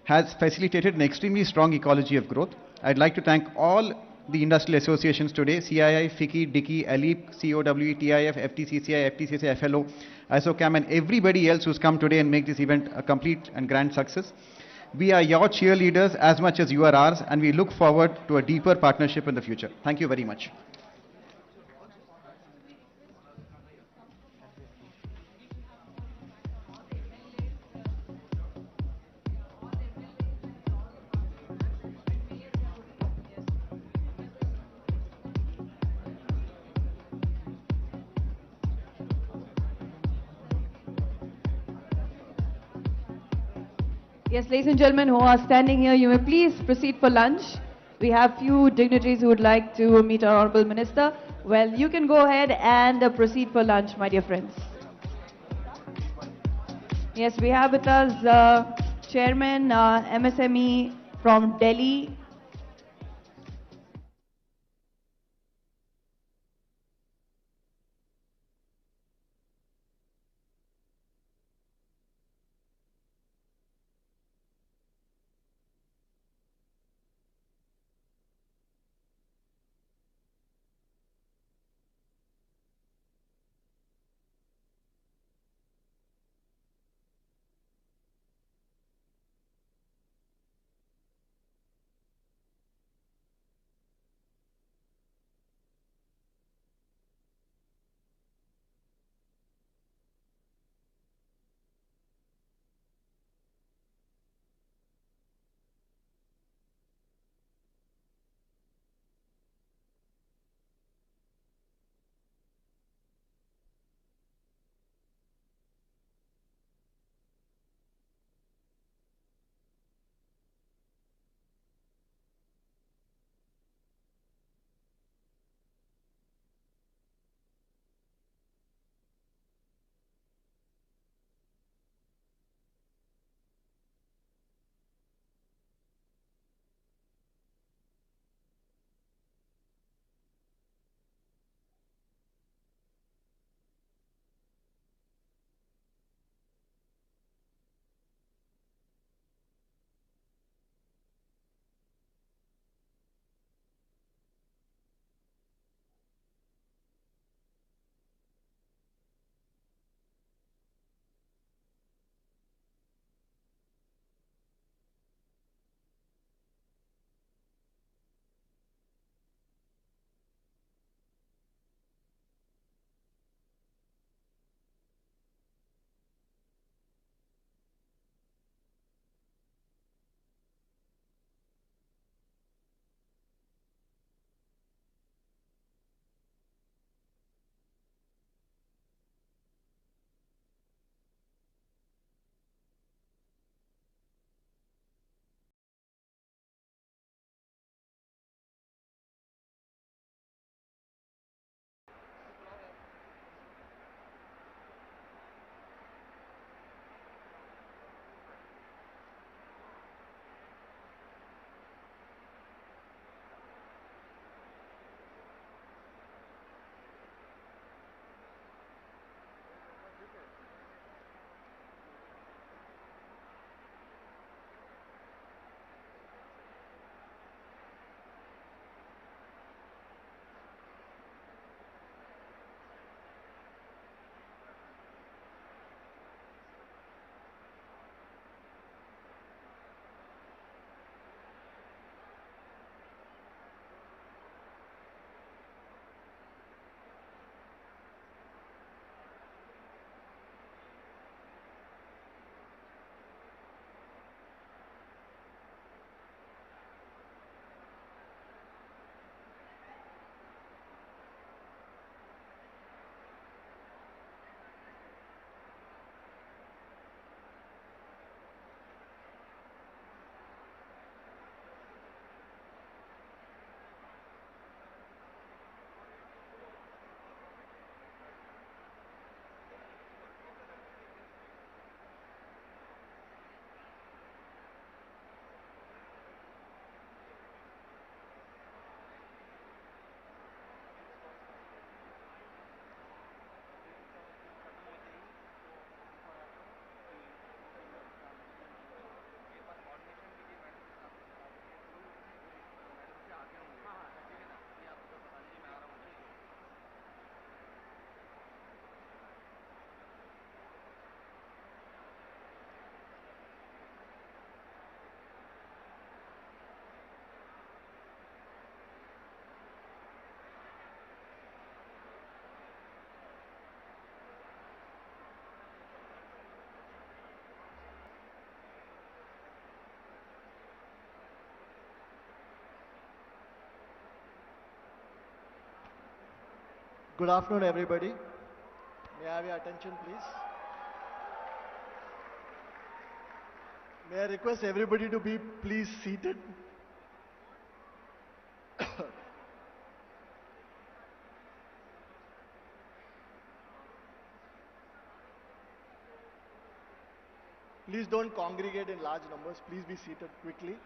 has facilitated an extremely strong ecology of growth. I'd like to thank all the industrial associations today, CII, FICCI, DICCI, ALEAP, COWE, TIF, FTCCI, FTCCI, FLO, ISOCAM, and everybody else who's come today and make this event a complete and grand success. We are your cheerleaders as much as you are ours, and we look forward to a deeper partnership in the future. Thank you very much. Yes, ladies and gentlemen who are standing here, you may please proceed for lunch. We have few dignitaries who would like to meet our Honorable Minister. Well, you can go ahead and proceed for lunch, my dear friends. Yes, we have with us Chairman MSME from Delhi, Good afternoon, everybody. May I have your attention, please? May I request everybody to be please seated? Please don't congregate in large numbers. Please be seated quickly.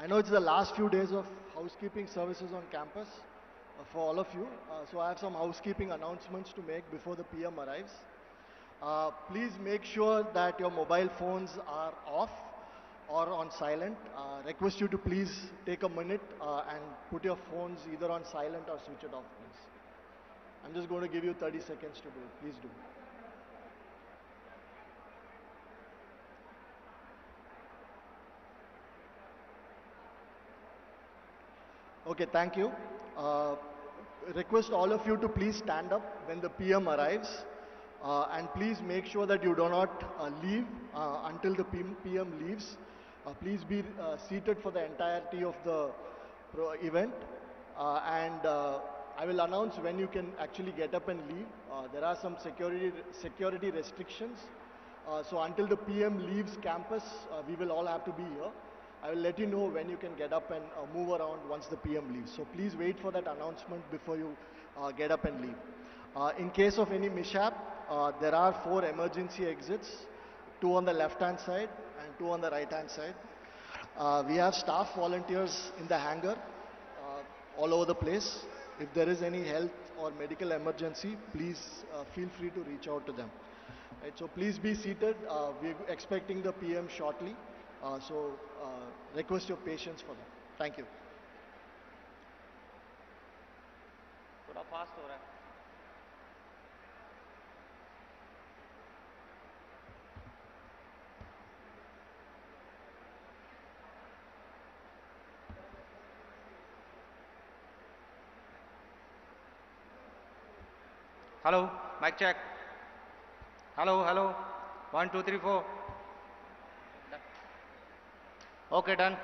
I know it's the last few days of housekeeping services on campus for all of you. So I have some housekeeping announcements to make before the PM arrives. Please make sure that your mobile phones are off or on silent. Request you to please take a minute and put your phones either on silent or switch it off, please. I'm just going to give you 30 seconds to do it. Please do. Okay, thank you. Request all of you to please stand up when the PM arrives. And please make sure that you do not leave until the PM leaves. Please be seated for the entirety of the event. I will announce when you can actually get up and leave. There are some security restrictions. So until the PM leaves campus, we will all have to be here. I will let you know when you can get up and move around once the PM leaves. So please wait for that announcement before you get up and leave. In case of any mishap, there are 4 emergency exits, 2 on the left-hand side and 2 on the right-hand side. We have staff volunteers in the hangar all over the place. If there is any health or medical emergency, please feel free to reach out to them. Right, so please be seated. We're expecting the PM shortly. Request your patience for that. Thank you. थोड़ा fast हो रहा है. Hello, mic check. Hello, hello. 1, 2, 3, 4. Okay, done.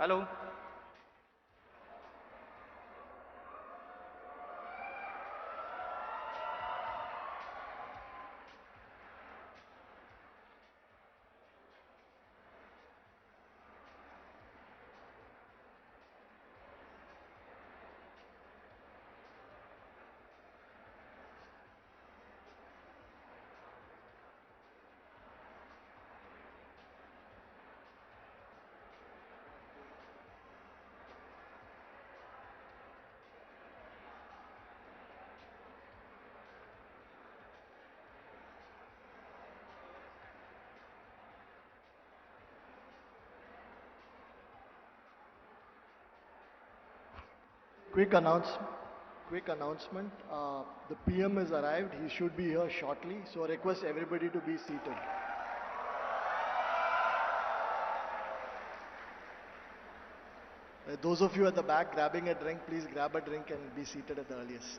Hello. Quick announce, quick announcement. The PM has arrived. He should be here shortly. So I request everybody to be seated. Those of you at the back grabbing a drink, please grab a drink and be seated at the earliest.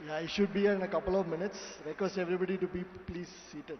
Yeah, I should be here in a couple of minutes. Request everybody to be please seated.